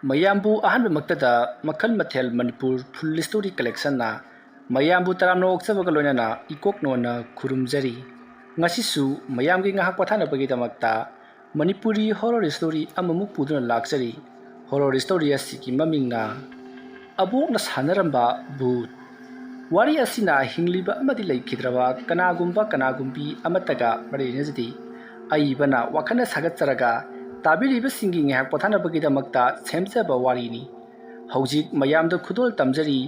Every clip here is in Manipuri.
ꯃꯌꯥꯝꯕꯨ ꯑꯍꯥꯟꯕꯃꯛꯇꯗ ꯃꯈꯜ ꯃꯊꯦꯜ ꯃꯅꯤꯄꯨꯔ ꯐꯨꯜ ꯁ꯭ꯇꯣꯔꯤ ꯀꯂꯦꯛꯁꯟꯅ ꯃꯌꯥꯝꯕꯨ ꯇꯔꯥꯝꯅ ꯑꯣꯛꯆꯕꯒ ꯂꯣꯏꯅꯅ ꯏꯀꯣꯛꯅꯣꯟꯅ ꯈꯨꯔꯨꯝꯖꯔꯤ꯫ ꯉꯁꯤꯁꯨ ꯃꯌꯥꯝꯒꯤ ꯉꯥꯏꯍꯥꯛ ꯄꯣꯊꯥꯅꯕꯒꯤꯗꯃꯛꯇ ꯃꯅꯤꯄꯨꯔꯤ ꯍꯣꯔꯔ ꯁ꯭ꯇꯣꯔꯤ ꯑꯃꯃꯨꯛ ꯄꯨꯗꯨꯅ ꯂꯥꯛꯆꯔꯤ꯫ ꯍꯣꯔꯔ ꯁ꯭ꯇꯣꯔꯤ ꯑꯁꯤꯒꯤ ꯃꯃꯤꯡꯅ ꯑꯕꯣꯛꯅ ꯁꯥꯟꯅꯔꯝꯕ ꯚꯨꯠ꯫ ꯋꯥꯔꯤ ꯑꯁꯤꯅ ꯍꯤꯡꯂꯤꯕ ꯑꯃꯗꯤ ꯂꯩꯈꯤꯗ꯭ꯔꯕ ꯀꯅꯥꯒꯨꯝꯕꯤ ꯑꯃꯠꯇꯒ ꯃꯔꯤ ꯂꯩꯅꯖꯗꯦ꯫ ꯑꯏꯕꯅ ꯋꯥꯈꯜꯅ ꯁꯥꯒꯠꯆꯔꯒ ꯇꯥꯕꯤꯔꯤꯕꯁꯤꯡꯒꯤ ꯉꯥꯏꯍꯥꯛ ꯄꯣꯊꯥꯅꯕꯒꯤꯗꯃꯛꯇ ꯁꯦꯝꯖꯕ ꯋꯥꯔꯤꯅꯤ꯫ ꯍꯧꯖꯤꯛ ꯃꯌꯥꯝꯗ ꯈꯨꯗꯣꯜ ꯇꯝꯖꯔꯤ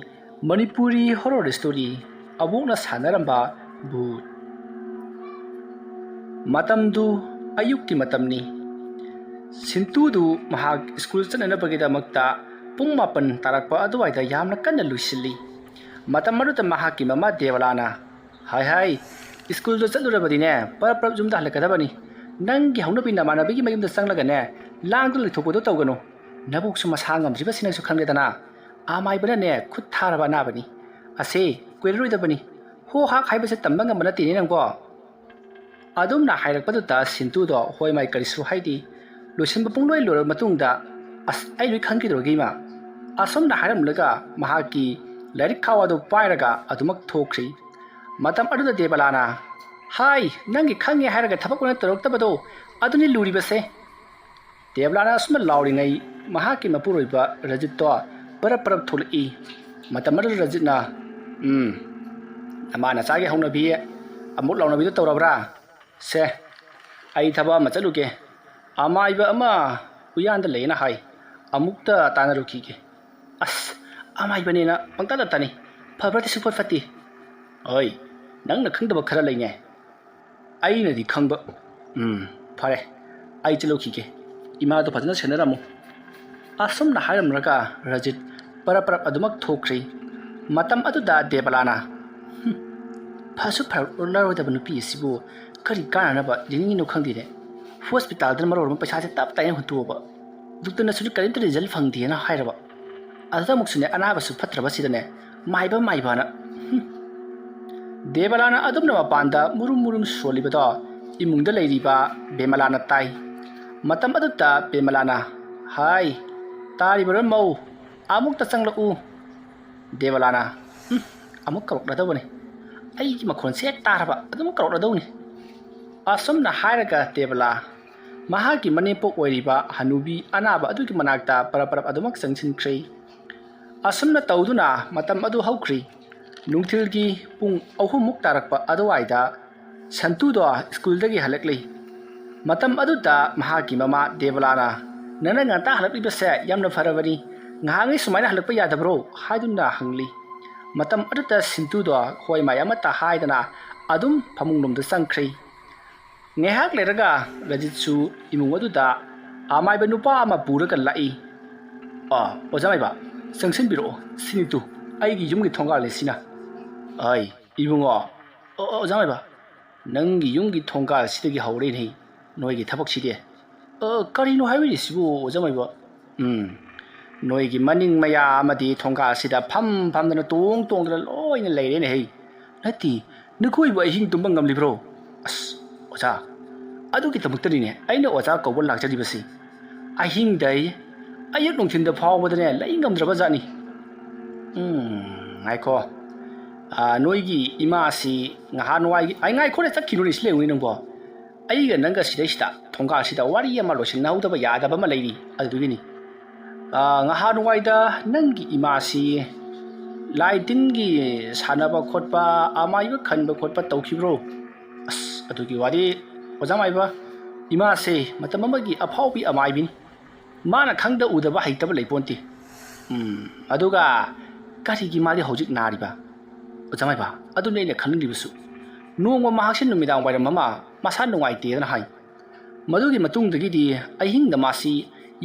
ꯃꯅꯤꯄꯨꯔꯤ ꯍꯣꯔꯔ ꯁ꯭ꯇꯣꯔꯤ ꯑꯕꯣꯛꯅ ꯁꯥꯟꯅꯔꯝꯕ ꯚꯨꯠ꯫ ꯃꯇꯝꯗꯨ ꯑꯌꯨꯛꯀꯤ ꯃꯇꯝꯅꯤ꯫ ꯁꯤꯟꯇꯨꯗꯨ ꯃꯍꯥꯛ ꯁ꯭ꯀꯨꯜ ꯆꯠꯅꯅꯕꯒꯤꯗꯃꯛꯇ ꯄꯨꯡ 9 ꯇꯥꯔꯛꯄ ꯑꯗꯨꯋꯥꯏꯗ ꯌꯥꯝꯅ ꯀꯟꯅ ꯂꯣꯏꯁꯤꯜꯂꯤ꯫ ꯃꯇꯝ ꯑꯗꯨꯗ ꯃꯍꯥꯛꯀꯤ ꯃꯃꯥ ꯗꯦꯕꯂꯥꯅ ꯍꯥꯏ ꯁ꯭ꯀꯨꯜꯗ ꯆꯠꯂꯨꯔꯕꯗꯤꯅꯦ ꯄꯔꯞ ꯌꯨꯝꯗ ꯍꯜꯂꯛꯀꯗꯕꯅꯤ꯫ ꯅꯪꯒꯤ ꯍꯧꯅꯕꯤ ꯅꯃꯥꯟꯅꯕꯤꯒꯤ ꯃꯌꯨꯝꯗ ꯆꯪꯂꯒꯅꯦ ꯂꯥꯡꯗꯨꯅ ꯂꯩꯊꯣꯛꯄꯗꯣ ꯇꯧꯒꯅꯨ꯫ ꯅꯕꯨꯛꯁꯨ ꯃꯁꯥ ꯉꯝꯗ꯭ꯔꯤꯕꯁꯤꯅꯁꯨ ꯈꯪꯗꯦꯗꯅ ꯑꯃꯥꯏꯕꯅꯅꯦ ꯈꯨꯠ ꯊꯥꯔꯕ ꯑꯅꯥꯕꯅꯤ꯫ ꯑꯁꯦ ꯀꯨꯏꯔꯔꯣꯏꯗꯕꯅꯤ꯫ ꯍꯣ ꯍꯥꯛ ꯍꯥꯏꯕꯁꯦ ꯇꯝꯕ ꯉꯝꯕ ꯅꯠꯇꯦꯅꯦ ꯅꯪꯕꯣ꯫ ꯑꯗꯨꯝꯅ ꯍꯥꯏꯔꯛꯄꯗꯨꯗ ꯁꯤꯟꯇꯨꯗꯣ ꯍꯣꯏ ꯃꯥꯏ ꯀꯔꯤꯁꯨ ꯍꯥꯏꯗꯦ꯫ ꯂꯣꯏꯁꯤꯟꯕ ꯄꯨꯡꯂꯣꯏ ꯂꯣꯏꯔꯕ ꯃꯇꯨꯡꯗ ꯑꯁ ꯑꯩ ꯂꯣꯏ ꯈꯪꯈꯤꯗꯧꯔꯒꯦ ꯏꯃꯥ ꯑꯁꯣꯝꯅ ꯍꯥꯏꯔꯝꯂꯒ ꯃꯍꯥꯛꯀꯤ ꯂꯥꯏꯔꯤꯛ ꯈꯥꯎ ꯑꯗꯨ ꯄꯥꯏꯔꯒ ꯑꯗꯨꯃꯛ ꯊꯣꯛꯈ꯭ꯔꯤ꯫ ꯃꯇꯝ ꯑꯗꯨꯗ ꯗꯦꯕꯂꯥꯅ ꯍꯥꯏ ꯅꯪꯒꯤ ꯈꯪꯉꯦ ꯍꯥꯏꯔꯒ ꯊꯕꯛ ꯑꯣꯏꯅ ꯇꯧꯔꯛꯇꯕꯗꯣ ꯑꯗꯨꯅꯤ ꯂꯨꯔꯤꯕꯁꯦ꯫ ꯗꯦꯕꯂꯥꯅ ꯑꯁꯨꯝꯅ ꯂꯥꯎꯔꯤꯉꯩ ꯃꯍꯥꯛꯀꯤ ꯃꯄꯨꯔꯣꯏꯕ ꯔꯖꯤꯠꯇꯣ ꯄꯔꯞ ꯊꯣꯛꯂꯛꯏ꯫ ꯃꯇꯝ ꯑꯗꯨꯗ ꯔꯖꯤꯠꯅ ꯅꯃꯥ ꯅꯆꯥꯒꯤ ꯍꯧꯅꯕꯤ ꯑꯃꯨꯛ ꯂꯥꯎꯅꯕꯤꯗꯣ ꯇꯧꯔꯕ꯭ꯔꯥ? ꯁꯦ ꯑꯩ ꯊꯕꯛ ꯑꯃ ꯆꯠꯂꯨꯒꯦ꯫ ꯑꯃꯥꯏꯕ ꯑꯃ ꯎꯌꯥꯟꯗ ꯂꯩꯌꯦꯅ ꯍꯥꯏ ꯑꯃꯨꯛꯇ ꯇꯥꯟꯅꯔꯨꯈꯤꯒꯦ꯫ ꯑꯁ ꯑꯃꯥꯏꯕꯅꯦꯅ ꯄꯪꯇꯥꯗ ꯇꯥꯅꯤ ꯐꯕ꯭ꯔꯗꯤ ꯁꯨꯡꯐꯠ ꯐꯠꯇꯦ꯫ ꯍꯣꯏ ꯅꯪꯅ ꯈꯪꯗꯕ ꯈꯔ ꯂꯩꯅꯦ꯫ ꯑꯩꯅꯗꯤ ꯈꯪꯕ꯫ ꯐꯔꯦ ꯑꯩ ꯆꯠꯂꯨꯈꯤꯒꯦ꯫ ꯏꯃꯥꯗꯣ ꯐꯖꯅ ꯁꯦꯟꯅꯔꯝꯃꯨ꯫ ꯑꯁꯨꯝꯅ ꯍꯥꯏꯔꯝꯂꯒ ꯔꯖꯤꯠ ꯄꯔꯞ ꯑꯗꯨꯃꯛ ꯊꯣꯛꯈ꯭ꯔꯤ꯫ ꯃꯇꯝ ꯑꯗꯨꯗ ꯗꯦꯕꯂꯥꯅ ꯐꯁꯨ ꯐꯔꯛꯂꯔꯣꯏꯗꯕ ꯅꯨꯄꯤ ꯑꯁꯤꯕꯨ ꯀꯔꯤ ꯀꯥꯟꯅꯅꯕ ꯌꯦꯡꯅꯤꯡꯉꯤꯅꯣ ꯈꯪꯗꯦꯅꯦ꯫ ꯍꯣꯁꯄꯤꯇꯥꯜꯗꯅ ꯃꯔꯣꯜ ꯑꯃ ꯄꯩꯁꯥꯁꯦ ꯇꯞ ꯇꯥꯏꯅ ꯍꯨꯟꯇꯣꯛꯑꯕ ꯗꯣꯛꯇꯔꯅꯁꯨ ꯀꯔꯤꯝꯇ ꯔꯤꯖꯜ ꯐꯪꯗꯦꯅ ꯍꯥꯏꯔꯕ ꯑꯗꯨꯗ ꯑꯃꯨꯛꯁꯨꯅꯦ ꯑꯅꯥꯕꯁꯨ ꯐꯠꯇ꯭ꯔꯕꯁꯤꯗꯅꯦ ꯃꯥꯏꯕꯅ꯫ ꯗꯦꯕꯂꯥꯅ ꯑꯗꯨꯝꯅ ꯃꯄꯥꯟꯗ ꯃꯨꯔꯨꯝ ꯁꯣꯜꯂꯤꯕꯗꯣ ꯏꯃꯨꯡꯗ ꯂꯩꯔꯤꯕ ꯕꯦꯃꯂꯥꯅ ꯇꯥꯏ꯫ ꯃꯇꯝ ꯑꯗꯨꯗ ꯕꯦꯃꯂꯥꯅ ꯍꯥꯏ ꯇꯥꯔꯤꯕꯔꯣ ꯃꯧ ꯑꯃꯨꯛꯇ ꯆꯪꯂꯛꯎ꯫ ꯗꯦꯕꯂꯥꯅ ꯑꯃꯨꯛ ꯀꯧꯔꯛꯂꯗꯧꯕꯅꯤ꯫ ꯑꯩꯒꯤ ꯃꯈꯣꯟꯁꯦ ꯍꯦꯛ ꯇꯥꯔꯕ ꯑꯗꯨꯝ ꯀꯧꯔꯛꯂꯗꯧꯅꯤ꯫ ꯑꯁꯨꯝꯅ ꯍꯥꯏꯔꯒ ꯗꯦꯕꯂꯥ ꯃꯍꯥꯛꯀꯤ ꯃꯅꯦꯝꯄꯣꯛ ꯑꯣꯏꯔꯤꯕ ꯍꯅꯨꯕꯤ ꯑꯅꯥꯕ ꯑꯗꯨꯒꯤ ꯃꯅꯥꯛꯇ ꯄꯔꯞ ꯑꯗꯨꯃꯛ ꯆꯪꯁꯤꯟꯈ꯭ꯔꯦ꯫ ꯑꯁꯨꯝꯅ ꯇꯧꯗꯨꯅ ꯃꯇꯝ ꯑꯗꯨ ꯍꯧꯈ꯭ꯔꯤ꯫ ꯅꯨꯡꯊꯤꯜꯒꯤ ꯄꯨꯡ 3 ꯇꯥꯔꯛꯄ ꯑꯗꯨꯋꯥꯏꯗ ꯁꯟꯇꯨꯗꯣ ꯁ꯭ꯀꯨꯜꯗꯒꯤ ꯍꯜꯂꯛꯂꯤ꯫ ꯃꯇꯝ ꯑꯗꯨꯗ ꯃꯍꯥꯛꯀꯤ ꯃꯃꯥ ꯗꯦꯕꯂꯥꯅ ꯅꯪꯅ ꯉꯟꯇꯥ ꯍꯜꯂꯛꯂꯤꯕꯁꯦ ꯌꯥꯝꯅ ꯐꯔꯕꯅꯤ꯫ ꯉꯍꯥꯛꯉꯩ ꯁꯨꯃꯥꯏꯅ ꯍꯜꯂꯛꯄ ꯌꯥꯗꯕ꯭ꯔꯣ ꯍꯥꯏꯗꯨꯅ ꯍꯪꯂꯤ꯫ ꯃꯇꯝ ꯑꯗꯨꯗ ꯁꯤꯟꯇꯨꯗꯣ ꯍꯣꯏ ꯃꯥꯏ ꯑꯃꯠꯇ ꯍꯥꯏꯗꯅ ꯑꯗꯨꯝ ꯐꯃꯨꯡꯂꯣꯝꯗ ꯆꯪꯈ꯭ꯔꯤ꯫ ꯉꯥꯏꯍꯥꯛ ꯂꯩꯔꯒ ꯔꯖꯤꯠꯁꯨ ꯏꯃꯨꯡ ꯑꯗꯨꯗ ꯑꯃꯥꯏꯕ ꯅꯨꯄꯥ ꯑꯃ ꯄꯨꯔꯒ ꯂꯥꯛꯏ꯫ ꯑꯣꯖꯥ ꯃꯥꯏꯕ ꯆꯪꯁꯤꯟꯕꯤꯔꯛꯑꯣ ꯁꯤꯅꯤꯇꯨ ꯑꯩꯒꯤ ꯌꯨꯝꯒꯤ ꯊꯣꯡꯒꯥꯜꯅꯤ ꯁꯤꯅ꯫ ꯑꯩ ꯏꯕꯨꯡꯉꯣ ꯑꯣꯖꯥ ꯃꯥꯏꯕ ꯅꯪꯒꯤ ꯌꯨꯝꯒꯤ ꯊꯣꯡꯒꯥꯜꯁꯤꯗꯒꯤ ꯍꯧꯔꯦꯅꯦ ꯅꯣꯏꯒꯤ ꯊꯕꯛꯁꯤꯗꯤ꯫ ꯀꯔꯤꯅꯣ ꯍꯥꯏꯕꯤꯔꯤꯁꯤꯕꯨ ꯑꯣꯖꯥ ꯃꯥꯏꯕ? ꯅꯣꯏꯒꯤ ꯃꯅꯤꯡ ꯃꯌꯥ ꯑꯃꯗꯤ ꯊꯣꯡꯒꯥꯜꯁꯤꯗ ꯐꯝꯗꯅ ꯇꯣꯡꯗꯅ ꯂꯣꯏꯅ ꯂꯩꯔꯦꯅꯦ꯫ ꯅꯠꯇꯦ ꯅꯈꯣꯏꯕꯨ ꯑꯍꯤꯡ ꯇꯨꯝꯕ ꯉꯝꯂꯤꯕ꯭ꯔꯣ? ꯑꯁ ꯑꯣꯖꯥ ꯑꯗꯨꯒꯤꯗꯃꯛꯇꯅꯤꯅꯦ ꯑꯩꯅ ꯑꯣꯖꯥ ꯀꯧꯕ ꯂꯥꯛꯆꯔꯤꯕꯁꯤ꯫ ꯑꯍꯤꯡꯗ ꯑꯌꯨꯛ ꯅꯨꯡꯊꯤꯟꯗ ꯐꯥꯎꯕꯗꯅꯦ ꯂꯩ ꯉꯝꯗ꯭ꯔꯕ ꯖꯥꯠꯅꯤ꯫ ꯉꯥꯏꯈꯣ ꯅꯣꯏꯒꯤ ꯏꯃꯥꯁꯤ ꯅꯍꯥꯟꯋꯥꯏꯒꯤ ꯉꯥꯏꯈꯣꯅꯦ ꯆꯠꯈꯤꯅꯨꯅꯦ ꯁꯤ ꯂꯩꯔꯨꯅꯦ ꯅꯪꯕꯣ꯫ ꯑꯩꯒ ꯅꯪꯒ ꯁꯤꯗꯩꯁꯤꯗ ꯊꯣꯡꯒꯥꯜꯁꯤꯗ ꯋꯥꯔꯤ ꯑꯃ ꯂꯣꯏꯁꯤꯟꯅꯍꯧꯗꯕ ꯌꯥꯗꯕ ꯑꯃ ꯂꯩꯔꯤ ꯑꯗꯨꯗꯨꯒꯤꯅꯤ꯫ ꯅꯍꯥꯟꯋꯥꯏꯗ ꯅꯪꯒꯤ ꯏꯃꯥꯁꯤ ꯂꯥꯏ ꯇꯤꯟꯒꯤ ꯁꯥꯟꯅꯕ ꯈꯣꯠꯄ ꯑꯃꯥꯏꯕ ꯈꯟꯕ ꯈꯣꯠꯄ ꯇꯧꯈꯤꯕ꯭ꯔꯣ? ꯑꯁ ꯑꯗꯨꯒꯤ ꯋꯥꯔꯤ ꯑꯣꯖꯥ ꯃꯥꯏꯕ ꯏꯃꯥꯁꯦ ꯃꯇꯝ ꯑꯃꯒꯤ ꯑꯐꯥꯎꯕꯤ ꯑꯃꯥꯏꯕꯤꯅꯤ꯫ ꯃꯥꯅ ꯈꯪꯗ ꯎꯗꯕ ꯍꯩꯇꯕ ꯂꯩꯄꯣꯟꯇꯦ꯫ ꯑꯗꯨꯒ ꯀꯔꯤꯒꯤ ꯃꯥꯗꯤ ꯍꯧꯖꯤꯛ ꯅꯥꯔꯤꯕ? ꯑꯣꯖꯥ ꯃꯥꯏꯕ ꯑꯗꯨꯅꯤ ꯑꯩꯅ ꯈꯪꯅꯤꯡꯂꯤꯕꯁꯨ꯫ ꯅꯣꯡꯃ ꯃꯍꯥꯛꯁꯦ ꯅꯨꯃꯤꯗꯥꯡ ꯋꯥꯏꯔꯝ ꯑꯃ ꯃꯁꯥ ꯅꯨꯡꯉꯥꯏꯇꯦꯗꯅ ꯍꯥꯏ꯫ ꯃꯗꯨꯒꯤ ꯃꯇꯨꯡꯗꯒꯤꯗꯤ ꯑꯍꯤꯡꯗ ꯃꯥꯁꯤ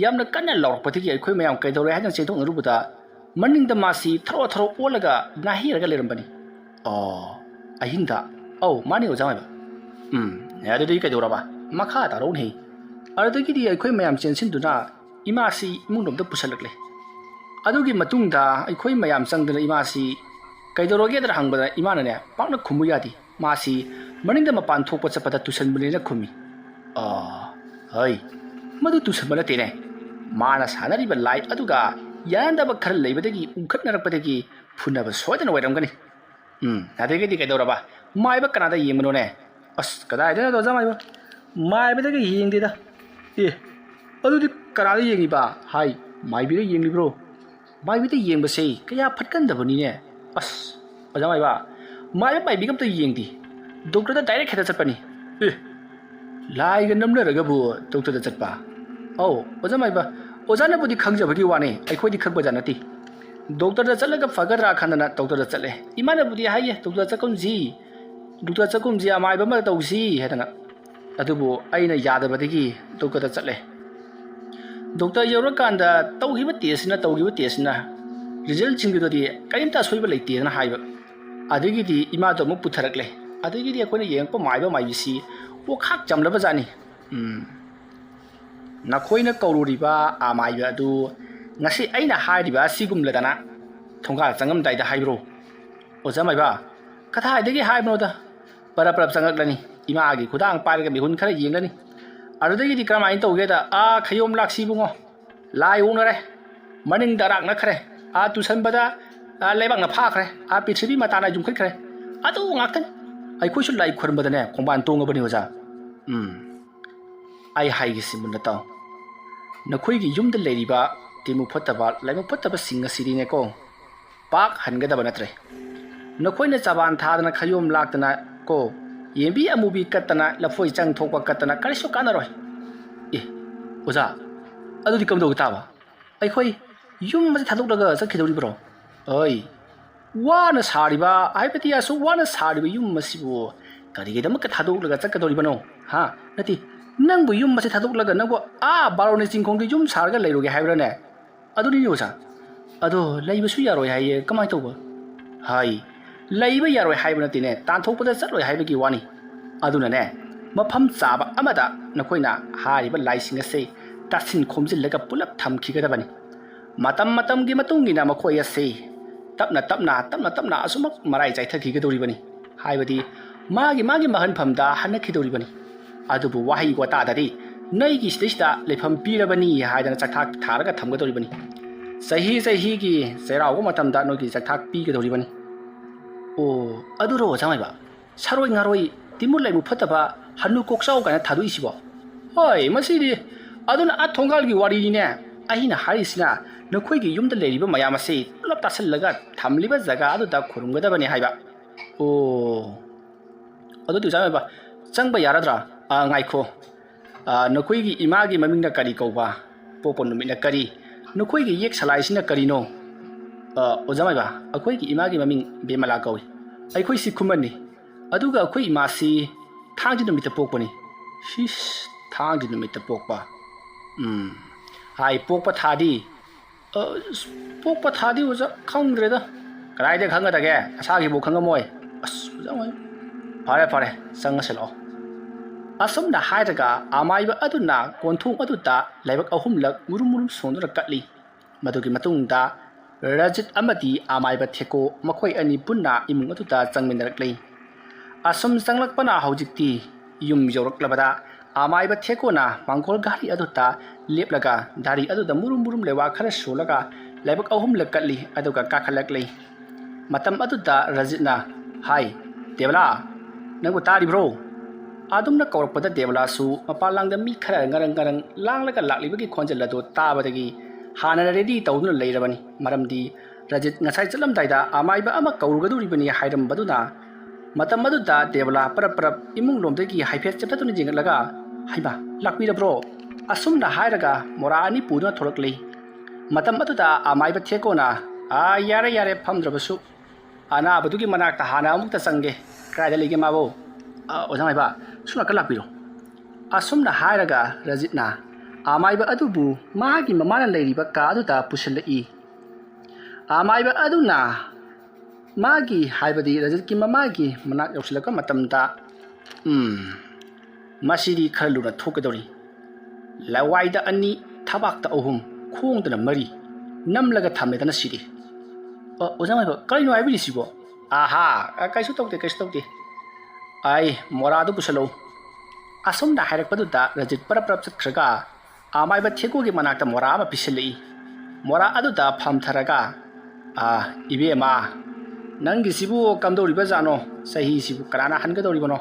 ꯌꯥꯝꯅ ꯀꯟꯅ ꯂꯥꯎꯔꯛꯄꯗꯒꯤ ꯑꯩꯈꯣꯏ ꯃꯌꯥꯝ ꯀꯩꯗꯧꯔꯦ ꯍꯥꯏꯗꯅ ꯆꯦꯟꯊꯣꯛꯅꯔꯨꯕꯗ ꯃꯅꯤꯡꯗ ꯃꯥꯁꯤ ꯊꯔꯣ ꯑꯣꯜꯂꯒ ꯅꯥꯍꯦꯔꯒ ꯂꯩꯔꯝꯕꯅꯤ꯫ ꯑꯍꯤꯡꯗ? ꯑꯧ ꯃꯥꯅꯤ ꯑꯣꯖꯥ ꯃꯥꯏꯕ꯫ ꯑꯗꯨꯗꯒꯤ ꯀꯩꯗꯧꯔꯕ? ꯃꯈꯥ ꯇꯥꯔꯛꯎꯅꯦ꯫ ꯑꯗꯨꯗꯒꯤꯗꯤ ꯑꯩꯈꯣꯏ ꯃꯌꯥꯝ ꯆꯦꯟꯁꯤꯟꯗꯨꯅ ꯏꯃꯥꯁꯤ ꯏꯃꯨꯡꯂꯣꯝꯗ ꯄꯨꯁꯜꯂꯛꯂꯦ꯫ ꯑꯗꯨꯒꯤ ꯃꯇꯨꯡꯗ ꯑꯩꯈꯣꯏ ꯃꯌꯥꯝ ꯆꯪꯗꯅ ꯏꯃꯥꯁꯤ ꯀꯩꯗꯧꯔꯒꯦꯗꯅ ꯍꯪꯕꯗ ꯏꯃꯥꯅꯅꯦ ꯄꯥꯛꯅ ꯈꯨꯝꯃꯨ ꯌꯥꯗꯦ꯫ ꯃꯥꯁꯤ ꯃꯅꯤꯡꯗ ꯃꯄꯥꯟ ꯊꯣꯛꯄ ꯆꯠꯄꯗ ꯇꯨꯁꯟꯕꯅꯦꯅ ꯈꯨꯝꯃꯤ꯫ ꯍꯣꯏ ꯃꯗꯨ ꯇꯨꯁꯟꯕ ꯅꯠꯇꯦꯅꯦ꯫ ꯃꯥꯅ ꯁꯥꯟꯅꯔꯤꯕ ꯂꯥꯏ ꯑꯗꯨꯒ ꯌꯥꯅꯗꯕ ꯈꯔ ꯂꯩꯕꯗꯒꯤ ꯎꯪꯈꯠꯅꯔꯛꯄꯗꯒꯤ ꯐꯨꯅꯕ ꯁꯣꯏꯗꯅ ꯑꯣꯏꯔꯝꯒꯅꯤ ꯑꯗꯒꯤꯗꯤ ꯀꯩꯗꯧꯔꯕ ꯃꯥꯏꯕ ꯀꯅꯥꯗ ꯌꯦꯡꯕꯅꯣꯅꯦ ꯑꯁ ꯀꯗꯥꯏꯗꯅꯣ ꯑꯣꯖꯥ ꯃꯥꯏꯕ ꯃꯥꯏꯕꯗꯒꯤ ꯌꯦꯡꯗꯦꯗ ꯑꯗꯨꯗꯤ ꯀꯅꯥꯗ ꯌꯦꯡꯉꯤꯕ ꯍꯥꯏ ꯃꯥꯏꯕꯤꯗ ꯌꯦꯡꯂꯤꯕ꯭ꯔꯣ ꯃꯥꯏꯕꯤꯗ ꯌꯦꯡꯕꯁꯦ ꯀꯌꯥ ꯐꯠꯀꯟꯗꯕꯅꯤꯅꯦ ꯑꯁ ꯑꯣꯖꯥ ꯃꯥꯏꯕ ꯃꯥꯏꯕ ꯃꯥꯏꯕꯤꯒ ꯑꯝꯇ ꯌꯦꯡꯗꯦ ꯗꯣꯛꯇꯔꯗ ꯗꯥꯏꯔꯦꯛ ꯍꯦꯛꯇ ꯆꯠꯄꯅꯤ ꯂꯥꯏꯒ ꯅꯝꯅꯔꯒꯕꯨ ꯗꯣꯛꯇꯔꯗ ꯆꯠꯄ ꯑꯧ ꯑꯣꯖꯥ ꯃꯥꯏꯕ ꯑꯣꯖꯥꯅꯕꯨꯗꯤ ꯈꯪꯖꯕꯒꯤ ꯋꯥꯅꯤ ꯑꯩꯈꯣꯏꯗꯤ ꯈꯪꯕꯖꯥꯠ ꯅꯠꯇꯦ ꯗꯣꯛꯇꯔꯗ ꯆꯠꯂꯒ ꯐꯒꯗ꯭ꯔꯥ ꯈꯟꯗꯅ ꯗꯣꯛꯇꯔꯗ ꯆꯠꯂꯦ ꯏꯃꯥꯅꯕꯨꯗꯤ ꯍꯥꯏꯌꯦ ꯗꯣꯛꯇꯔ ꯆꯠꯀꯨꯝꯁꯤ ꯑꯃꯥꯏꯕ ꯑꯃ ꯇꯧꯁꯤ ꯍꯥꯏꯗꯅ ꯑꯗꯨꯕꯨ ꯑꯩꯅ ꯌꯥꯗꯕꯗꯒꯤ ꯗꯣꯛꯇꯔꯗ ꯆꯠꯂꯦ ꯗꯣꯛꯇꯔ ꯌꯧꯔꯀꯥꯟꯗ ꯇꯧꯈꯤꯕ ꯇꯦꯁꯁꯤꯅ ꯔꯤꯖꯜꯠꯁꯤꯡꯗꯨꯗꯗꯤ ꯀꯔꯤꯝꯇ ꯑꯁꯣꯏꯕ ꯂꯩꯇꯦꯗꯅ ꯍꯥꯏꯕ ꯑꯗꯒꯤꯗꯤ ꯏꯃꯥꯗꯣ ꯑꯃꯨꯛ ꯄꯨꯊꯔꯛꯂꯦ ꯑꯗꯒꯤꯗꯤ ꯑꯩꯈꯣꯏꯅ ꯌꯦꯡꯉꯛꯄ ꯃꯥꯏꯕ ꯃꯥꯏꯕꯤꯁꯤ ꯋꯥꯈꯥꯛ ꯆꯝꯂꯕꯖꯥꯠꯅꯤ ꯅꯈꯣꯏꯅ ꯀꯧꯔꯨꯔꯤꯕ ꯑꯃꯥꯏꯕ ꯑꯗꯨ ngasi aina hairiba sigum ledana thonga changam daida haibro oja maiba katha haidagi haibno da para changak lani ima agi khudang parga mihun khara yenglani adudagi di kramai tawge da a khayom laksi bungo lai unare maning darak na khare a tusan bada a lebak na pha khare a pithribi mata na jum khare adu ngaktan ai khoisu lai khurm badane khongban tonga bani oja ai haigi simun na taw nakhoi gi yum da leriba timu phottaba laimu phottaba singa sirine ko pak hangada banatre nakhoi na chaban thadana khayom laktana ko yembi amubi katana lafoi chang thokpa katana karisu kanaroi oja adudi kamdo tawa ai khoi yum ma thaduk laga sakhidauri bro oi wana sariba aipati asu wana sariba yum masibu karige damak thaduk laga chakadori bano ha nati nangbu yum masi thaduk laga nangbu a barone chingkhong yum sarga leiroge haibrane aduni yosa ado leibasu yaroi haiye kamai toba hai leiba yaroi haibna tine tan thokpada chatloi haibagi wani aduna ne mafam chaba amada nakoina hariba laisinga se tasin khomjil laga pulap thamkhigada bani matam gi matungina makhoi ase tapna asumak marai jai thakhi dori bani haibadi magi mahan phamda hanakhi dori bani adubu wahi ko ta dadi nei gi stage lefam pirabani haidana chakthak tharaga thamga dori bani sahi gi serau ko matam da no gi chakthak pi ga dori bani o aduro jamai ba saroi ngaroi timur lai mu phataba hanu kokchau kana thadu isibo hoi masidi aduna athongal gi wari ne ahina harisina nakhoi gi yumda leriba mayam ase pulap tasal laga thamliba jaga adu da khurumga da bani haiba o adu tu jamai ba changba yaradra ngai kho nakhoi gi ima gi maming na kari kauba popon numi na kari nakhoi gi yek salai sina kari no o jamai ba akhoi gi ima gi maming bemala kawi ai khoi si khumani aduga akhoi ima si thangji numi ta pokpani shish thangji numi ta pokpa hai pokpa thadi oja khangdre da karai de khanga da ge asa gi bu khanga moi as jamai pare sangaselo asum da hairaga amaiba aduna konthung aduta laibak ahumlak murum sondra katli madugi matungda rajit amati amaiba theko makhoi ani punna imung aduta changminarakli asum changlakpana haujikti yum yoraklabada amaiba theko na mangkol gari aduta leplaga dari aduda murum lewa khara solaga laibak ahumlak katli aduga kakhalakli matam aduta rajitna hai devla nangu tari bro adumna kawrpada devla su mapalangda mi khara ngarang langlaga laklibagi khonjal adu tabadagi hana ready tawduna leirabani maramdi rajit ngasai chalam daida amaiba ama kawrugaduri bani hairam baduna matam aduda devla parap imung lomdagi haifet chaptatuni jinglaga haiba lakpira bro asumna hairaga morani puduna thorokli matam aduda amaiba thekona yare phamdrabasu ana badugi manakta hana amukta sange kraida lege mabo ozamaiba suna kalapiro asumna hairaga rajitna amaiba adubu magi mamana leiriba ka aduta pusalai amaiba aduna magi haibadi rajit ki mamagi manak yausilaka matamda masidi khaluna thokadori lawaida ani thabakta ohum khongdana mari namlaga thamedana sidi ozamaiba kaino haibili sibo aha kaisu tokte ai moradu pusalo asum da hairak paduta rajit parap chakhrega ꯑꯃꯥꯏꯕ ꯊꯦꯀꯣꯒꯤ ꯃꯅꯥꯛꯇ ꯃꯣꯔꯥ ꯑꯃ ꯄꯤꯁꯤꯜꯂꯛꯏ ꯃꯣꯔꯥ ꯑꯗꯨꯗ ꯐꯝꯊꯔꯒ ꯏꯕꯦꯝꯃ ꯅꯪꯒꯤꯁꯤꯕꯨ ꯀꯝꯗꯧꯔꯤꯕꯖꯥꯠꯅꯣ ꯆꯍꯤꯁꯤꯕꯨ ꯀꯅꯥꯅ ꯍꯟꯒꯗꯧꯔꯤꯕꯅꯣ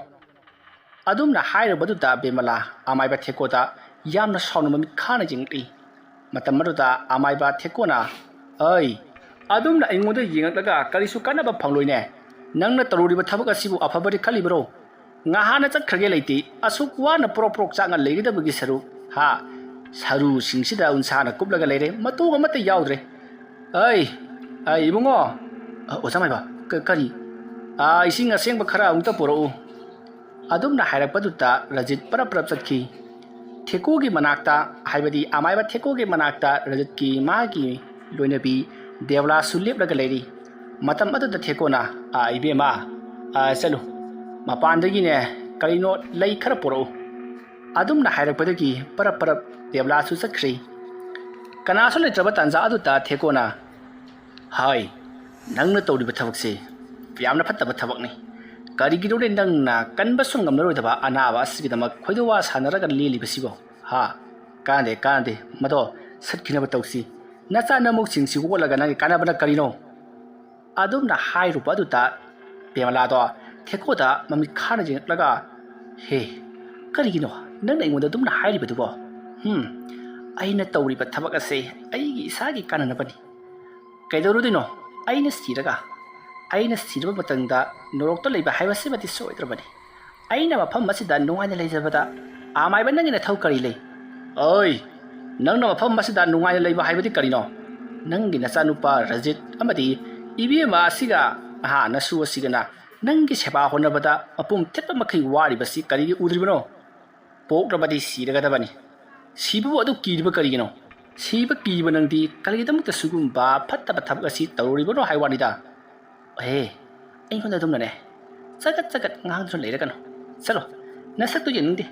ꯑꯗꯨꯝꯅ ꯍꯥꯏꯔꯕꯗꯨꯗ ꯕꯦꯃꯂꯥ ꯑꯃꯥꯏꯕ ꯊꯦꯀꯣꯗ ꯌꯥꯝꯅ ꯁꯥꯎꯅ ꯃꯃꯤꯠ ꯈꯥꯅ ꯌꯦꯡꯂꯛꯏ ꯃꯇꯝ ꯑꯗꯨꯗ ꯑꯃꯥꯏꯕ ꯊꯦꯀꯣꯅ ꯑꯩ ꯑꯗꯨꯝꯅ ꯑꯩꯉꯣꯟꯗ ꯌꯦꯡꯂꯛꯂꯒ ꯀꯔꯤꯁꯨ ꯀꯥꯟꯅꯕ ꯐꯪꯂꯣꯏꯅꯦ ꯅꯪꯅ ꯇꯧꯔꯤꯕ ꯊꯕꯛ ꯑꯁꯤꯕꯨ ꯑꯐꯕꯗꯤ ꯈꯜꯂꯤꯕꯔꯣ ꯉꯍꯥꯟꯅ ꯆꯠꯈ꯭ꯔꯒꯦ ꯂꯩꯇꯦ ꯑꯁꯨꯛ ꯋꯥꯅ ꯄꯣꯔꯣꯛ ꯄꯣꯔꯣꯛ ꯆꯥꯛꯅ ꯂꯩꯒꯗꯕꯒꯤ ꯁꯔꯨꯛ ꯁꯔꯨꯁꯤꯡꯁꯤꯗ ꯎꯟꯁꯥꯅ ꯀꯨꯞꯂꯒ ꯂꯩꯔꯦ ꯃꯇꯣꯡ ꯑꯃꯠꯇ ꯌꯥꯎꯗ꯭ꯔꯦ ꯑꯩ ꯏꯕꯨꯡꯉꯣ ꯑꯣꯖꯥ ꯃꯥꯏꯕ ꯀꯔꯤ ꯏꯁꯤꯡ ꯑꯁꯦꯡꯕ ꯈꯔ ꯑꯃꯨꯛꯇ ꯄꯨꯔꯛꯎ ꯑꯗꯨꯝꯅ ꯍꯥꯏꯔꯛꯄꯗꯨꯗ ꯔꯖꯤꯠ ꯄꯔꯞ ꯆꯠꯈꯤ ꯊꯦꯀꯣꯒꯤ ꯃꯅꯥꯛꯇ ꯍꯥꯏꯕꯗꯤ ꯑꯃꯥꯏꯕ ꯊꯦꯀꯣꯒꯤ ꯃꯅꯥꯛꯇ ꯔꯖꯤꯠꯀꯤ ꯃꯥꯒꯤ ꯂꯣꯏꯅꯕꯤ ꯗꯦꯕꯂꯥꯁꯨ ꯂꯦꯞꯂꯒ ꯂꯩꯔꯤ ꯃꯇꯝ ꯑꯗꯨꯗ ꯊꯦꯀꯣꯅ ꯏꯕꯦꯝꯃ ꯆꯠꯂꯨ ꯃꯄꯥꯟꯗꯒꯤꯅꯦ ꯀꯔꯤꯅꯣ ꯂꯩ ꯈꯔ ꯄꯨꯔꯛꯎ ꯑꯗꯨꯝꯅ ꯍꯥꯏꯔꯛꯄꯗꯒꯤ ꯄꯔꯞ ꯗꯦꯕꯂꯥꯁꯨ ꯆꯠꯈ꯭ꯔꯤ ꯀꯅꯥꯁꯨ ꯂꯩꯇ꯭ꯔꯕ ꯇꯥꯟꯖꯥ ꯑꯗꯨꯗ ꯊꯦꯀꯣꯅ ꯍꯥꯏ ꯅꯪꯅ ꯇꯧꯔꯤꯕ ꯊꯕꯛꯁꯦ ꯌꯥꯝꯅ ꯐꯠꯇꯕ ꯊꯕꯛꯅꯤ ꯀꯔꯤꯒꯤꯅꯣꯅꯦ ꯅꯪꯅ ꯀꯟꯕꯁꯨ ꯉꯝꯂꯔꯣꯏꯗꯕ ꯑꯅꯥꯕ ꯑꯁꯤꯒꯤꯗꯃꯛ ꯈꯣꯏꯗꯧꯋꯥ ꯁꯥꯟꯅꯔꯒ ꯂꯦꯜꯂꯤꯕꯁꯤꯕꯣ ꯀꯥꯟꯗꯦ ꯃꯗꯣ ꯁꯠꯈꯤꯅꯕ ꯇꯧꯁꯤ ꯅꯆꯥ ꯅꯃꯧꯁꯤꯡꯁꯤ ꯑꯣꯠꯂꯒ ꯅꯪꯒꯤ ꯀꯥꯟꯅꯕꯅ ꯀꯔꯤꯅꯣ ꯑꯗꯨꯝꯅ ꯍꯥꯏꯔꯨꯕ ꯑꯗꯨꯗ ꯕꯦꯃꯂꯥꯗꯣ ꯊꯦꯀꯣꯗ ꯃꯃꯤꯠ ꯈꯥꯅ ꯌꯦꯡꯂꯛꯂꯒ ꯍꯦ ꯀꯔꯤꯒꯤꯅꯣ ꯅꯪꯅ ꯑꯩꯉꯣꯟꯗ ꯑꯗꯨꯝꯅ ꯍꯥꯏꯔꯤꯕꯗꯨꯕꯣ ꯑꯩꯅ ꯇꯧꯔꯤꯕ ꯊꯕꯛ ꯑꯁꯦ ꯑꯩꯒꯤ ꯏꯁꯥꯒꯤ ꯀꯥꯟꯅꯅꯕꯅꯤ ꯀꯩꯗꯧꯔꯨꯗꯣꯏꯅꯣ ꯑꯩꯅ ꯁꯤꯔꯕ ꯃꯇꯝꯗ ꯅꯣꯔꯣꯛꯇ ꯂꯩꯕ ꯍꯥꯏꯕꯁꯤꯃꯗꯤ ꯁꯣꯏꯗ꯭ꯔꯕꯅꯤ ꯑꯩꯅ ꯃꯐꯝ ꯑꯁꯤꯗ ꯅꯨꯡꯉꯥꯏꯅ ꯂꯩꯖꯕꯗ ꯑꯃꯥꯏꯕ ꯅꯪꯒꯤ ꯅꯊꯧ ꯀꯔꯤ ꯂꯩ ꯅꯪꯅ ꯃꯐꯝ ꯑꯁꯤꯗ ꯅꯨꯡꯉꯥꯏꯅ ꯂꯩꯕ ꯍꯥꯏꯕꯗꯤ ꯀꯔꯤꯅꯣ ꯅꯪꯒꯤ ꯅꯆꯥꯅꯨꯄꯥ ꯔꯖꯤꯠ ꯑꯃꯗꯤ ꯏꯕꯦꯝꯃ ꯑꯁꯤꯒ ꯅꯁꯨ ꯑꯁꯤꯒꯅ ꯅꯪꯒꯤ ꯁꯦꯕꯥ ꯍꯣꯠꯅꯕꯗ ꯃꯄꯨꯡ ꯊꯦꯠꯄ ꯃꯈꯩ ꯋꯥꯔꯤꯕꯁꯤ ꯀꯔꯤꯒꯤ ꯎꯗ꯭ꯔꯤꯕꯅꯣ ꯄꯣꯛꯂꯕꯗꯤ ꯁꯤꯔꯒꯗꯕꯅꯤ ꯁꯤꯕꯕꯨ ꯑꯗꯨ ꯀꯤꯔꯤꯕ ꯀꯔꯤꯒꯤꯅꯣ ꯁꯤꯕ ꯀꯤꯕ ꯅꯪꯗꯤ ꯀꯔꯤꯒꯤꯗꯃꯛꯇ ꯁꯤꯒꯨꯝꯕ ꯐꯠꯇꯕ ꯊꯕꯛ ꯑꯁꯤ ꯇꯧꯔꯤꯕꯅꯣ ꯍꯥꯏ ꯋꯥꯅꯤꯗ ꯑꯩꯉꯣꯟꯗ ꯑꯗꯨꯝꯅꯅꯦ ꯆꯒꯠ ꯉꯥꯡꯗꯨꯅ ꯂꯩꯔꯒꯅꯨ ꯆꯠꯂꯣ ꯅꯁꯛꯇꯨ ꯌꯦꯡꯅꯤꯡꯗꯦ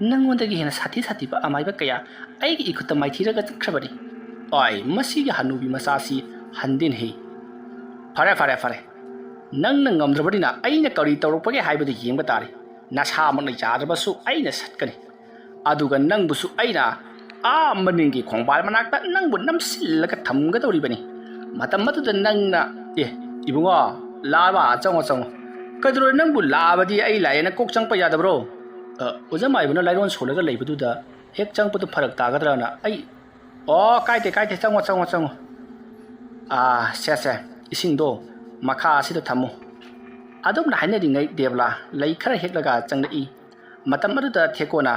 ꯅꯪꯉꯣꯟꯗꯒꯤ ꯍꯦꯟꯅ ꯁꯥꯊꯤꯕ ꯑꯃꯥꯏꯕ ꯀꯌꯥ ꯑꯩꯒꯤ ꯏꯈꯨꯠꯇ ꯃꯥꯏꯊꯤꯔꯒ ꯆꯠꯈ꯭ꯔꯕꯅꯤ ꯃꯁꯤꯒꯤ ꯍꯅꯨꯕꯤ ꯃꯆꯥꯁꯤ ꯍꯟꯗꯦꯅꯦ ꯐꯔꯦ ꯅꯪꯅ ꯉꯝꯗ꯭ꯔꯕꯅꯤ나 ꯑꯩꯅ ꯀꯔꯤ ꯇꯧꯔꯛꯄꯒꯦ ꯍꯥꯏꯕꯗꯨ ꯌꯦꯡꯕ ꯇꯥꯔꯦ ꯅꯁꯥꯃꯛꯅ ꯌꯥꯗ꯭ꯔꯕꯁꯨ ꯑꯩꯅ ꯁꯠꯀꯅꯤ ꯑꯗꯨꯒ ꯅꯪꯕꯨꯁꯨ ꯑꯩꯅ ꯃꯅꯤꯡꯒꯤ ꯈꯣꯡꯕꯥꯜ ꯃꯅꯥꯛꯇ ꯅꯪꯕꯨ ꯅꯝꯁꯤꯜꯂꯒ ꯊꯝꯒꯗꯧꯔꯤꯕꯅꯤ ꯃꯇꯝ ꯑꯗꯨꯗ ꯅꯪꯅ ꯏꯕꯨꯡꯉꯣ ꯂꯥꯛꯑꯕ ꯆꯪꯉꯣ ꯀꯩꯗꯧꯔꯦ ꯅꯪꯕꯨ ꯂꯥꯛꯑꯕꯗꯤ ꯑꯩ ꯂꯥꯛꯑꯦꯅ ꯀꯣꯛ ꯆꯪꯄ ꯌꯥꯗꯕ꯭ꯔꯣ ꯑꯣꯖꯥ ꯃꯥꯏꯕꯅ ꯂꯥꯏꯔꯣꯟ ꯁꯣꯜꯂꯒ ꯂꯩꯕꯗꯨꯗ ꯍꯦꯛ ꯆꯪꯄꯗꯨ ꯐꯔꯛ ꯇꯥꯒꯗ꯭ꯔꯅ ꯑꯩ ꯀꯥꯏꯗꯦ ꯆꯪꯉꯣ ꯁꯦ ꯏꯁꯤꯡꯗꯣ ꯃꯈꯥ ꯑꯁꯤꯗ ꯊꯝꯃꯨ ꯑꯗꯨꯝꯅ ꯍꯥꯏꯅꯔꯤꯉꯩ ꯗꯦꯕꯂꯥ ꯂꯩ ꯈꯔ ꯍꯦꯛꯂꯒ ꯆꯪꯂꯛꯏ ꯃꯇꯝ ꯑꯗꯨꯗ ꯊꯦꯀꯣꯅ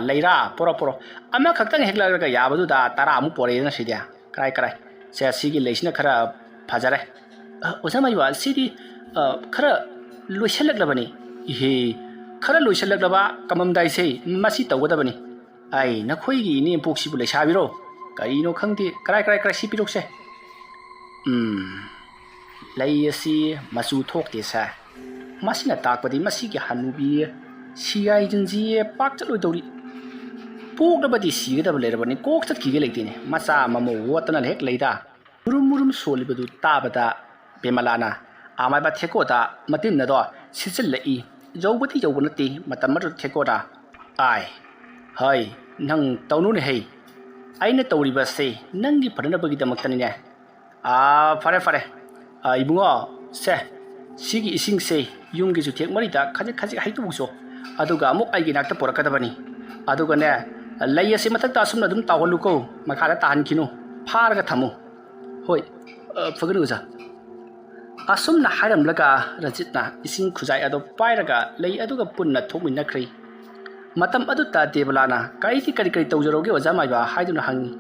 ꯂꯩꯔꯥ ꯄꯣꯔꯣ ꯑꯃꯈꯛꯇꯪ ꯍꯦꯛꯂꯛꯂꯒ ꯌꯥꯕꯗꯨꯗ 10 ꯄꯣꯔꯛꯑꯦꯗꯅ ꯁꯤꯗꯤ ꯀꯔꯥꯏ ꯁꯦ ꯁꯤꯒꯤ ꯂꯩꯁꯤꯅ ꯈꯔ ꯐꯖꯔꯦ ꯑꯣꯖꯥ ꯃꯥꯏꯕ ꯁꯤꯗꯤ ꯈꯔ ꯂꯣꯏꯁꯤꯜꯂꯛꯂꯕꯅꯤ खरा लोइसल्लक्लबा कममदाइसे मसी तौगदबनी नखोइगी इनेम्पोकसिबु लेसाबिरो करिनो खंगदे कराय सिपिरोक्से लैयसी मचु थोकते सा मसिना ताकपदि मसिगी हनुबी सियाई जिंजी पाक चलोइदौरी पोकदबदि सिगदब लेरबनी कोक चतकिगे लेतेने मचा ममो वतना हेक लेदा मुरुम सोलिबदु ताबदा बेमलाना आमाइबा थेकोदा मतिनदो सिचल्लई जौबती जौबनती मतमरु थेकोदा हाय नंग तौनुने है आइना तौरिबसे नंगी फरनबगिदमक्तनिने फरे इबुंगो से सिगी इसिंगसे युंगी जुथेक मरिदा खजे हाइतुबुसो अदुगा अमुक आइगी नाक्ता पोरकदबनी अदुगाने लैयसे मथक्ता असुमना दुम तावलुको मखादा ताहनखिनु फारगा थमु होय फगनुजा असुमना हारमलगा रजितना इसिंग खुजाई अदो पाइरगा लई अदुगा पुन्ना थोकमिनख्रै मतम अदुता देवलाना करी तौजरोगे ओजा माइबा हाइदुना हंगी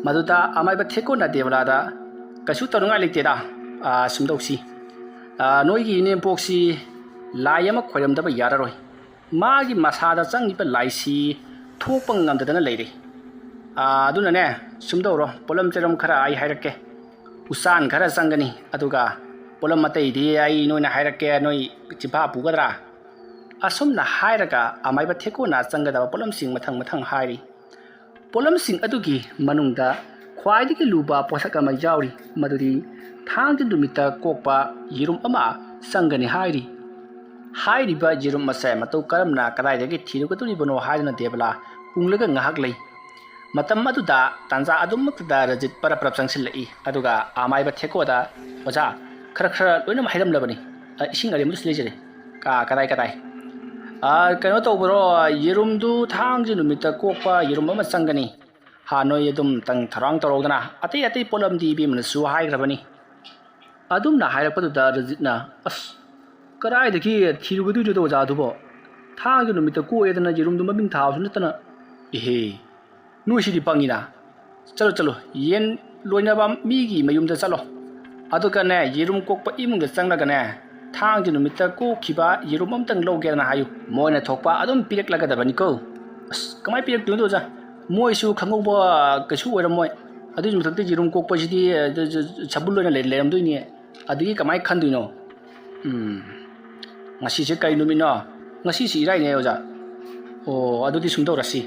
मदुदा अमाइबा थेकोना देवलादा कछु तरुंगा लेतेदा सुमदौसी नोइगी नेमपोक्सी लाई अमा खोयरमदबा याररोय मागी मसादा चंगिबा लाइसी थोकपा ngamdadana leire adunane sumdoro polam cheram khara ai hairake usan khara changani aduga polam matai di ai noina hairake noi chipa pugadra asumna hairaga amaiba thekona changadaba polam sing mathang hairi polam sing adugi manungda khwaidigi luba posaka ma yauri maduri thangdi dumita kokpa yirum ama changani hairi ba jirum masai matau karamna kadaidagi thirugaturi bono haiduna debla ꯎꯪꯂꯒ ꯉꯥꯏꯍꯥꯛ ꯂꯩ ꯃꯇꯝ ꯑꯗꯨꯗ ꯇꯥꯟꯖꯥ ꯑꯗꯨꯃꯛꯇꯗ ꯔꯖꯤꯠ ꯄꯔꯞ ꯆꯪꯁꯤꯜꯂꯛꯏ ꯑꯗꯨꯒ ꯑꯃꯥꯏꯕ ꯊꯦꯛꯀꯣꯗ ꯑꯣꯖꯥ ꯈꯔ ꯂꯣꯏꯅꯃꯛ ꯍꯩꯔꯝꯂꯕꯅꯤ ꯏꯁꯤꯡ ꯑꯔꯦꯝꯕꯗꯨꯁꯨ ꯂꯩꯖꯔꯦ ꯀꯗꯥꯏ ꯀꯩꯅꯣ ꯇꯧꯕꯔꯣ ꯌꯦꯔꯨꯝꯗꯨ ꯊꯥꯡꯖ ꯅꯨꯃꯤꯠꯇ ꯀꯣꯛꯄ ꯌꯦꯔꯨꯝ ꯑꯃ ꯆꯪꯒꯅꯤ ꯅꯣꯏ ꯑꯗꯨꯝ ꯊꯧꯔꯥꯡ ꯇꯧꯔꯧꯗꯅ ꯑꯇꯩ ꯄꯣꯠꯂꯝꯗꯤ ꯏꯕꯦꯝꯃꯅꯁꯨ ꯍꯥꯏꯈ꯭ꯔꯕꯅꯤ ꯑꯗꯨꯝꯅ ꯍꯥꯏꯔꯛꯄꯗꯨꯗ ꯔꯖꯤꯠꯅ ꯑꯁ ꯀꯗꯥꯏꯗꯒꯤ ꯊꯤꯔꯨꯒꯗꯣꯏꯅꯣ ꯑꯣꯖꯥꯗꯨꯕꯣ ꯊꯥꯡꯖ ꯅꯨꯃꯤꯠꯇ ꯀꯣꯛꯑꯦꯗꯅ ꯌꯦꯔꯨꯝꯗꯨ ꯃꯃꯤꯡ ꯊꯥꯕꯁꯨ ꯅꯠꯇꯅ ꯏꯍꯦ ꯅꯣꯏꯁꯤꯗꯤ ꯄꯪꯉꯤꯅ ꯆꯠꯂꯣ ꯌꯦꯟ ꯂꯣꯏꯅꯕ ꯃꯤꯒꯤ ꯃꯌꯨꯝꯗ ꯆꯠꯂꯣ ꯑꯗꯨꯒꯅꯦ ꯌꯦꯔꯨꯝ ꯀꯣꯛꯄ ꯏꯃꯨꯡꯗ ꯆꯪꯂꯒꯅꯦ ꯊꯥꯡꯖ ꯅꯨꯃꯤꯠꯇ ꯀꯣꯛꯈꯤꯕ ꯌꯦꯔꯨꯝ ꯑꯃꯇꯪ ꯂꯧꯒꯦꯅ ꯍꯥꯏꯌꯨ ꯃꯣꯏꯅ ꯊꯣꯛꯄ ꯑꯗꯨꯝ ꯄꯤꯔꯛꯂꯒꯗꯕꯅꯤꯀꯣ ꯑꯁ ꯀꯃꯥꯏꯅ ꯄꯤꯔꯛꯇꯣꯏꯅꯣ ꯑꯣꯖꯥ ꯃꯣꯏꯁꯨ ꯈꯪꯍꯧꯕ ꯀꯩꯁꯨ ꯑꯣꯏꯔꯝꯃꯣꯏ ꯑꯗꯨꯒꯤ ꯃꯊꯛꯇ ꯌꯦꯔꯨꯝ ꯀꯣꯛꯄꯁꯤꯗꯤ ꯁꯕꯨꯜ ꯑꯣꯏꯅ ꯂꯩꯔꯝꯗꯣꯏꯅꯤ ꯑꯗꯨꯒꯤ ꯀꯃꯥꯏꯅ ꯈꯟꯗꯣꯏꯅꯣ ꯉꯁꯤꯁꯦ ꯀꯔꯤ ꯅꯨꯃꯤꯠꯅꯣ ꯉꯁꯤꯁꯤ ꯏꯔꯥꯏꯅꯦ ꯑꯣꯖꯥ ꯑꯣ ꯑꯗꯨꯗꯤ ꯁꯨꯝꯗꯧꯔꯁꯤ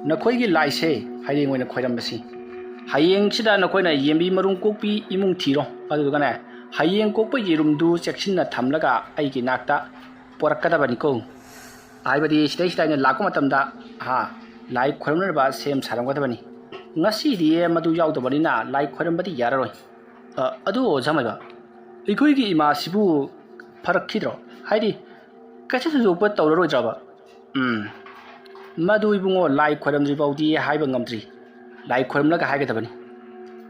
ꯅꯈꯣꯏꯒꯤ ꯂꯥꯏꯁꯦ ꯍꯌꯦꯡ ꯑꯣꯏꯅ ꯈꯣꯏꯔꯝꯕꯁꯤ ꯍꯌꯦꯡꯁꯤꯗ ꯅꯈꯣꯏꯅ ꯌꯦꯟꯕꯤ ꯃꯔꯨꯝ ꯀꯣꯛꯄꯤ ꯏꯃꯨꯡ ꯊꯤꯔꯣ ꯑꯗꯨꯗꯨꯒꯅꯦ ꯍꯌꯦꯡ ꯀꯣꯛꯄ ꯌꯦꯔꯨꯝꯗꯨ ꯆꯦꯛꯁꯤꯟꯅ ꯊꯝꯂꯒ ꯑꯩꯒꯤ ꯅꯥꯛꯇ ꯄꯣꯔꯛꯀꯗꯕꯅꯤꯀꯣ ꯍꯥꯏꯕꯗꯤ ꯁꯤꯗꯩꯁꯤꯗ ꯑꯩꯅ ꯂꯥꯛꯄ ꯃꯇꯝꯗ ꯂꯥꯏ ꯈꯣꯏꯔꯝꯅꯕ ꯁꯦꯝ ꯁꯥꯔꯝꯒꯗꯕꯅꯤ ꯉꯁꯤꯗꯤ ꯃꯗꯨ ꯌꯥꯎꯗꯕꯅꯤꯅ ꯂꯥꯏ ꯈꯣꯏꯔꯝꯕꯗꯤ ꯌꯥꯔꯔꯣꯏ ꯑꯗꯨ ꯑꯣꯖꯥ ꯃꯥꯏꯕ ꯑꯩꯈꯣꯏꯒꯤ ꯏꯃꯥꯁꯤꯕꯨ ꯐꯔꯛꯈꯤꯗ꯭ꯔꯣ ꯍꯥꯏꯗꯤ ꯀꯩꯁꯨ ꯊꯣꯏꯗꯣꯛꯄ ꯇꯧꯔꯔꯣꯏꯗ꯭ꯔꯕ ꯃꯗꯨ ꯏꯕꯨꯡꯉꯣ ꯂꯥꯏ ꯈꯣꯏꯔꯝꯗ꯭ꯔꯤ ꯐꯥꯎꯗꯤ ꯍꯥꯏꯕ ꯉꯝꯗ꯭ꯔꯤ ꯂꯥꯏ ꯈꯣꯏꯔꯝꯂꯒ ꯍꯥꯏꯒꯗꯕꯅꯤ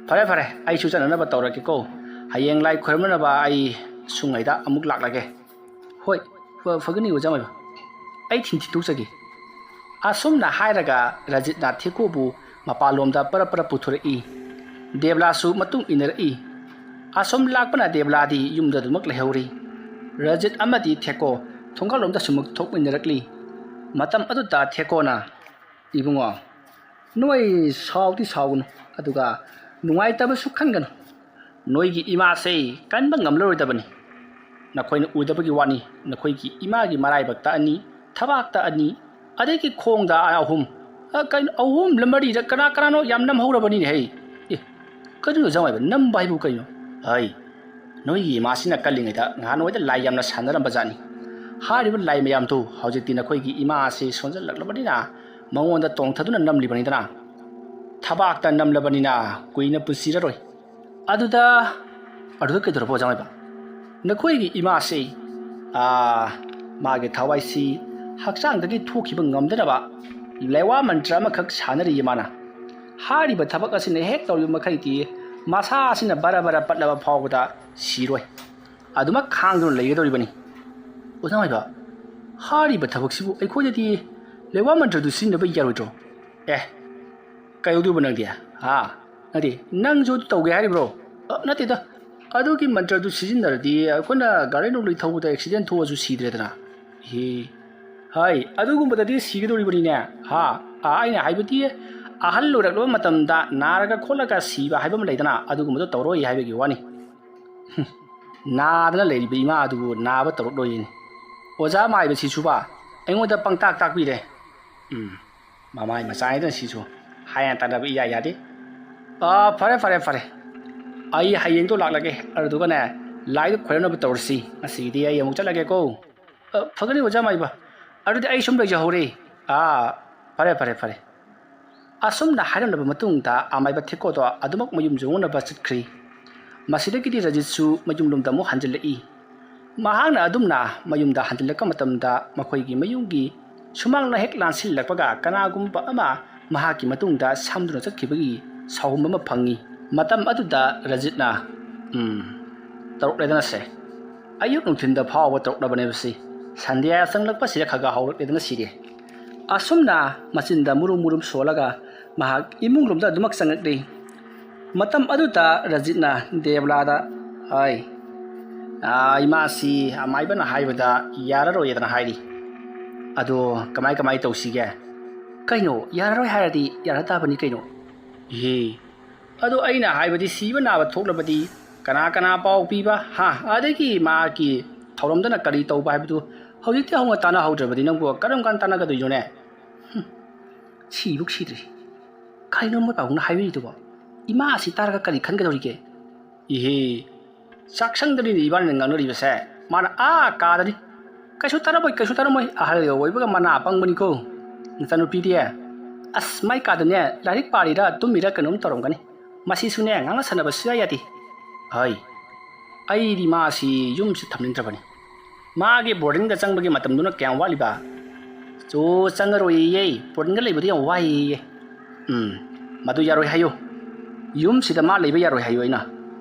ꯐꯔꯦ ꯑꯩꯁꯨ ꯆꯠꯅꯅꯕ ꯇꯧꯔꯒꯦꯀꯣ ꯍꯌꯦꯡ ꯂꯥꯏ ꯈꯣꯏꯔꯝꯅꯕ ꯑꯩ ꯁꯨꯡꯉꯩꯗ ꯑꯃꯨꯛ ꯂꯥꯛꯂꯒꯦ ꯍꯣꯏ ꯐꯒꯅꯤ ꯑꯣꯖꯥ ꯃꯥꯏꯕ ꯑꯩ ꯊꯤꯟꯗꯣꯛꯆꯒꯦ ꯑꯁꯨꯝꯅ ꯍꯥꯏꯔꯒ ꯔꯖꯤꯠꯅ ꯊꯦꯛꯀꯣꯕꯨ ꯃꯄꯥꯟꯂꯣꯝꯗ ꯄꯔꯞ ꯄꯨꯊꯣꯔꯛꯏ ꯗꯦꯕꯂꯥꯁꯨ ꯃꯇꯨꯡ ꯏꯟꯅꯔꯛꯏ ꯑꯁꯨꯝ ꯂꯥꯛꯄꯅ ꯗꯦꯕꯂꯥꯗꯤ ꯌꯨꯝꯗ ꯑꯗꯨꯃꯛ ꯂꯩꯍꯧꯔꯤ ꯔꯖꯤꯠ ꯑꯃꯗꯤ ꯊꯦꯛꯀꯣ ꯊꯣꯡꯒꯥꯜꯂꯣꯝꯗ ꯁꯨꯃꯛ ꯊꯣꯛꯃꯤꯟꯅꯔꯛꯂꯤ ꯃꯇꯝ ꯑꯗꯨꯗ ꯊꯦꯛꯀꯣꯅ ꯏꯕꯨꯡꯉꯣ ꯅꯣꯏ ꯁꯥꯎꯗꯤ ꯁꯥꯎꯒꯅꯨ ꯑꯗꯨꯒ ꯅꯨꯡꯉꯥꯏꯇꯕꯁꯨ ꯈꯟꯒꯅꯨ ꯅꯣꯏꯒꯤ ꯏꯃꯥꯁꯦ ꯀꯟꯕ ꯉꯝꯂꯔꯣꯏꯗꯕꯅꯤ ꯅꯈꯣꯏꯅ ꯎꯗꯕꯒꯤ ꯋꯥꯅꯤ ꯅꯈꯣꯏꯒꯤ ꯏꯃꯥꯒꯤ ꯃꯔꯥꯏꯕꯛꯇ 2 ꯊꯕꯥꯛꯇ 2 ꯑꯗꯒꯤ ꯈꯣꯡꯗ 3 ꯀꯩꯅꯣ 3 4 ꯀꯅꯥꯅꯣ ꯌꯥꯝ ꯅꯝꯍꯧꯔꯕꯅꯤꯅꯦ ꯍꯩ ꯀꯔꯤꯅꯣ ꯖꯥꯃꯥꯏꯕ ꯅꯝꯕ ꯍꯥꯏꯕꯨ ꯀꯩꯅꯣ ꯅꯣꯏꯒꯤ ꯏꯃꯥꯁꯤꯅ ꯀꯜꯂꯤꯉꯩꯗ ꯉꯍꯥꯟꯋꯥꯏꯗ ꯂꯥꯏ ꯌꯥꯝꯅ ꯁꯥꯟꯅꯔꯝꯕ ꯖꯥꯠꯅꯤ ꯍꯥꯏꯔꯤꯕ ꯂꯥꯏ ꯃꯌꯥꯝꯗꯨ ꯍꯧꯖꯤꯛꯇꯤ ꯅꯈꯣꯏꯒꯤ ꯏꯃꯥ ꯑꯁꯤ ꯁꯣꯟꯖꯜꯂꯛꯂꯕꯅꯤꯅ ꯃꯉꯣꯟꯗ ꯇꯣꯡꯊꯗꯨꯅ ꯅꯝꯂꯤꯕꯅꯤꯗꯅ ꯊꯕꯥꯛꯇ ꯅꯝꯂꯕꯅꯤꯅ ꯀꯨꯏꯅ ꯄꯨꯟꯁꯤꯔꯔꯣꯏ ꯑꯗꯨꯗ ꯀꯩꯗꯧꯔꯕ ꯑꯣꯖꯥꯃꯥꯏꯕ ꯅꯈꯣꯏꯒꯤ ꯏꯃꯥꯁꯤ ꯃꯥꯒꯤ ꯊꯋꯥꯏꯁꯤ ꯍꯛꯆꯥꯡꯗꯒꯤ ꯊꯣꯛꯈꯤꯕ ꯉꯝꯗꯅꯕ ꯂꯩꯋꯥ ꯃꯟꯇ꯭ꯔ ꯑꯃꯈꯛ ꯁꯥꯟꯅꯔꯤꯌꯦ ꯃꯥꯅ ꯍꯥꯏꯔꯤꯕ ꯊꯕꯛ ꯑꯁꯤꯅ ꯍꯦꯛ ꯇꯧꯔꯤꯕ ꯃꯈꯩꯗꯤ ꯃꯁꯥꯁꯤꯅ ꯕꯔ ꯄꯠꯂꯕ ꯐꯥꯎꯕꯗ ꯁꯤꯔꯣꯏ ꯑꯗꯨꯃꯛ ꯈꯥꯡꯗꯨꯅ ꯂꯩꯒꯗꯧꯔꯤꯕꯅꯤ ꯑꯣꯖꯥꯃꯥꯏꯕ ꯍꯥꯏꯔꯤꯕ ꯊꯕꯛꯁꯤꯕꯨ ꯑꯩꯈꯣꯏꯗꯗꯤ ꯂꯩꯋꯥ ꯃꯟꯇ꯭ꯔꯗꯨ ꯁꯤꯖꯤꯟꯅꯕ ꯌꯥꯔꯣꯏꯗ꯭ꯔꯣ ꯀꯩꯗꯧꯗꯣꯏꯕ ꯅꯪꯗꯤ ꯅꯠꯇꯦ ꯅꯪꯁꯨ ꯇꯧꯒꯦ ꯍꯥꯏꯔꯤꯕ꯭ꯔꯣ ꯅꯠꯇꯦꯗ ꯑꯗꯨꯒꯤ ꯃꯟꯇ꯭ꯔꯗꯨ ꯁꯤꯖꯤꯟꯅꯔꯗꯤ ꯑꯩꯈꯣꯏꯅ ꯒꯥꯔꯤ ꯅꯨꯡꯂꯩ ꯊꯧꯕꯗ ꯑꯦꯛꯁꯤꯗꯦꯟ ꯊꯣꯛꯑꯁꯨ ꯁꯤꯗ꯭ꯔꯦꯗꯅ ꯑꯗꯨꯒꯨꯝꯕꯗꯗꯤ ꯁꯤꯒꯗꯧꯔꯤꯕꯅꯤꯅꯦ ꯑꯩꯅ ꯍꯥꯏꯕꯗꯤ ꯑꯍꯜ ꯑꯣꯏꯔꯛꯂꯕ ꯃꯇꯝꯗ ꯅꯥꯔꯒ ꯈꯣꯠꯂꯒ ꯁꯤꯕ ꯍꯥꯏꯕ ꯑꯃ ꯂꯩꯗꯅ ꯑꯗꯨꯒꯨꯝꯕꯗꯣ ꯇꯧꯔꯣꯏ ꯍꯥꯏꯕꯒꯤ ꯋꯥꯅꯤ ꯅꯥꯗꯅ ꯂꯩꯔꯤꯕ ꯏꯃꯥ ꯑꯗꯨꯕꯨ ꯅꯥꯕ ꯇꯧꯔꯛꯂꯣꯏꯅꯤ ꯑꯣꯖꯥ ꯃꯥꯏꯕꯁꯤꯁꯨꯕ ꯑꯩꯉꯣꯟꯗ ꯄꯪꯇꯥꯛ ꯇꯥꯛꯄꯤꯔꯦ ꯃꯃꯥꯏ ꯃꯆꯥꯏꯗꯅ ꯁꯤꯁꯨ ꯍꯥꯏꯅ ꯇꯥꯟꯅꯕ ꯏꯌꯥ ꯌꯥꯗꯦ ꯐꯔꯦ ꯑꯩ ꯍꯌꯦꯡꯗꯣ ꯂꯥꯛꯂꯒꯦ ꯑꯗꯨꯗꯨꯒꯅꯦ ꯂꯥꯏꯗꯣ ꯈꯣꯏꯔꯝꯅꯕ ꯇꯧꯔꯁꯤ ꯉꯁꯤꯒꯤꯗꯤ ꯑꯩ ꯑꯃꯨꯛ ꯆꯠꯂꯒꯦꯀꯣ ꯐꯒꯅꯤ ꯑꯣꯖꯥ ꯃꯥꯏꯕ ꯑꯗꯨꯗꯤ ꯑꯩ ꯁꯨꯝ ꯂꯩꯖꯍꯧꯔꯦ ꯐꯔꯦ ꯑꯁꯨꯝꯅ ꯍꯥꯏꯔꯝꯂꯕ ꯃꯇꯨꯡꯗ ꯑꯃꯥꯏꯕ ꯊꯦꯛꯀꯣꯗꯣ ꯑꯗꯨꯃꯛ ꯃꯌꯨꯝ ꯌꯧꯅꯕ ꯆꯠꯈ꯭ꯔꯤ ꯃꯁꯤꯗꯒꯤꯗꯤ ꯔꯖꯤꯠꯁꯨ ꯃꯌꯨꯝꯂꯣꯝꯗ ꯑꯃꯨꯛ ꯍꯟꯖꯤꯜꯂꯛꯏ ꯃꯍꯥꯛꯅ ꯑꯗꯨꯝꯅ ꯃꯌꯨꯝꯗ ꯍꯟꯖꯤꯜꯂꯛꯄ ꯃꯇꯝꯗ ꯃꯈꯣꯏꯒꯤ ꯃꯌꯨꯝꯒꯤ ꯁꯨꯃꯥꯡꯅ ꯍꯦꯛ ꯂꯥꯟꯁꯤꯜꯂꯛꯄꯒ ꯀꯅꯥꯒꯨꯝꯕ ꯑꯃ ꯃꯍꯥꯛꯀꯤ ꯃꯇꯨꯡꯗ ꯁꯝꯗꯨꯅ ꯆꯠꯈꯤꯕꯒꯤ ꯁꯥꯎꯍꯨꯝ ꯑꯃ ꯐꯪꯉꯤ ꯃꯇꯝ ꯑꯗꯨꯗ ꯔꯖꯤꯠꯅ ꯇꯧꯔꯛꯂꯦꯗꯅꯁꯦ ꯑꯌꯨꯛ ꯅꯨꯡꯊꯤꯟꯗ ꯐꯥꯎꯕ ꯇꯧꯔꯛꯂꯕꯅꯦꯕꯁꯤ ꯁꯟꯗ꯭ꯌꯥ ꯆꯪꯂꯛꯄꯁꯤꯗ ꯈꯒ ꯍꯧꯔꯛꯂꯦꯗꯅ ꯁꯤꯔꯦ ꯑꯁꯨꯝꯅ ꯃꯆꯤꯟꯗ ꯃꯨꯔꯨꯝ ꯁꯣꯜꯂꯒ ꯃꯍꯥꯛ ꯏꯃꯨꯡꯂꯣꯝꯗ ꯑꯗꯨꯃꯛ ꯆꯪꯂꯛꯂꯤ ꯃꯇꯝ ꯑꯗꯨꯗ ꯔꯖꯤꯠꯅ ꯗꯦꯕꯂꯥꯗ ꯏꯃꯥꯁꯤ ꯑꯃꯥꯏꯕꯅ ꯍꯥꯏꯕꯗ ꯌꯥꯔꯔꯣꯏꯗꯅ ꯍꯥꯏꯔꯤ ꯑꯗꯣ ꯀꯃꯥꯏ ꯇꯧꯁꯤꯒꯦ ꯀꯩꯅꯣ ꯌꯥꯔꯔꯣꯏ ꯍꯥꯏꯔꯗꯤ ꯌꯥꯔꯛꯇꯥꯕꯅꯤ ꯀꯩꯅꯣ ꯑꯗꯣ ꯑꯩꯅ ꯍꯥꯏꯕꯗꯤ ꯁꯤꯕ ꯅꯥꯕ ꯊꯣꯛꯂꯕꯗꯤ ꯀꯅꯥ ꯄꯥꯎ ꯄꯤꯕ ꯑꯗꯒꯤ ꯃꯥꯒꯤ ꯊꯧꯔꯝꯗꯅ ꯀꯔꯤ ꯇꯧꯕ ꯍꯥꯏꯕꯗꯨ ꯍꯧꯖꯤꯛꯇꯤ ꯍꯧꯅ ꯇꯥꯟꯅꯍꯧꯗ꯭ꯔꯕꯗꯤ ꯅꯪꯕꯨ ꯀꯔꯝ ꯀꯥꯟ ꯇꯥꯟꯅꯒꯗꯣꯏꯅꯣꯅꯦ ꯁꯤꯕꯨ ꯁꯤꯗ꯭ꯔꯤ ꯀꯩꯅꯣ ꯃꯣꯏ ꯄꯥꯕꯨꯡꯅ ꯍꯥꯏꯕꯤꯔꯤꯗꯨꯕꯣ ꯏꯃꯥ ꯑꯁꯤ ꯇꯥꯔꯒ ꯀꯔꯤ ꯈꯟꯒꯗꯧꯔꯤꯒꯦ ꯆꯥꯛꯁꯪꯗꯅꯤꯅꯦ ꯏꯕꯥꯅꯤꯅ ꯉꯥꯡꯅꯔꯤꯕꯁꯦ ꯃꯥꯅ ꯀꯥꯗꯅꯤ ꯀꯩꯁꯨ ꯇꯥꯔꯝꯃꯣꯏ ꯑꯍꯜꯒ ꯑꯣꯏꯕꯒ ꯃꯅꯥ ꯄꯪꯕꯅꯤꯀꯣ ꯅꯆꯥꯅꯨꯄꯤꯗꯤ ꯑꯁ ꯃꯥꯏ ꯀꯥꯗꯅꯦ ꯂꯥꯏꯔꯤꯛ ꯄꯥꯔꯤꯔ ꯇꯨꯝꯃꯤꯔ ꯀꯩꯅꯣꯝ ꯇꯧꯔꯝꯒꯅꯤ ꯃꯁꯤꯁꯨꯅꯦ ꯉꯥꯡꯅ ꯁꯥꯟꯅꯕ ꯁꯨꯌꯥ ꯌꯥꯗꯦ ꯍꯩ ꯑꯩꯗꯤ ꯃꯥꯁꯤ ꯌꯨꯝꯁꯤ ꯊꯝꯅꯤꯡꯗ꯭ꯔꯕꯅꯤ ꯃꯥꯒꯤ ꯕꯣꯔꯗꯤꯡꯗ ꯆꯪꯕꯒꯤ ꯃꯇꯝꯗꯨꯅ ꯀꯌꯥꯝ ꯋꯥꯠꯂꯤꯕ ꯆꯪꯉꯔꯣꯏꯌꯦ ꯕꯣꯔꯗꯤꯡꯗ ꯂꯩꯕꯗꯤ ꯌꯥꯝ ꯋꯥꯏꯌꯦ ꯃꯗꯨ ꯌꯥꯔꯣꯏ ꯍꯥꯏꯌꯨ ꯌꯨꯝꯁꯤꯗ ꯃꯥ ꯂꯩꯕ ꯌꯥꯔꯣꯏ ꯍꯥꯏꯌꯨ ꯑꯩꯅ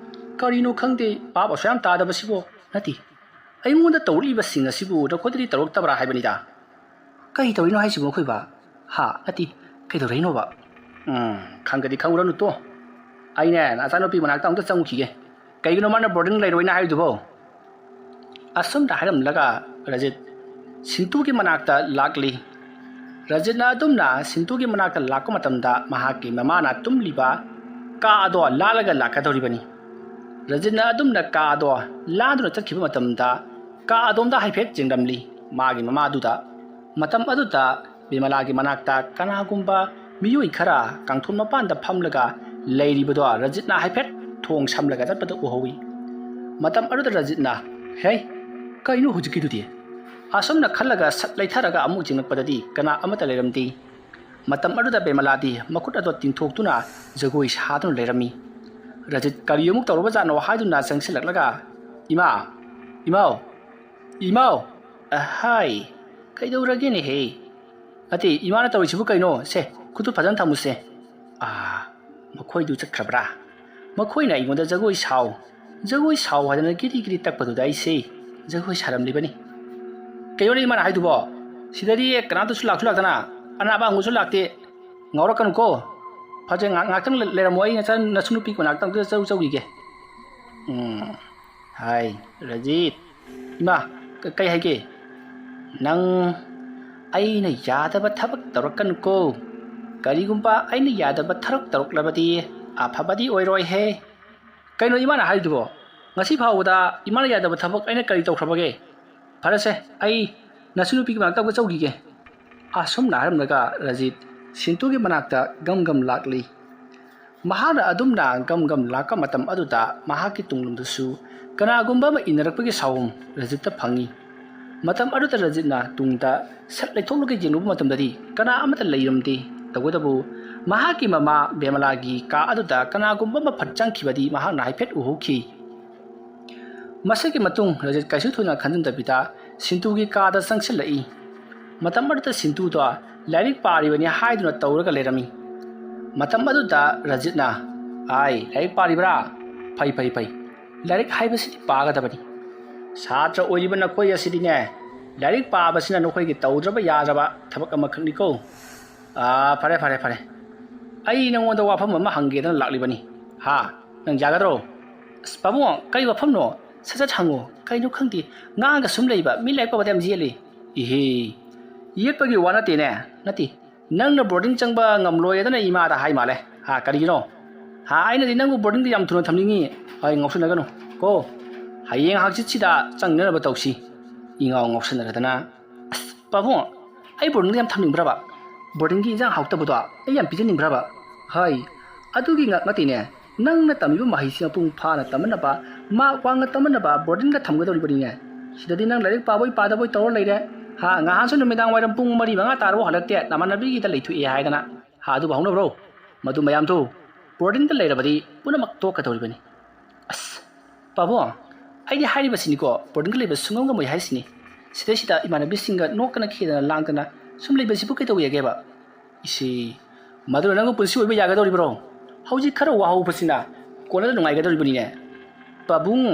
ꯀꯔꯤꯅꯣ ꯈꯪꯗꯦ ꯚꯥꯞ ꯑꯁꯨꯛ ꯇꯥꯗꯕꯁꯤꯕꯣ ꯅꯠꯇꯦ ꯑꯩꯉꯣꯟꯗ ꯇꯧꯔꯛꯏꯕꯁꯤꯡ ꯑꯁꯤꯕꯨ ꯅꯈꯣꯏꯗꯗꯤ ꯇꯧꯔꯛꯇꯕ꯭ꯔꯥ ꯍꯥꯏꯕꯅꯤꯗ ꯀꯩ ꯇꯧꯔꯤꯅꯣ ꯍꯥꯏꯁꯤꯕꯣ ꯑꯩꯈꯣꯏꯕ ꯅꯠꯇꯦ ꯀꯩꯗꯧꯔꯛꯏꯅꯣꯕ ꯈꯪꯒꯗꯤ ꯈꯪꯉꯨꯔꯅꯨ ꯇꯣ ꯑꯩꯅꯦ ꯅꯆꯥꯅꯨꯄꯤ ꯃꯅꯥꯛꯇ ꯑꯃꯨꯛꯇ ꯆꯪꯉꯨꯈꯤꯒꯦ ꯀꯩꯒꯤꯅꯣ ꯃꯥꯅ ꯕꯣꯔꯗꯤꯡ ꯂꯩꯔꯣꯏꯅ ꯍꯥꯏꯔꯤꯗꯨꯕꯣ ꯑꯁꯨꯝꯅ ꯍꯥꯏꯔꯝꯂꯒ ꯔꯖꯤꯠ ꯁꯤꯟꯇꯨꯒꯤ ꯃꯅꯥꯛꯇ ꯂꯥꯛꯂꯤ ꯔꯖꯤꯠꯅ ꯑꯗꯨꯝꯅ ꯁꯤꯟꯇꯨꯒꯤ ꯃꯅꯥꯛꯇ ꯂꯥꯛꯄ ꯃꯇꯝꯗ ꯃꯍꯥꯛꯀꯤ ꯃꯃꯥꯅ ꯇꯨꯝꯂꯤꯕ ꯀꯥ ꯑꯗꯣ ꯂꯥꯜꯂꯒ ꯂꯥꯛꯀꯗꯧꯔꯤꯕꯅꯤ ꯔꯖꯤꯠꯅ ꯑꯗꯨꯝꯅ ꯀꯥ ꯑꯗꯣ ꯂꯥꯟꯗꯨꯅ ꯆꯠꯈꯤꯕ ꯃꯇꯝꯗ ꯀꯥ ꯑꯗꯣꯝꯗ ꯍꯥꯏꯐꯦꯠ ꯆꯦꯡꯂꯝꯂꯤ ꯃꯥꯒꯤ ꯃꯃꯥꯗꯨꯗ ꯃꯇꯝ ꯑꯗꯨꯗ ꯕꯤꯃꯂꯥꯒꯤ ꯃꯅꯥꯛꯇ ꯀꯅꯥꯒꯨꯝꯕ ꯃꯤꯑꯣꯏ ꯈꯔ ꯀꯥꯡꯊꯣꯟ ꯃꯄꯥꯟꯗ ꯐꯝꯂꯒ ꯂꯩꯔꯤꯕꯗꯣ ꯔꯖꯤꯠꯅ ꯍꯥꯏꯐꯦꯠ ꯊꯣꯡ ꯁꯝꯂꯒ ꯆꯠꯄꯗ ꯎꯍꯧꯏ ꯃꯇꯝ ꯑꯗꯨꯗ ꯔꯖꯤꯠꯅ ꯍꯦ ꯀꯩꯅꯣ ꯍꯧꯖꯤꯛꯀꯤꯗꯨꯗꯤ ꯑꯁꯨꯝꯅ ꯈꯜꯂꯒ ꯁꯠ ꯂꯩꯊꯔꯒ ꯑꯃꯨꯛ ꯆꯤꯡꯂꯛꯄꯗꯗꯤ ꯀꯅꯥ ꯑꯃꯠꯇ ꯂꯩꯔꯝꯗꯦ ꯃꯇꯝ ꯑꯗꯨꯗ ꯕꯤꯃꯂꯥꯗꯤ ꯃꯈꯨꯠ ꯑꯗꯣ ꯇꯤꯡꯊꯣꯛꯇꯨꯅ ꯖꯒꯣꯏ ꯁꯥꯗꯨꯅ ꯂꯩꯔꯝꯃꯤ ꯔꯖꯤꯠ ꯀꯔꯤ ꯑꯃꯨꯛ ꯇꯧꯔꯕꯖꯥꯠꯅꯣ ꯍꯥꯏꯗꯨꯅ ꯆꯪꯁꯤꯜꯂꯛꯂꯒ ꯏꯃꯥꯎ ꯍꯥꯏ ꯀꯩꯗꯧꯔꯒꯦꯅꯦꯍꯦ ꯑꯇꯩ ꯏꯃꯥꯅ ꯇꯧꯔꯤꯁꯤꯕꯨ ꯀꯩꯅꯣ ꯁꯦ ꯈꯨꯠꯇꯨ ꯐꯖꯅ ꯊꯝꯃꯨꯁꯦ ꯃꯈꯣꯏꯗꯨ ꯆꯠꯈ꯭ꯔꯕ꯭ꯔꯥ ꯃꯈꯣꯏꯅ ꯑꯩꯉꯣꯟꯗ ꯖꯒꯣꯏ ꯁꯥꯎ ꯍꯥꯏꯗꯅ ꯒꯤꯔꯤ ꯒꯤꯔꯤ ꯇꯛꯄꯗꯨꯗ ꯑꯩꯁꯦ ꯖꯒꯣꯏ ꯁꯥꯔꯝꯂꯤꯕꯅꯤ ꯀꯩꯅꯣꯅꯦ ꯏꯃꯥꯅ ꯍꯥꯏꯗꯨꯕꯣ ꯁꯤꯗꯗꯤ ꯀꯅꯥꯝꯇꯁꯨ ꯂꯥꯛꯇꯅ ꯑꯅꯥꯕ ꯑꯃꯁꯨ ꯂꯥꯛꯇꯦ ꯉꯥꯎꯔꯛꯀꯅꯨꯀꯣ ꯐꯖꯩ ꯉꯥꯛꯇꯪ ꯂꯩꯔꯝꯃꯣ ꯑꯩ ꯅꯆꯥ ꯅꯨꯄꯤ ꯃꯅꯥꯛꯇ ꯑꯝꯇ ꯆꯧꯈꯤꯒꯦ ꯍꯥꯏ ꯔꯖꯤꯠ ꯏꯃꯥ ꯀꯩ ꯍꯥꯏꯒꯦ ꯅꯪ ꯑꯩꯅ ꯌꯥꯗꯕ ꯊꯕꯛ ꯇꯧꯔꯛꯀꯅꯨꯀꯣ ꯀꯔꯤꯒꯨꯝꯕ ꯑꯩꯅ ꯌꯥꯗꯕ ꯊꯕꯛ ꯇꯧꯔꯛꯂꯕꯗꯤ ꯑꯐꯕꯗꯤ ꯑꯣꯏꯔꯣꯏꯍꯦ ꯀꯩꯅꯣ ꯏꯃꯥꯅ ꯍꯥꯏꯗꯨꯕꯣ ꯉꯁꯤ ꯐꯥꯎꯕꯗ ꯏꯃꯥꯅ ꯌꯥꯗꯕ ꯊꯕꯛ ꯑꯩꯅ ꯀꯔꯤ ꯇꯧꯈ꯭ꯔꯕꯒꯦ ꯐꯔꯁꯦ ꯑꯩ ꯅꯆꯥ ꯅꯨꯄꯤꯒꯤ ꯃꯅꯥꯛꯇ ꯑꯃꯨꯛꯇ ꯆꯧꯈꯤꯒꯦ ꯑꯁꯨꯝꯅ ꯍꯥꯏꯔꯝꯂꯒ ꯔꯖꯤꯠ ꯁꯤꯟꯇꯨꯒꯤ ꯃꯅꯥꯛꯇ ꯒꯝ ꯂꯥꯛꯂꯤ ꯃꯍꯥꯛꯅ ꯑꯗꯨꯝꯅ ꯒꯝ ꯂꯥꯛꯄ ꯃꯇꯝ ꯑꯗꯨꯗ ꯃꯍꯥꯛꯀꯤ ꯇꯨꯡꯂꯣꯝꯗꯁꯨ ꯀꯅꯥꯒꯨꯝꯕ ꯑꯃ ꯏꯟꯅꯔꯛꯄꯒꯤ ꯁꯥꯎꯝ ꯔꯖꯤꯠꯇ ꯐꯪꯏ ꯃꯇꯝ ꯑꯗꯨꯗ ꯔꯖꯤꯠꯅ ꯇꯨꯡꯗ ꯁꯠ ꯂꯩꯊꯣꯛꯂꯒ ꯌꯦꯡꯂꯨꯕ ꯃꯇꯝꯗꯗꯤ ꯀꯅꯥ ꯑꯃꯠꯇ ꯂꯩꯔꯝꯗꯦ ꯇꯧꯕꯇꯕꯨ ꯃꯍꯥꯛꯀꯤ ꯃꯃꯥ ꯕꯤꯃꯂꯥꯒꯤ ꯀꯥ ꯑꯗꯨꯗ ꯀꯅꯥꯒꯨꯝꯕ ꯑꯃ ꯐꯠ ꯆꯪꯈꯤꯕꯗꯤ ꯃꯍꯥꯛꯅ ꯍꯥꯏꯐꯦꯠ ꯎꯍꯧꯈꯤ ꯃꯁꯤꯒꯤ ꯃꯇꯨꯡ ꯔꯖꯤꯠ ꯀꯩꯁꯨ ꯊꯣꯏꯅ ꯈꯟꯖꯤꯟꯗꯕꯤꯗ ꯁꯤꯟꯇꯨꯒꯤ ꯀꯥꯗ ꯆꯪꯁꯤꯜꯂꯛꯏ ꯃꯇꯝ ꯑꯗꯨꯗ ꯁꯤꯟꯇꯨꯗꯣ ꯂꯥꯏꯔꯤꯛ ꯄꯥꯔꯤꯕꯅꯤ ꯍꯥꯏꯗꯨꯅ ꯇꯧꯔꯒ ꯂꯩꯔꯝꯃꯤ ꯃꯇꯝ ꯑꯗꯨꯗ ꯔꯖꯤꯠꯅ ꯂꯥꯏꯔꯤꯛ ꯄꯥꯔꯤꯕ꯭ꯔꯥ ꯐꯩ ꯂꯥꯏꯔꯤꯛ ꯍꯥꯏꯕꯁꯤꯗꯤ ꯄꯥꯒꯗꯕꯅꯤ ꯁꯥꯇ꯭ꯔ ꯑꯣꯏꯔꯤꯕ ꯅꯈꯣꯏ ꯑꯁꯤꯗꯤꯅꯦ ꯂꯥꯏꯔꯤꯛ ꯄꯥꯕꯁꯤꯅ ꯅꯈꯣꯏꯒꯤ ꯇꯧꯗ꯭ꯔꯕ ꯌꯥꯗ꯭ꯔꯕ ꯊꯕꯛ ꯑꯃꯈꯛꯅꯤꯀꯣ ꯐꯔꯦ ꯑꯩ ꯅꯪꯉꯣꯟꯗ ꯋꯥꯐꯝ ꯑꯃ ꯍꯪꯒꯦꯗꯅ ꯂꯥꯛꯂꯤꯕꯅꯤ ꯅꯪ ꯌꯥꯒꯗ꯭ꯔꯣ ꯄꯥꯕꯨꯡ ꯀꯔꯤ ꯋꯥꯐꯝꯅꯣ ꯁꯠ ꯍꯪꯉꯣ ꯀꯩꯅꯣ ꯈꯪꯗꯦ ꯉꯥꯡꯒ ꯁꯨꯝ ꯂꯩꯕ ꯃꯤ ꯂꯥꯏꯔꯤꯛ ꯄꯥꯕꯗ ꯌꯥꯝ ꯌꯦꯠꯂꯤ ꯏꯍꯦ ꯌꯦꯠꯄꯒꯤ ꯋꯥ ꯅꯠꯇꯦ ꯅꯪꯅ ꯕꯣꯔꯗꯤꯡ ꯆꯪꯕ ꯉꯝꯂꯣꯏꯗꯅ ꯏꯃꯥꯗ ꯍꯥꯏ ꯃꯥꯜꯂꯦ ꯀꯔꯤꯒꯤꯅೋ ꯑꯩꯅꯗꯤ ꯅꯪꯕꯨ ꯕꯣꯔꯗꯤꯡꯗ ꯌꯥꯝ ꯊꯨꯅ ꯊꯝꯅꯤꯡꯉꯤ ꯉꯥꯎꯁꯟꯅꯒꯅꯨ ꯀꯣ ꯍꯌꯦꯡ ꯍꯥꯡꯆꯤꯠꯁꯤꯗ ꯆꯪꯅꯅꯕ ꯇꯧꯁꯤ ꯉꯥꯎꯁꯟꯅꯔꯗꯅ ꯄꯥꯕꯨꯡ ꯑꯩ ꯕꯣꯔꯗꯤꯡꯗ ꯌꯥꯝ ꯊꯝꯅꯤꯡꯕ꯭ꯔꯕ ꯕꯣꯔꯗꯤꯡꯒꯤ ꯏꯟꯖꯥꯡ ꯍꯥꯎꯇꯕꯗꯣ ꯑꯩ ꯌꯥꯝ ꯄꯤꯖꯅꯤꯡꯕ꯭ꯔꯕ ꯑꯗꯨꯒꯤ ꯉꯥꯛ ꯅꯠꯇꯦꯅꯦ ꯅꯪꯅ ꯇꯝꯃꯤꯕ ꯃꯍꯩꯁꯤ ꯃꯄꯨꯡ ꯐꯥꯅ ꯇꯝꯃꯅꯕ ꯃꯥꯛ ꯋꯥꯡꯅ ꯇꯝꯃꯅꯕ ꯕꯣꯔꯗꯤꯡꯗ ꯊꯝꯒꯗꯧꯔꯤꯕꯅꯤꯅꯦ ꯁꯤꯗꯗꯤ ꯅꯪ ꯂꯥꯏꯔꯤꯛ ꯄꯥꯕꯣꯏ ꯄꯥꯗꯕꯣꯏ ꯇꯧꯔ ꯂꯩꯔꯦ ꯉꯍꯥꯟꯁꯨ ꯅꯨꯃꯤꯗꯥꯡ ꯋꯥꯏꯔꯝ ꯄꯨꯡ 4-5 ꯇꯥꯔꯕ ꯍꯜꯂꯛꯇꯦ ꯅꯃꯥꯟꯅꯕꯤꯒꯤꯗ ꯂꯩꯊꯣꯛꯑꯦ ꯍꯥꯏꯗꯅ ꯑꯗꯨꯕꯨ ꯍꯧꯅꯕ꯭ꯔꯣ ꯃꯗꯨ ꯃꯌꯥꯝꯗꯨ ꯕꯣꯔꯗꯤꯡꯗ ꯂꯩꯔꯕꯗꯤ ꯄꯨꯝꯅꯃꯛ ꯇꯣꯛꯀꯗꯧꯔꯤꯕꯅꯤ ꯄꯥꯕꯨꯡ ꯑꯩꯗꯤ ꯍꯥꯏꯔꯤꯕꯁꯤꯅꯤꯀோ ꯕꯣꯔꯗꯤꯡꯗ ꯂꯩꯕ ꯁꯨꯡꯉꯝ ꯉꯝꯃꯣꯏ ꯍꯥꯏꯁꯤꯅꯤ ꯁꯤꯗꯩꯁꯤꯗ ꯏꯃꯥꯟꯅꯕꯤꯁꯤꯡꯒ ꯅꯣꯛꯀꯅ ꯈꯦꯗꯅ ꯂꯥꯡꯗꯅ ꯁꯨꯝ ꯂꯩꯕꯁꯤꯕꯨ ꯀꯩꯗꯧꯋꯦꯒꯦꯕ ꯏꯁꯤ ꯃꯗꯨꯅ ꯅꯪꯕꯨ ꯄꯨꯟꯁꯤ ꯑꯣꯏꯕ ꯌꯥꯒꯗꯧꯔꯤꯕ꯭ꯔꯣ ꯍꯧꯖꯤꯛ ꯈꯔ ꯋꯥꯍꯧꯕꯁꯤꯅ ꯀꯣꯟꯅꯗ ꯅꯨꯡꯉꯥꯏꯒꯗꯧꯔꯤꯕꯅꯤꯅꯦ ꯄꯥꯕꯨꯡ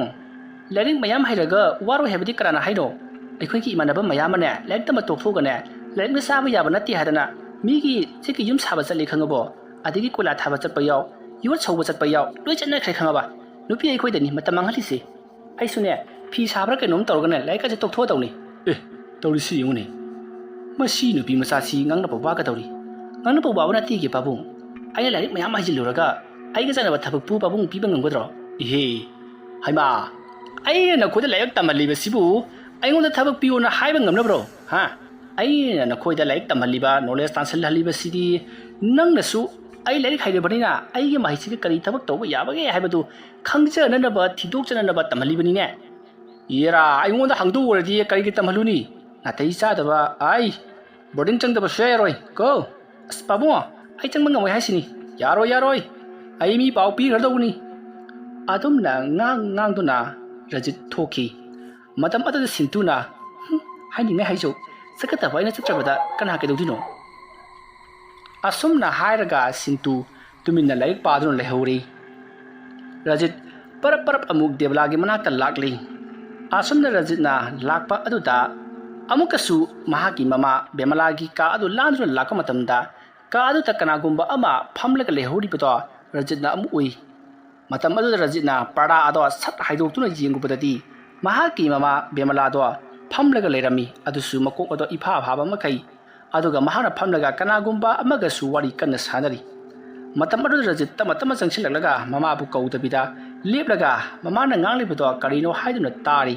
ꯂꯥꯏꯔꯤꯛ ꯃꯌꯥꯝ ꯍꯩꯔꯒ ꯋꯥꯔꯣꯏ ꯍꯥꯏꯕꯗꯤ ꯀꯅꯥꯅ ꯍꯥꯏꯅꯣ ꯑꯩꯈꯣꯏꯒꯤ ꯏꯃꯥꯟꯅꯕ ꯃꯌꯥꯝ ꯑꯃꯅꯦ ꯂꯥꯏꯔꯤꯛ ꯇꯝꯕ ꯇꯣꯛꯊꯣꯛꯑꯒꯅꯦ ꯂꯥꯏꯔꯤꯛꯅ ꯆꯥꯕ ꯌꯥꯕ ꯅꯠꯇꯦ ꯍꯥꯏꯗꯅ ꯃꯤꯒꯤ ꯆꯦꯛꯀꯤ ꯌꯨꯝ ꯁꯥꯕ ꯆꯠꯂꯤ ꯈꯪꯉꯕꯣ ꯑꯗꯒꯤ ꯀꯣꯏꯂꯥ ꯊꯥꯕ ꯆꯠꯄ ꯌꯥꯎ ꯌꯣꯠ ꯁꯧꯕ ꯆꯠꯄ ꯌꯥꯎ ꯂꯣꯏ ꯆꯠꯅꯈ꯭ꯔꯦ ꯈꯪꯉꯕ ꯅꯨꯄꯤ ꯑꯩꯈꯣꯏꯗꯅꯤ ꯃꯇꯝ ꯃꯥꯡꯍꯜꯂꯤꯁꯦ ꯑꯩꯁꯨꯅꯦ ꯐꯤ ꯁꯥꯕ꯭ꯔꯥ ꯀꯩꯅꯣꯝ ꯇꯧꯔꯒꯅꯦ ꯂꯥꯏꯔꯤꯛꯀꯁꯦ ꯇꯣꯛꯊꯣꯛꯑꯗꯧꯅꯤ ꯇꯧꯔꯤꯁꯤ ꯌꯦꯡꯉꯨꯅꯦ ꯃꯁꯤ ꯅꯨꯄꯤ ꯃꯆꯥꯁꯤ ꯉꯥꯡꯅꯕ ꯋꯥꯒꯗꯧꯔꯤ ꯉꯥꯡꯅꯕ ꯋꯥꯕ ꯅꯠꯇꯦꯒꯤ ꯄꯥꯕꯨꯡ ꯑꯩꯅ ꯂꯥꯏꯔꯤꯛ ꯃꯌꯥꯝ ꯍꯩꯖꯤꯜꯂꯨꯔꯒ ꯑꯩꯒ ꯆꯥꯟꯅꯕ ꯊꯕꯛꯄꯨ ꯄꯥꯕꯨꯡ ꯄꯤꯕ ꯉꯝꯒꯗ꯭ꯔꯣ ꯏꯍꯦ ꯍꯩꯃꯥ ꯑꯩꯅ ꯅꯈꯣꯏꯗ ꯂꯥꯏꯔꯤꯛ ꯇꯝꯍꯜꯂꯤꯕꯁꯤꯕꯨ ꯑꯩꯉꯣꯟꯗ ꯊꯕꯛ ꯄꯤꯌꯣꯅ ꯍꯥꯏꯕ ꯉꯝꯅꯕ꯭ꯔോ ꯑꯩꯅ ꯅꯈꯣꯏꯗ ꯂꯥꯏꯔꯤꯛ ꯇꯝꯍꯜꯂꯤꯕ ꯅꯣꯂꯦꯖ ꯇꯥꯟꯁꯤꯜꯍꯜꯂꯤꯕꯁꯤꯗꯤ ꯅꯪꯅꯁꯨ ꯑꯩ ꯂꯥꯏꯔꯤꯛ ꯍꯩꯔꯕꯅꯤꯅ ꯑꯩꯒꯤ ꯃꯍꯩꯁꯤꯒ ꯀꯔꯤ ꯊꯕꯛ ꯇꯧꯕ ꯌꯥꯕꯒꯦ ꯍꯥꯏꯕꯗꯨ ꯈꯪꯖꯅꯅꯕ ꯊꯤꯗꯣꯛꯆꯅꯅꯕ ꯇꯝꯍꯜꯂꯤꯕꯅꯤꯅꯦ ꯑꯩꯉꯣꯟꯗ ꯍꯪꯗꯣꯛꯎꯔꯗꯤ ꯀꯔꯤꯒꯤ ꯇꯝꯍꯜꯂꯨꯅꯤ ꯅꯥꯇꯩ ꯆꯥꯗꯕ ꯕꯣꯔꯗꯤꯡ ꯆꯪꯗꯕ ꯁꯨꯡꯌꯥ ꯌꯥꯔꯣꯏ ꯀꯣ ꯑꯁ ꯄꯥꯕꯨꯡ ꯑꯩ ꯆꯪꯕ ꯉꯝꯃꯣꯏ ꯍꯥꯏꯁꯤꯅꯤ ꯌꯥꯔꯣꯏ ꯌꯥꯔꯣꯏ ꯑꯩ ꯃꯤ ꯄꯥꯎ ꯄꯤꯈ꯭ꯔꯗꯧꯕꯅꯤ ꯑꯗꯨꯝꯅ ꯉꯥꯡꯗꯨꯅ ꯔꯖꯤꯠ ꯊꯣꯛꯈꯤ ꯃꯇꯝ ꯑꯗꯨꯗ ꯁꯤꯟꯇꯨꯅ ꯍꯥꯏꯅꯤꯡꯉꯥꯏ ꯍꯥꯏꯖꯧ ꯆꯠꯀꯗꯕ ꯑꯩꯅ ꯆꯠꯇ꯭ꯔꯕꯗ ꯀꯅꯥ ꯀꯩꯗꯧꯗꯣꯏꯅꯣ ꯑꯁꯨꯝꯅ ꯍꯥꯏꯔꯒ ꯁꯤꯟꯇꯨ ꯇꯨꯃꯤꯟꯅ ꯂꯥꯏꯔꯤꯛ ꯄꯥꯗꯨꯅ ꯂꯩꯍꯧꯔꯤ ꯔꯖꯤꯠ ꯄꯔꯞ ꯑꯃꯨꯛ ꯗꯦꯕꯂꯥꯒꯤ ꯃꯅꯥꯛꯇ ꯂꯥꯛꯂꯤ ꯑꯁꯨꯝꯅ ꯔꯖꯤꯠꯅ ꯂꯥꯛꯄ ꯑꯗꯨꯗ ꯑꯃꯨꯛꯀꯁꯨ ꯃꯍꯥꯛꯀꯤ ꯃꯃꯥ ꯕꯦꯃꯂꯥꯒꯤ ꯀꯥ ꯑꯗꯨ ꯂꯥꯟꯗꯨꯅ ꯂꯥꯛꯄ ꯃꯇꯝꯗ ꯀꯥ ꯑꯗꯨꯗ ꯀꯅꯥꯒꯨꯝꯕ ꯑꯃ ꯐꯝꯂꯒ ꯂꯩꯍꯧꯔꯤꯕꯗꯣ ꯔꯖꯤꯠꯅ ꯑꯃꯨꯛ ꯎꯏ ꯃꯇꯝ ꯑꯗꯨꯗ ꯔꯖꯤꯠꯅ ꯄꯔꯗꯥ ꯑꯗꯣ ꯁꯠ ꯍꯥꯏꯗꯣꯛꯇꯨꯅ ꯌꯦꯡꯂꯨꯕꯗꯗꯤ ꯃꯍꯥꯛꯀꯤ ꯃꯃꯥ ꯕꯦꯃꯂꯥꯗꯣ ꯐꯝꯂꯒ ꯂꯩꯔꯝꯃꯤ ꯑꯗꯨꯁꯨ ꯃꯀꯣꯛ ꯑꯗꯣ ꯏꯐꯥ ꯐꯥꯕ ꯃꯈꯩ ꯑꯗꯨꯒ ꯃꯍꯥꯛꯅ ꯐꯝꯂꯒ ꯀꯅꯥꯒꯨꯝꯕ ꯑꯃꯒꯁꯨ ꯋꯥꯔꯤ ꯀꯟꯅ ꯁꯥꯟꯅꯔꯤ ꯃꯇꯝ ꯑꯗꯨꯗ ꯔꯖꯤꯠ ꯇꯞꯅ ꯆꯪꯁꯤꯜꯂꯛꯂꯒ ꯃꯃꯥꯕꯨ ꯀꯧꯗꯕꯤꯗ ꯂꯦꯞꯂꯒ ꯃꯃꯥꯅ ꯉꯥꯡꯂꯤꯕꯗꯣ ꯀꯔꯤꯅꯣ ꯍꯥꯏꯗꯨꯅ ꯇꯥꯔꯤ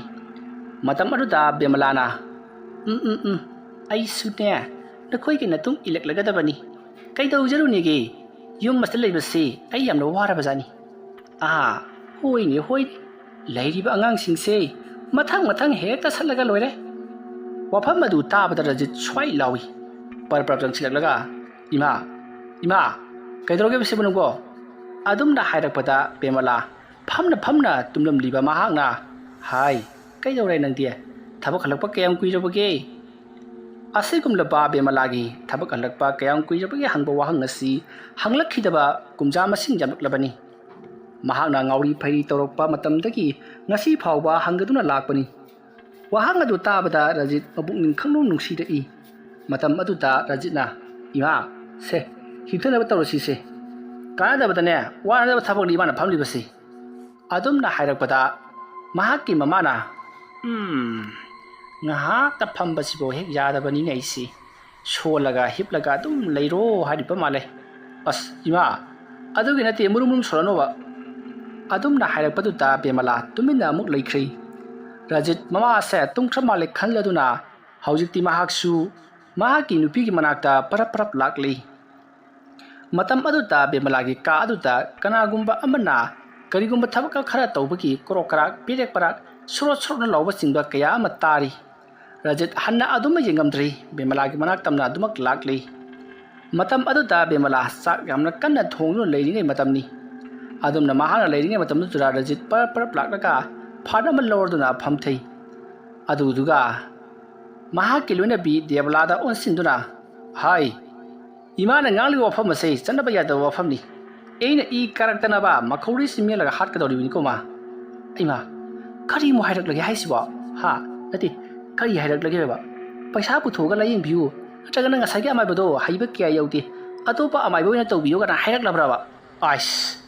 ꯃꯇꯝ ꯑꯗꯨꯗ ꯕꯦꯃꯂꯥꯅ ꯑꯩꯁꯨꯅꯦ ꯅꯈꯣꯏꯒꯤ ꯃꯇꯨꯡ ꯏꯜꯂꯛꯂꯒꯗꯕꯅꯤ ꯀꯩꯗꯧꯖꯔꯨꯅꯦꯒꯦ ꯌꯨꯝ ꯑꯁꯤꯗ ꯂꯩꯕꯁꯤ ꯑꯩ ꯌꯥꯝꯅ ꯋꯥꯔꯕꯖꯥꯠꯅꯤ ꯍꯣꯏꯅꯦ ꯂꯩꯔꯤꯕ ꯑꯉꯥꯡꯁꯤꯡꯁꯦ ꯃꯊꯪ ꯍꯦꯛꯇ ꯁꯠꯂꯒ ꯂꯣꯏꯔꯦ ꯋꯥꯐꯝ ꯑꯗꯨ ꯇꯥꯕꯗ ꯔꯖꯤꯠ ꯁ꯭ꯋꯥꯏ ꯂꯥꯎꯏ ꯄꯔꯞ ꯆꯪꯁꯤꯜꯂꯛꯂꯒ ꯏꯃꯥ ꯀꯩꯗꯧꯔꯒꯦ ꯁꯤꯕꯨ ꯅꯪꯕꯣ ꯑꯗꯨꯝꯅ ꯍꯥꯏꯔꯛꯄꯗ ꯕꯦꯃꯂꯥ ꯐꯝꯅ ꯇꯨꯝꯂꯝꯂꯤꯕ ꯃꯍꯥꯛꯅ ꯍꯥꯏ ꯀꯩꯗꯧꯔꯦ ꯅꯪꯗꯤ ꯊꯕꯛ ꯍꯜꯂꯛꯄ ꯀꯌꯥꯝ ꯀꯨꯏꯔꯕꯒꯦ ꯑꯁꯤꯒꯨꯝꯂꯕ ꯕꯦꯃꯂꯥꯒꯤ ꯊꯕꯛ ꯍꯜꯂꯛꯄ ꯀꯌꯥꯝ ꯀꯨꯏꯔꯕꯒꯦ ꯍꯪꯕ ꯋꯥꯍꯪ ꯑꯁꯤ ꯍꯪꯂꯛꯈꯤꯗꯕ ꯀꯨꯝꯖꯥ ꯃꯁꯤꯡ ꯌꯥꯝꯂꯛꯂꯕꯅꯤ ꯃꯍꯥꯛꯅ ꯉꯥꯎꯔꯤ ꯐꯩꯔꯤ ꯇꯧꯔꯛꯄ ꯃꯇꯝꯗꯒꯤ ꯉꯁꯤ ꯐꯥꯎꯕ ꯍꯪꯒꯗꯨꯅ ꯂꯥꯛꯄꯅꯤ ꯋꯥꯍꯪ ꯑꯗꯨ ꯇꯥꯕꯗ ꯔꯖꯤꯠ ꯃꯕꯨꯛꯅꯤꯡ ꯈꯪꯅꯨꯡ ꯅꯨꯡꯁꯤꯔꯛꯏ ꯃꯇꯝ ꯑꯗꯨꯗ ꯔꯖꯤꯠꯅ ꯏꯃꯥ ꯁꯦ ꯍꯤꯞꯊꯅꯕ ꯇꯧꯔꯁꯤꯁꯦ ꯀꯥꯟꯅꯗꯕꯗꯅꯦ ꯋꯥꯅꯗꯕ ꯊꯕꯛꯅꯤ ꯏꯃꯥꯅ ꯐꯝꯂꯤꯕꯁꯤ ꯑꯗꯨꯝꯅ ꯍꯥꯏꯔꯛꯄꯗ ꯃꯍꯥꯛꯀꯤ ꯃꯃꯥꯅ ꯉꯥꯏꯍꯥꯛꯇ ꯐꯝꯕꯁꯤꯐꯥꯎ ꯍꯦꯛ ꯌꯥꯗꯕꯅꯤꯅꯦ ꯑꯩꯁꯤ ꯁꯣꯜꯂꯒ ꯍꯤꯞꯂꯒ ꯑꯗꯨꯝ ꯂꯩꯔꯣ ꯍꯥꯏꯔꯤꯕ ꯃꯥꯜꯂꯦ ꯑꯁ ꯏꯃꯥ ꯑꯗꯨꯒꯤ ꯅꯠꯇꯦ ꯃꯨꯔꯨꯝ ꯁꯣꯜꯂꯅꯣꯕ ꯑꯗꯨꯝꯅ ꯍꯥꯏꯔꯛꯄꯗꯨꯗ ꯕꯦꯃꯂꯥ ꯇꯨꯃꯤꯟꯅ ꯑꯃꯨꯛ ꯂꯩꯈ꯭ꯔꯤ ꯔꯖꯤꯠ ꯃꯃꯥꯁꯦ ꯇꯨꯝꯈ꯭ꯔ ꯃꯥꯜꯂꯦ ꯈꯜꯂꯗꯨꯅ ꯍꯧꯖꯤꯛꯇꯤ ꯃꯍꯥꯛꯁꯨ ꯃꯍꯥꯛꯀꯤ ꯅꯨꯄꯤꯒꯤ ꯃꯅꯥꯛꯇ ꯄꯔꯞ ꯂꯥꯛꯂꯤ ꯃꯇꯝ ꯑꯗꯨꯗ ꯕꯦꯃꯂꯥꯒꯤ ꯀꯥ ꯑꯗꯨꯗ ꯀꯅꯥꯒꯨꯝꯕ ꯑꯃꯅ ꯀꯔꯤꯒꯨꯝꯕ ꯊꯕꯛ ꯈꯔ ꯇꯧꯕꯒꯤ ꯀꯣꯔꯣꯛ ꯀꯔꯥꯛ ꯄꯦꯔꯦꯛ ꯄꯔꯥꯛ ꯁꯣꯔꯣꯠꯅ ꯂꯥꯎꯕꯆꯤꯡꯕ ꯀꯌꯥ ꯑꯃ ꯇꯥꯔꯤ ꯔꯖꯤꯠ ꯍꯟꯅ ꯑꯗꯨꯃ ꯌꯦꯡꯉꯝꯗ꯭ꯔꯤ ꯕꯦꯃꯂꯥꯒꯤ ꯃꯅꯥꯛꯇꯝꯅ ꯑꯗꯨꯃꯛ ꯂꯥꯛꯂꯤ ꯃꯇꯝ ꯑꯗꯨꯗ ꯕꯦꯃꯂꯥ ꯆꯥꯛ ꯌꯥꯝꯅ ꯀꯟꯅ ꯊꯣꯡꯗꯨꯅ ꯂꯩꯔꯤꯉꯩ ꯃꯇꯝꯅꯤ ꯑꯗꯨꯝꯅ ꯃꯍꯥꯛꯅ ꯂꯩꯔꯤꯉꯩ ꯃꯇꯝꯗꯨꯗ ꯔꯖꯤꯠ ꯄꯔꯞ ꯂꯥꯛꯂꯒ ꯐꯥꯟ ꯑꯃ ꯂꯧꯔꯗꯨꯅ ꯐꯝꯊꯩ ꯑꯗꯨꯗꯨꯒ ꯃꯍꯥꯛꯀꯤ ꯂꯣꯏꯅꯕꯤ ꯗꯦꯕꯂꯥꯗ ꯑꯣꯟꯁꯤꯟꯗꯨꯅ ꯍꯥꯏ ꯏꯃꯥꯅ ꯉꯥꯡꯂꯤꯕ ꯋꯥꯐꯝ ꯑꯁꯤ ꯆꯠꯅꯕ ꯌꯥꯗꯕ ꯋꯥꯐꯝꯅꯤ ꯑꯩꯅ ꯏ ꯀꯥꯔꯛꯇꯅꯕ ꯃꯈꯧꯔꯤꯁꯤ ꯃꯦꯜꯂꯒ ꯍꯥꯠꯀꯗꯧꯔꯤꯕꯅꯤꯀꯣ ꯃꯥ ꯏꯃꯥ ꯀꯔꯤꯃꯨꯛ ꯍꯥꯏꯔꯛꯂꯒꯦ ꯍꯥꯏꯁꯤꯕꯣ ꯅꯠꯇꯦ ꯀꯔꯤ ꯍꯥꯏꯔꯛꯂꯒꯦ ꯕꯕꯥ ꯄꯩꯁꯥ ꯄꯨꯊꯣꯛꯑꯒ ꯂꯥꯌꯦꯡꯕꯤꯌꯨ ꯅꯠꯇ꯭ꯔꯒꯅ ꯉꯁꯥꯏꯒꯤ ꯑꯃꯥꯏꯕꯗꯣ ꯍꯩꯕ ꯀꯌꯥ ꯌꯧꯗꯦ ꯑꯇꯣꯞꯄ ꯑꯃꯥꯏꯕ ꯑꯣꯏꯅ ꯇꯧꯕꯤꯌꯨ ꯀꯅꯥ ꯍꯥꯏꯔꯛꯂꯕ꯭ꯔꯕ ꯑꯁ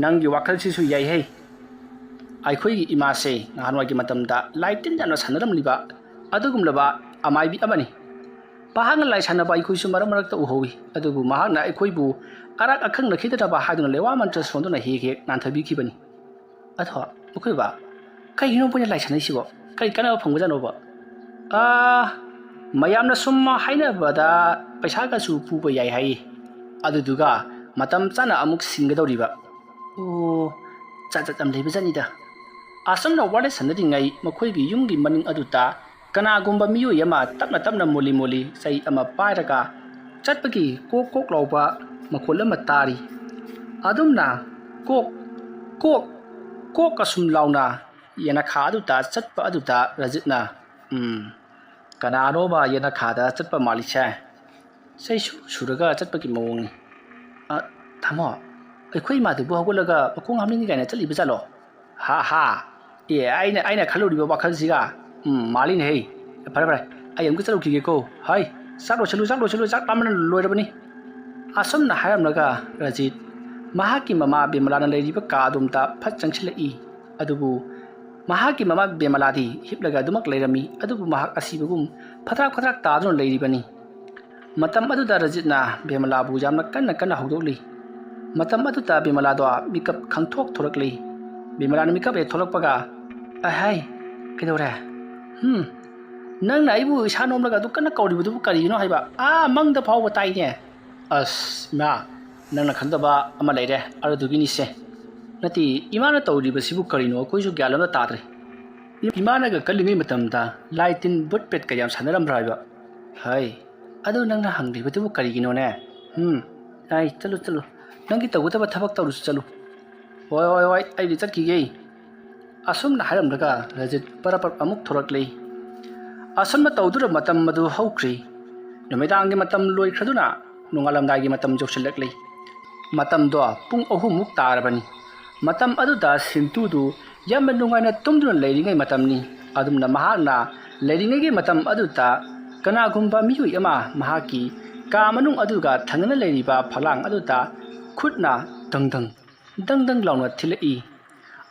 ꯅꯪꯒꯤ ꯋꯥꯈꯜꯁꯤꯁꯨ ꯌꯥꯏꯍꯦ ꯑꯩꯈꯣꯏꯒꯤ ꯏꯃꯥꯁꯦ ꯅꯍꯥꯟꯋꯥꯏꯒꯤ ꯃꯇꯝꯗ ꯂꯥꯏ ꯇꯤꯟ ꯌꯥꯝꯅ ꯁꯥꯟꯅꯔꯝꯂꯤꯕ ꯑꯗꯨꯒꯨꯝꯂꯕ ꯑꯃꯥꯏꯕꯤ ꯑꯃꯅꯤ ꯃꯍꯥꯛꯅ ꯂꯥꯏ ꯁꯥꯟꯅꯕ ꯑꯩꯈꯣꯏꯁꯨ ꯃꯔꯛꯇ ꯎꯍꯧꯏ ꯑꯗꯨꯕꯨ ꯃꯍꯥꯛꯅ ꯑꯩꯈꯣꯏꯕꯨ ꯑꯔꯥꯛ ꯑꯈꯪꯅꯈꯤꯗꯅꯕ ꯍꯥꯏꯗꯨꯅ ꯂꯩꯋꯥ ꯃꯟꯇ꯭ꯔ ꯁꯣꯟꯗꯨꯅ ꯍꯦꯛ ꯅꯥꯟꯊꯕꯤꯈꯤꯕꯅꯤ ꯑꯗꯣ ꯃꯈꯣꯏ ꯕꯕꯥ ꯀꯩꯒꯤꯅꯣ ꯃꯣꯏꯅ ꯂꯥꯏ ꯁꯥꯟꯅꯩꯁꯤꯕꯣ ꯀꯔꯤ ꯀꯥꯟꯅꯕ ꯐꯪꯕꯖꯥꯠꯅꯣꯕ ꯃꯌꯥꯝꯅ ꯁꯨꯝ ꯍꯥꯏꯅꯕꯗ ꯄꯩꯁꯥꯒꯁꯨ ꯄꯨꯕ ꯌꯥꯏ ꯍꯥꯏꯌꯦ ꯑꯗꯨꯗꯨꯒ ꯃꯇꯝ ꯆꯥꯅ ꯑꯃꯨꯛ ꯁꯤꯡꯒꯗꯧꯔꯤꯕ ꯖꯥꯠ ꯌꯥꯝ ꯂꯩꯕꯖꯥꯠꯅꯤꯗ ꯑꯁꯨꯝꯅ ꯋꯥꯔꯤ ꯁꯥꯟꯅꯔꯤꯉꯩ ꯃꯈꯣꯏꯒꯤ ꯌꯨꯝꯒꯤ ꯃꯅꯤꯡ ꯑꯗꯨꯗ ꯀꯅꯥꯒꯨꯝꯕ ꯃꯤꯑꯣꯏ ꯑꯃ ꯇꯞꯅ ꯃꯣꯂꯤ ꯆꯩ ꯑꯃ ꯄꯥꯏꯔꯒ ꯆꯠꯄꯒꯤ ꯀꯣꯛ ꯂꯥꯎꯕ ꯃꯈꯣꯜ ꯑꯃ ꯇꯥꯔꯤ ꯑꯗꯨꯝꯅ ꯀꯣꯛ ꯑꯁꯨꯝ ꯂꯥꯎꯅ ꯌꯦꯅꯈꯥ ꯑꯗꯨꯗ ꯆꯠꯄ ꯑꯗꯨꯗ ꯔꯖꯤꯠꯅ ꯀꯅꯥꯅꯣꯕ ꯌꯦꯅꯈꯥꯗ ꯆꯠꯄ ꯃꯥꯜꯂꯤꯁꯦ ꯆꯩꯁꯨ ꯁꯨꯔꯒ ꯆꯠꯄꯒꯤ ꯃꯑꯣꯡꯅꯤ ꯊꯥꯃꯣ ꯑꯩꯈꯣꯏ ꯏꯃꯥꯗꯨꯕꯨ ꯍꯧꯒꯠꯂꯒ ꯃꯈꯣꯡ ꯍꯥꯝꯅꯤꯡꯉꯤ ꯀꯥꯏꯅ ꯆꯠꯂꯤꯕ ꯖꯥꯠꯂꯣ ꯑꯩꯅ ꯈꯜꯂꯨꯔꯤꯕ ꯋꯥꯈꯜꯁꯤꯒ ꯃꯥꯜꯂꯤꯅꯦꯍꯦ ꯐꯔꯦ ꯑꯩ ꯑꯃꯨꯛ ꯆꯠꯂꯨꯈꯤꯒꯦꯀꯣ ꯆꯥꯛ ꯂꯣꯏꯁꯤꯜꯂꯨ ꯆꯥꯛ ꯂꯥꯝꯕꯅ ꯂꯣꯏꯔꯕꯅꯤ ꯑꯁꯨꯝꯅ ꯍꯥꯏꯔꯝꯂꯒ ꯔꯖꯤꯠ ꯃꯍꯥꯛꯀꯤ ꯃꯃꯥ ꯕꯦꯃꯂꯥꯅ ꯂꯩꯔꯤꯕ ꯀꯥ ꯑꯗꯣꯝꯗ ꯐꯠ ꯆꯪꯁꯤꯜꯂꯛꯏ ꯑꯗꯨꯕꯨ ꯃꯍꯥꯛꯀꯤ ꯃꯃꯥ ꯕꯦꯃꯂꯥꯗꯤ ꯍꯤꯞꯂꯒ ꯑꯗꯨꯃꯛ ꯂꯩꯔꯝꯃꯤ ꯑꯗꯨꯕꯨ ꯃꯍꯥꯛ ꯑꯁꯤꯕꯒꯨꯝ ꯐꯠꯇ꯭ꯔꯥꯛ ꯇꯥꯗꯨꯅ ꯂꯩꯔꯤꯕꯅꯤ ꯃꯇꯝ ꯑꯗꯨꯗ ꯔꯖꯤꯠꯅ ꯕꯦꯃꯂꯥꯕꯨ ꯌꯥꯝꯅ ꯀꯟꯅ ꯍꯧꯗꯣꯛꯂꯤ ꯃꯇꯝ ꯑꯗꯨꯗ ꯕꯦꯃꯂꯥꯗꯣ ꯃꯤꯀꯞ ꯈꯪꯊꯣꯛ ꯊꯣꯛꯂꯛꯂꯤ ꯕꯦꯃꯂꯥꯅ ꯃꯤꯀꯞ ꯍꯦꯛ ꯊꯣꯛꯂꯛꯄꯒ ꯀꯩꯗꯧꯔꯦ ꯅꯪꯅ ꯑꯩꯕꯨ ꯏꯁꯥ ꯅꯣꯝꯂꯒ ꯑꯗꯨ ꯀꯟꯅ ꯀꯧꯔꯤꯕꯗꯨꯕꯨ ꯀꯔꯤꯒꯤꯅꯣ ꯍꯥꯏꯕ ꯃꯪꯗ ꯐꯥꯎꯕ ꯇꯥꯏꯅꯦ ꯑꯁ ꯏꯃꯥ ꯅꯪꯅ ꯈꯪꯗꯕ ꯑꯃ ꯂꯩꯔꯦ ꯑꯗꯨꯗꯨꯒꯤꯅꯤꯁꯦ ꯅꯠꯇꯦ ꯏꯃꯥꯅ ꯇꯧꯔꯤꯕꯁꯤꯕꯨ ꯀꯔꯤꯅꯣ ꯑꯩꯈꯣꯏꯁꯨ ꯒ꯭ꯌꯥꯟ ꯑꯃ ꯇꯥꯗ꯭ꯔꯦ ꯏꯃꯥꯅꯒ ꯀꯜꯂꯤꯉꯩ ꯃꯇꯝꯗ ꯂꯥꯏ ꯇꯤꯟ ꯕꯨꯠ ꯄꯦꯠ ꯀꯌꯥꯝ ꯁꯥꯟꯅꯔꯝꯕ꯭ꯔꯥ ꯍꯥꯏꯕ ꯑꯗꯨ ꯅꯪꯅ ꯍꯪꯂꯤꯕꯗꯨꯕꯨ ꯀꯔꯤꯒꯤꯅꯣꯅꯦ Ai chalo nangi tawgutaba thabak tawrusu chalu hoi aidi chatkige asumna haramdaga Rajit parapar amuk thoraklei asumna tawdura matam madu haukhri numidangi matam loikhraduna nungalamdagi matam joksilaklei matam do pung ahumuk tarabani matam aduda sintudu yamna nungaina tumduna leiringai matamni adumna mahakna leiringai matam aduta kanagumba miyui ama mahaki ka manung aduga thangna leiriba phalang aduta khutna dang launa thilai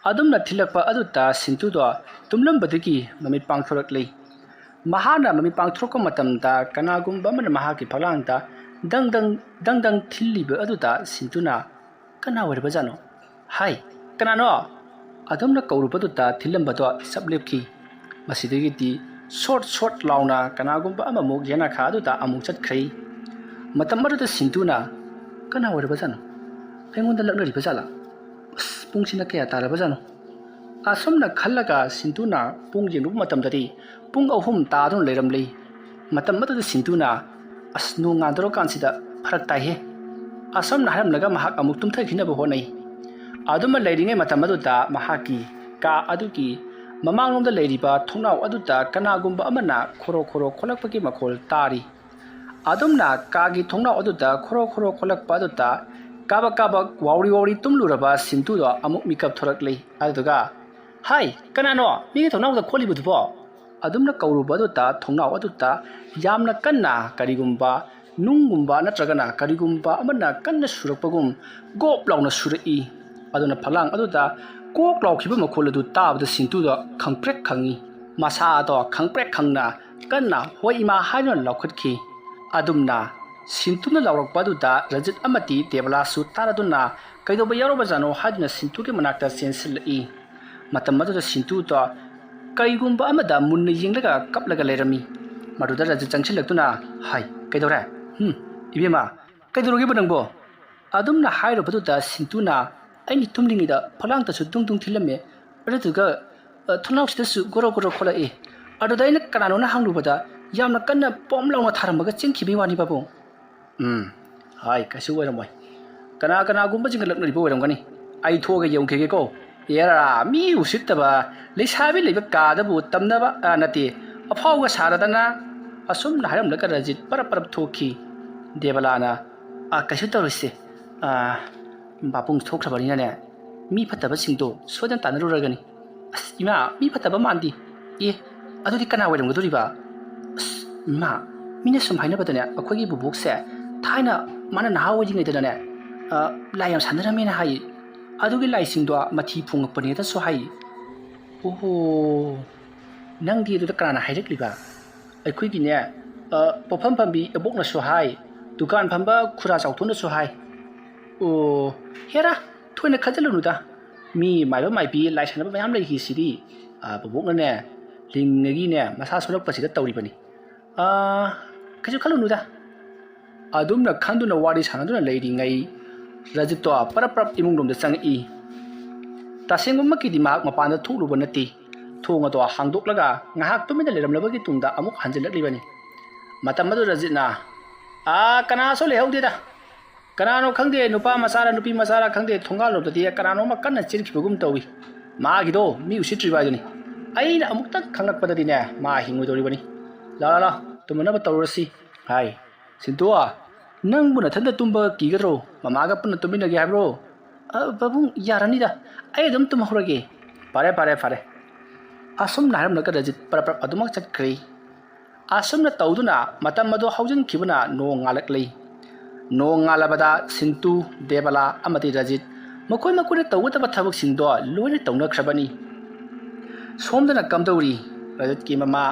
adumna thilakpa aduta sintudo tumlambadagi mami pangthoraklei mahana mami pangthrokka matamda kanagumba man mahaki phalangda dang thilliba aduta sintuna kana warba jano hai kanano adumna kaurupaduta thilambado sablepki masidagi ti short launa kanagumba amamuk yana kha aduta amuk chatkhrai matam aduta sintuna kana warba jano pengonda laknari bajala pungsina kaya tara bajano asomna khallaga sintuna pung jenu matamdari pung ahum taadun leiramlei matam aduta sintuna asnu ngadro kansida pharak tai he asomna haramlaga mahak amuk tumthakhina bo honai aduma leiringai matam aduta mahaki ka aduki mamangnomda leiriba thongnaw aduta kanagumba amana khoro kholakpagi makhol tari adumna kagi thongnaw aduta khoro kholakpa aduta kaba wauri tumluraba sintudo amuk mikap thoraklei aduga hai kanano migi thongnaw da kholibudubo adumna kauruba aduta thongnaw aduta yamna kanna karigumba nungumba natragana karigumba amana kanna surakpagum gop launa surai aduna phalang aduta kok laukhiba makhol adu tabda sintudo khangprek khangi masa do khangprek khangna kanna hoima hanon laukhatkhi adumna sintuna laurakpa aduta Rajit amati Debala su taraduna kaidoba yaroba jano hadna sintuki manakta sensilai matam aduta sintudo kaigumba amada munna yenglaga kaplaga lerami maduda Rajit changsilaktuna hai kaidore ibema kaidoroge banangbo adumna hairobaduta sintuna aini tumlingida phalangta su tung thilame aduga thunauksida su goro kholae aduda ina kanano na hanglubada yamna kanna pomlauna tharambaga chingkhibi wani babu hai kasu oiramoi kana gumba jingalaknari bo oiramgani ai thoga yongkhege ko yara mi usittaba leisabi leiba kadabu tamnaba nati afauga saradana asumna haramlaka Rajit parap thokhi Debalana kasu tawrise bapung thokhrabani ne mi phataba singdo sodan tanaruragani ima mi phataba mandi adudi kana oiramgadoriba ma mina sum haina badane akhogi bubukse thaina mana nahawo jingaidane layam sandaramena hai adugi laisingdo mathi phungakpani da so hai oho nangi du kana hairakliba aikhoigi ne pofam pambi abokna so hai dukan phamba khura chauthona so hai o hera thoina khajalunuda mi maiba maibi laisanaba mayam leihi sidi babokna ne lingagi ne masa solakpasida tawribani kaju khalunuda adumna khanduna wari sanaduna leiringai Rajitto parap imungdomda changi tasengumaki dimak mapanda thuluba nati thonga to hangdoklaga ngahak tumina leramlabagi tungda amuk hanjilaklibani matam adu Rajitna kana so lehaudeda kanano khangde nupa masara nupi masara khangde thongalobdadi kanano ma kanna chirkhibagum tawi magido mi usitriba duni aina amukta khangakpadadi ne ma hingudoribani la tumanaba tawrasi hai sintua nangbuna thanda tumba kigaro mamaga punna tuminage habro babung yaranida ai dum tumhorage pare asum naram naka Rajit parap adumak chakri asum na tawduna matam madu haujin khibuna no ngalaklei no ngalabada sintu Debala amati Rajit makoi makuna tawutaba thabak singdo loina tawna khrabani somdana kamdauri Rajit ki mama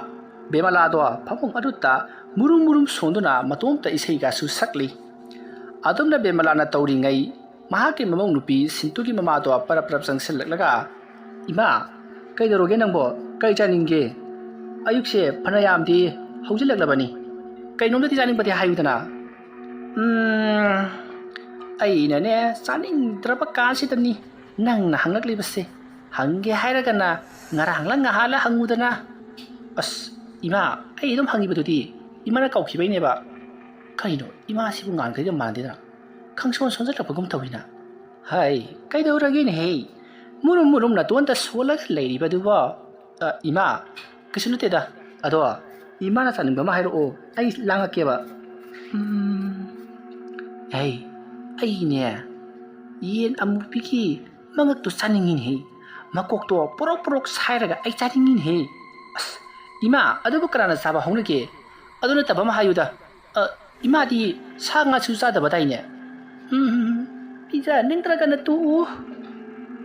Bemala do phapung aduta murum sonduna matomta isaiga su sakli adumna Bemala na tawringai mahaki mamong nupi sintugi mama do parap changsilaklaga ima kaidoroge nangbo kai chaninge ayukse phanayamdi haujilaklabani kainomdati chaningbati hayudana aina ne chaningraba kasidani nangna hangaklibase hange hairagana ngarangla ngahala hangudana as ima ai dum hangibadudi imana kaukhibaineba ꯀꯩꯅꯣ ꯏꯃꯥꯁꯤꯕꯨ ꯉꯥꯟꯈꯩꯒ ꯃꯥꯟꯗꯦꯗꯅ ꯈꯪꯁꯣꯟ ꯁꯣꯟꯖꯜꯂꯛꯄꯒꯨꯝ ꯇꯧꯏꯅ ꯍꯥꯏ ꯀꯩꯗꯧꯔꯒꯦꯅꯦꯍꯦ ꯃꯨꯔꯨꯝ ꯃꯨꯔꯨꯝ ꯅꯇꯣꯟꯇ ꯁꯣꯜꯂꯒ ꯂꯩꯔꯤꯕꯗꯨꯕꯣ ꯏꯃꯥ ꯀꯩꯁꯨ ꯅꯠꯇꯦꯗ ꯑꯗꯣ ꯏꯃꯥꯅ ꯆꯥꯅꯤꯡꯕ ꯑꯃ ꯍꯥꯏꯔꯛꯑꯣ ꯑꯩ ꯂꯥꯡꯉꯛꯀꯦꯕ ꯍꯩ ꯑꯩꯅꯦ ꯌꯦꯟ ꯑꯃꯨꯕꯤꯒꯤ ꯃꯉꯛꯇꯣ ꯆꯥꯅꯤꯡꯉꯤꯅꯦꯍꯦ ꯃꯀꯣꯛꯇꯣ ꯄꯣꯔꯣꯛ ꯄꯣꯔꯣꯛ ꯁꯥꯏꯔꯒ ꯑꯩ ꯆꯥꯅꯤꯡꯉꯤꯅꯦꯍꯦ ꯑꯁ ꯏꯃꯥ ꯑꯗꯨꯕꯨ ꯀꯅꯥꯅ ꯆꯥꯕ ꯍꯧꯅꯒꯦ ꯑꯗꯨ ꯅꯠꯇꯕ ꯑꯃ ꯍꯥꯏꯌꯨꯗ ꯏꯃꯥꯗꯤ ꯁꯥ ꯉꯥꯁꯨ ꯆꯥꯗꯕꯗꯥꯏꯅꯦ ꯄꯤꯖꯅꯤꯡꯗ꯭ꯔꯒꯅ ꯇꯣꯛꯎ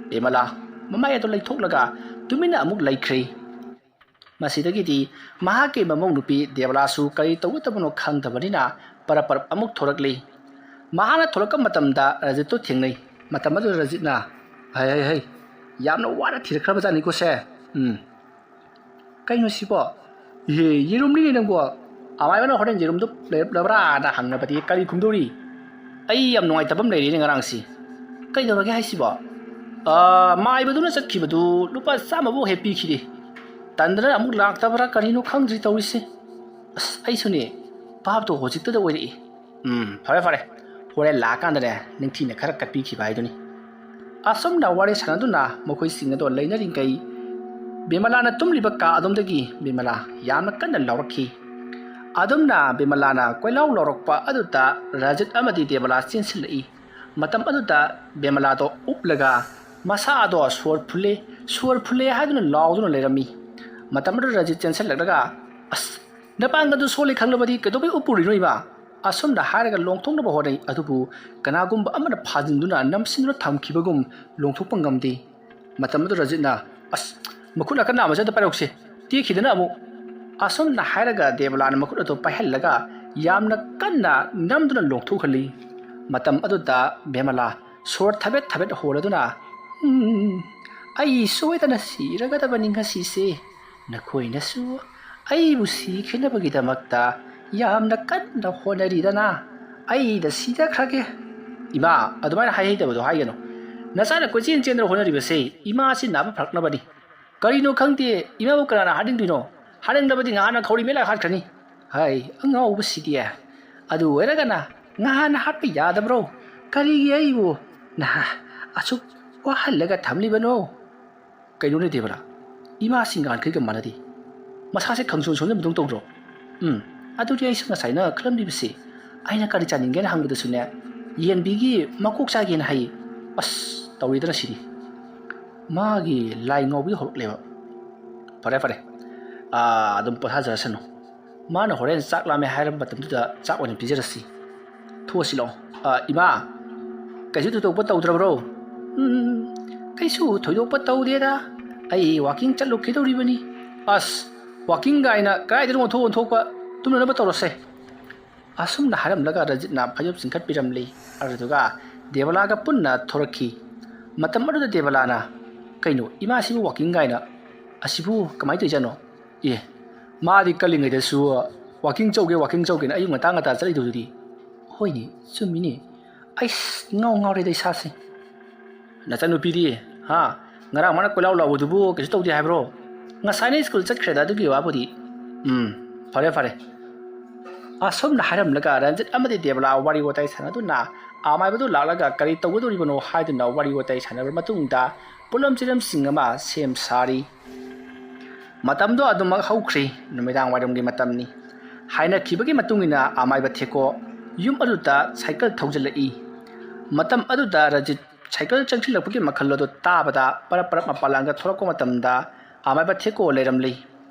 ꯕꯦꯃꯂꯥ ꯃꯃꯥꯏ ꯑꯗꯨ ꯂꯩꯊꯣꯛꯂꯒ ꯇꯨꯃꯤꯟꯅ ꯑꯃꯨꯛ ꯂꯩꯈ꯭ꯔꯦ ꯃꯁꯤꯗꯒꯤꯗꯤ ꯃꯍꯥꯛꯀꯤ ꯃꯃꯧ ꯅꯨꯄꯤ ꯗꯦꯕꯂꯥꯁꯨ ꯀꯔꯤ ꯇꯧꯒꯗꯕꯅꯣ ꯈꯪꯗꯕꯅꯤꯅ ꯄꯔꯞ ꯑꯃꯨꯛ ꯊꯣꯔꯛꯂꯤ ꯃꯍꯥꯛꯅ ꯊꯣꯔꯛꯄ ꯃꯇꯝꯗ ꯔꯖꯤꯠꯇꯣ ꯊꯦꯡꯅꯩ ꯃꯇꯝ ꯑꯗꯨꯗ ꯔꯖꯤꯠꯅ ꯍꯩ ꯌꯥꯝꯅ ꯋꯥꯅ ꯊꯤꯔꯛꯈ꯭ꯔꯕꯖꯥꯠꯅꯤꯀꯣ ꯁꯦ ꯀꯩꯅꯣ ꯁꯤꯕꯣ ꯌꯦꯔꯨꯝꯅꯤꯅꯦ ꯅꯪꯕꯣ ꯑꯃꯥꯏꯕꯅ ꯍꯣꯔꯦꯟ ꯌꯦꯔꯨꯝꯗꯣ ꯂꯩꯔꯛꯂꯕ꯭ꯔꯥꯅ ꯍꯪꯅꯕꯗꯤ ꯀꯔꯤ ꯈꯨꯝꯗꯧꯔꯤ ꯑꯩ ꯌꯥꯝ ꯅꯨꯡꯉꯥꯏꯇꯕ ꯑꯃ ꯂꯩꯔꯤꯅꯦ ꯉꯔꯥꯡꯁꯤ ꯀꯩꯗꯧꯔꯒꯦ ꯍꯥꯏꯁꯤꯕꯣ ꯃꯥꯏꯕꯗꯨꯅ ꯆꯠꯈꯤꯕꯗꯨ ꯂꯨꯄꯥ 100 ꯍꯦꯛ ꯄꯤꯈꯤꯗꯦ ꯇꯟꯗꯅ ꯑꯃꯨꯛ ꯂꯥꯛꯇꯕ꯭ꯔꯥ ꯀꯔꯤꯅꯣ ꯈꯪꯗ꯭ꯔꯤ ꯇꯧꯔꯤꯁꯦ ꯑꯁ ꯑꯩꯁꯨꯅꯦ ꯚꯥꯞꯇꯣ ꯍꯧꯖꯤꯛꯇꯗ ꯑꯣꯏꯔꯛꯏ ꯐꯔꯦ ꯍꯣꯔꯦꯟ ꯂꯥꯛꯑꯀꯥꯟꯗꯅꯦ ꯅꯤꯡꯊꯤꯅ ꯈꯔ ꯀꯠꯄꯤꯈꯤꯕ ꯍꯥꯏꯗꯨꯅꯤ ꯑꯁꯨꯝꯅ ꯋꯥꯔꯤ ꯁꯥꯟꯅꯗꯨꯅ ꯃꯈꯣꯏꯁꯤꯡ ꯑꯗꯣ ꯂꯩꯅꯔꯤꯉꯩ ꯕꯤꯃꯂꯥꯅ ꯇꯨꯝꯂꯤꯕ ꯀꯥ ꯑꯗꯣꯝꯗꯒꯤ ꯕꯤꯃꯂꯥ ꯌꯥꯝꯅ ꯀꯟꯅ ꯂꯥꯎꯔꯛꯈꯤ ꯑꯗꯨꯝꯅ ꯕꯤꯃꯂꯥꯅ ꯀꯣꯏꯂꯥꯎ ꯂꯥꯎꯔꯛꯄ ꯑꯗꯨꯗ ꯔꯖꯤꯠ ꯑꯃꯗꯤ ꯗꯦꯕꯂꯥ ꯆꯦꯟꯁꯤꯜꯂꯛꯏ ꯃꯇꯝ ꯑꯗꯨꯗ ꯕꯤꯃꯂꯥꯗꯣ ꯎꯞꯂꯒ ꯃꯁꯥ ꯑꯗꯣ ꯁꯣꯔ ꯐꯨꯜꯂꯦ ꯍꯥꯏꯗꯨꯅ ꯂꯥꯎꯗꯨꯅ ꯂꯩꯔꯝꯃꯤ ꯃꯇꯝ ꯑꯗꯨꯗ ꯔꯖꯤꯠ ꯆꯦꯟꯁꯤꯜꯂꯛꯂꯒ ꯑꯁ ꯅꯄꯥꯡꯒꯗꯨ ꯁꯣꯜꯂꯤ ꯈꯪꯂꯕꯗꯤ ꯀꯩꯗꯧꯕꯩ ꯎꯞꯄꯨꯔꯤꯅꯣ ꯏꯃꯥ ꯑꯁꯨꯝꯅ ꯍꯥꯏꯔꯒ ꯂꯣꯡꯊꯣꯛꯅꯕ ꯍꯣꯠꯅꯩ ꯑꯗꯨꯕꯨ ꯀꯅꯥꯒꯨꯝꯕ ꯑꯃꯅ ꯐꯥꯖꯤꯟꯗꯨꯅ ꯅꯝꯁꯤꯟꯗꯨꯅ ꯊꯝꯈꯤꯕꯒꯨꯝ ꯂꯣꯡꯊꯣꯛꯄ ꯉꯝꯗꯦ ꯃꯇꯝ ꯑꯗꯨꯗ ꯔꯖꯤꯠꯅ ꯑꯁ ꯃꯈꯨꯠ ꯅꯥꯀꯟ ꯅꯥꯝꯃꯁꯦ ꯄꯥꯏꯔꯛꯁꯦ ꯇꯦꯛꯈꯤꯗꯅ ꯑꯃꯨꯛ ꯑꯁꯨꯝꯅ ꯍꯥꯏꯔꯒ ꯗꯦꯕꯂꯥꯅꯃꯈꯨꯠ ꯑꯗꯨ ꯄꯥꯏꯍꯜꯂꯒ ꯌꯥꯝꯅ ꯀꯟꯅ ꯅꯝꯗꯨꯅ ꯂꯣꯡꯊꯣꯛꯍꯜꯂꯤ ꯃꯇꯝ ꯑꯗꯨꯗ ꯕꯤꯃꯂꯥ ꯁꯣꯔ ꯊꯕꯦꯠ ꯍꯣꯜꯂꯗꯨꯅ ꯑꯩ ꯁꯣꯏꯗꯅ ꯁꯤꯔꯒꯗꯕꯅꯤ ꯉꯁꯤꯁꯦ ꯅꯈꯣꯏꯅꯁꯨ ꯑꯩꯕꯨ ꯁꯤꯈꯤꯅꯕꯒꯤꯗꯃꯛꯇ ꯌꯥꯝꯅ ꯀꯟꯅ ꯍꯣꯠꯅꯔꯤꯗꯅ ꯑꯩꯗ ꯁꯤꯖꯈ꯭ꯔꯒꯦ ꯏꯃꯥ ꯑꯗꯨꯃꯥꯏꯅ ꯍꯥꯏꯍꯩꯗꯕꯗꯣ ꯍꯥꯏꯒꯅꯨ ꯅꯆꯥꯅ ꯀꯣꯏꯆꯦꯟ ꯆꯦꯟꯗꯅ ꯍꯣꯠꯅꯔꯤꯕꯁꯦ ꯏꯃꯥꯁꯤ ꯅꯥꯕ ꯐꯔꯛꯅꯕꯅꯤ ꯀꯔꯤꯅꯣ ꯈꯪꯗꯦ ꯏꯃꯥꯕꯨ ꯀꯅꯥꯅ ꯍꯥꯠꯅꯤꯡꯗꯣꯏꯅꯣ ꯍꯥꯠꯅꯤꯡꯗꯕꯗꯤ ꯉꯍꯥꯟꯅ ꯈꯧꯔꯤ ꯃꯦꯜꯂꯒ ꯍꯥꯠꯈ꯭ꯔꯅꯤ ꯍꯥꯏ ꯑꯉꯥꯎꯕꯁꯤꯗꯤ ꯑꯗꯨ ꯑꯣꯏꯔꯒꯅ ꯉꯍꯥꯟꯅ ꯍꯥꯠꯄ ꯌꯥꯗꯕ꯭ꯔꯣ ꯀꯔꯤꯒꯤ ꯑꯩꯕꯨ ꯑꯁꯨꯛ ꯋꯥꯍꯜꯂꯒ ꯊꯝꯂꯤꯕꯅꯣ ꯀꯩꯅꯣꯅꯦ ꯗꯦꯕꯂꯥ ꯏꯃꯥꯁꯤ ꯉꯥꯟꯈꯩꯒ ꯃꯥꯟꯅꯗꯦ ꯃꯁꯥꯁꯦ ꯈꯪꯁꯣꯟ ꯁꯣꯟꯖꯟꯕꯗꯧ ꯇꯧꯗ꯭ꯔꯣ ꯑꯗꯨꯗꯤ ꯑꯩꯁꯨ ꯉꯁꯥꯏꯅ ꯈꯜꯂꯝꯂꯤꯕꯁꯤ ꯑꯩꯅ ꯀꯔꯤ ꯆꯥꯅꯤꯡꯒꯦꯅ ꯍꯪꯕꯗꯁꯨꯅꯦ ꯌꯦꯟꯕꯤꯒꯤ ꯃꯀꯣꯛ ꯆꯥꯒꯦꯅ ꯍꯥꯏꯌꯦ ꯑꯁ ꯇꯧꯔꯤꯗꯅ ꯁꯤꯗꯤ ꯃꯥꯒꯤ ꯂꯥꯏ ꯉꯥꯎꯕꯤ ꯍꯧꯔꯛꯂꯦꯕ ꯐꯔꯦ ꯑꯗꯨꯝ ꯄꯣꯊꯥꯖꯔꯁꯅꯨ ꯃꯥꯅ ꯍꯣꯔꯦꯟ ꯆꯥꯛ ꯂꯥꯝꯃꯦ ꯍꯥꯏꯔꯕ ꯃꯇꯝꯗꯨꯗ ꯆꯥꯛ ꯑꯣꯏꯅ ꯄꯤꯖꯔꯁꯤ ꯊꯣꯛꯑꯁꯤ ꯂꯥꯛꯑꯣ ꯏꯃꯥ ꯀꯩꯁꯨ ꯊꯣꯏꯗꯣꯛꯄ ꯇꯧꯗ꯭ꯔꯕ꯭ꯔꯣ ꯀꯩꯁꯨ ꯊꯣꯏꯗꯣꯛꯄ ꯇꯧꯗꯦꯗ ꯑꯩ ꯋꯥꯛꯀꯤꯡ ꯆꯠꯂꯨꯈꯤꯗꯧꯔꯤꯕꯅꯤ ꯑꯁ ꯋꯥꯛꯀꯤꯡ ꯒꯥꯏꯅ ꯀꯗꯥꯏꯗꯅꯣ ꯑꯣꯟꯊꯣꯛꯄ ꯇꯨꯝꯅꯅꯕ ꯇꯧꯔꯁꯦ ꯑꯁꯨꯝꯅ ꯍꯥꯏꯔꯝꯂꯒ ꯔꯖꯤꯠꯅ ꯐꯩꯖꯨꯞ ꯆꯤꯡꯈꯠꯄꯤꯔꯝꯂꯤ ꯑꯗꯨꯗꯨꯒ ꯗꯦꯕꯂꯥꯒ ꯄꯨꯟꯅ ꯊꯣꯔꯛꯈꯤ ꯃꯇꯝ ꯑꯗꯨꯗ ꯗꯦꯕꯂꯥꯅ ꯀꯩꯅꯣ ꯏꯃꯥꯁꯤꯕꯨ ꯋꯥꯛꯀꯤꯡ ꯒꯥꯏꯅ ꯑꯁꯤꯕꯨ ꯀꯃꯥꯏꯅ ꯇꯧꯖꯥꯠꯅꯣ ꯃꯥꯗꯤ ꯀꯜꯂꯤꯉꯩꯗꯁꯨ ꯋꯥꯛꯀꯤꯡ ꯆꯧꯒꯦꯅ ꯑꯌꯨꯛ ꯉꯟꯇꯥ ꯆꯠꯂꯤꯗꯨꯗꯤ ꯍꯣꯏꯅꯦ ꯆꯨꯝꯃꯤꯅꯦ ꯑꯩꯁ ꯉꯥꯎꯔꯦꯗ ꯏꯁꯥꯁꯦ ꯅꯆꯟꯅꯨꯄꯤꯗꯤ ꯉꯔꯥꯡ ꯃꯥꯅ ꯀꯣꯏꯂꯥꯎ ꯂꯥꯎꯕꯗꯨꯕꯨ ꯀꯩꯁꯨ ꯇꯧꯗꯦ ꯍꯥꯏꯕ꯭ꯔꯣ ꯉꯁꯥꯏꯅ ꯁ꯭ꯀꯨꯜ ꯆꯠꯈ꯭ꯔꯦꯗ ꯑꯗꯨꯒꯤ ꯋꯥꯕꯨꯗꯤ ꯐꯔꯦ ꯑꯁꯨꯝꯅ ꯍꯥꯏꯔꯝꯂꯒ ꯔꯟꯖꯤꯠ ꯑꯃꯗꯤ ꯗꯦꯕꯂꯥ ꯋꯥꯔꯤ ꯋꯥꯇꯥꯏ ꯁꯥꯟꯅꯗꯨꯅ ꯑꯃꯥꯏꯕꯗꯨ ꯂꯥꯛꯂꯒ ꯀꯔꯤ ꯇꯧꯒꯗꯧꯔꯤꯕꯅꯣ ꯍꯥꯏꯗꯨꯅ ꯋꯥꯔꯤ ꯋꯥꯇꯥꯏ ꯁꯥꯟꯅꯔꯕ ꯃꯇꯨꯡꯗ ꯄꯨꯂꯝ ꯆꯤꯔꯝꯁꯤꯡ ꯑꯃ ꯁꯦꯝ ꯁꯥꯔꯤ ꯃꯇꯝꯗꯣ ꯑꯗꯨꯃꯛ ꯍꯧꯈ꯭ꯔꯤ ꯅꯨꯃꯤꯗꯥꯡ ꯋꯥꯏꯔꯝꯒꯤ ꯃꯇꯝꯅꯤ ꯍꯥꯏꯅꯈꯤꯕꯒꯤ ꯃꯇꯨꯡꯏꯟꯅ ꯑꯃꯥꯏꯕ ꯊꯦꯀꯣ ꯌꯨꯝ ꯑꯗꯨꯗ ꯁꯥꯏꯀꯜ ꯊꯧꯖꯤꯜꯂꯛꯏ ꯃꯇꯝ ꯑꯗꯨꯗ ꯔꯖꯤꯠ ꯁꯥꯏꯀꯜ ꯆꯪꯁꯤꯜꯂꯛꯄꯒꯤ ꯃꯈꯜ ꯑꯗꯨ ꯇꯥꯕꯗ ꯄꯔꯞ ꯃꯄꯥꯟꯂꯥꯡꯗ ꯊꯣꯔꯛꯄ ꯃꯇꯝꯗ ꯑꯃꯥꯏꯕ ꯊꯦꯀꯣ ꯂꯩꯔꯝꯂꯤ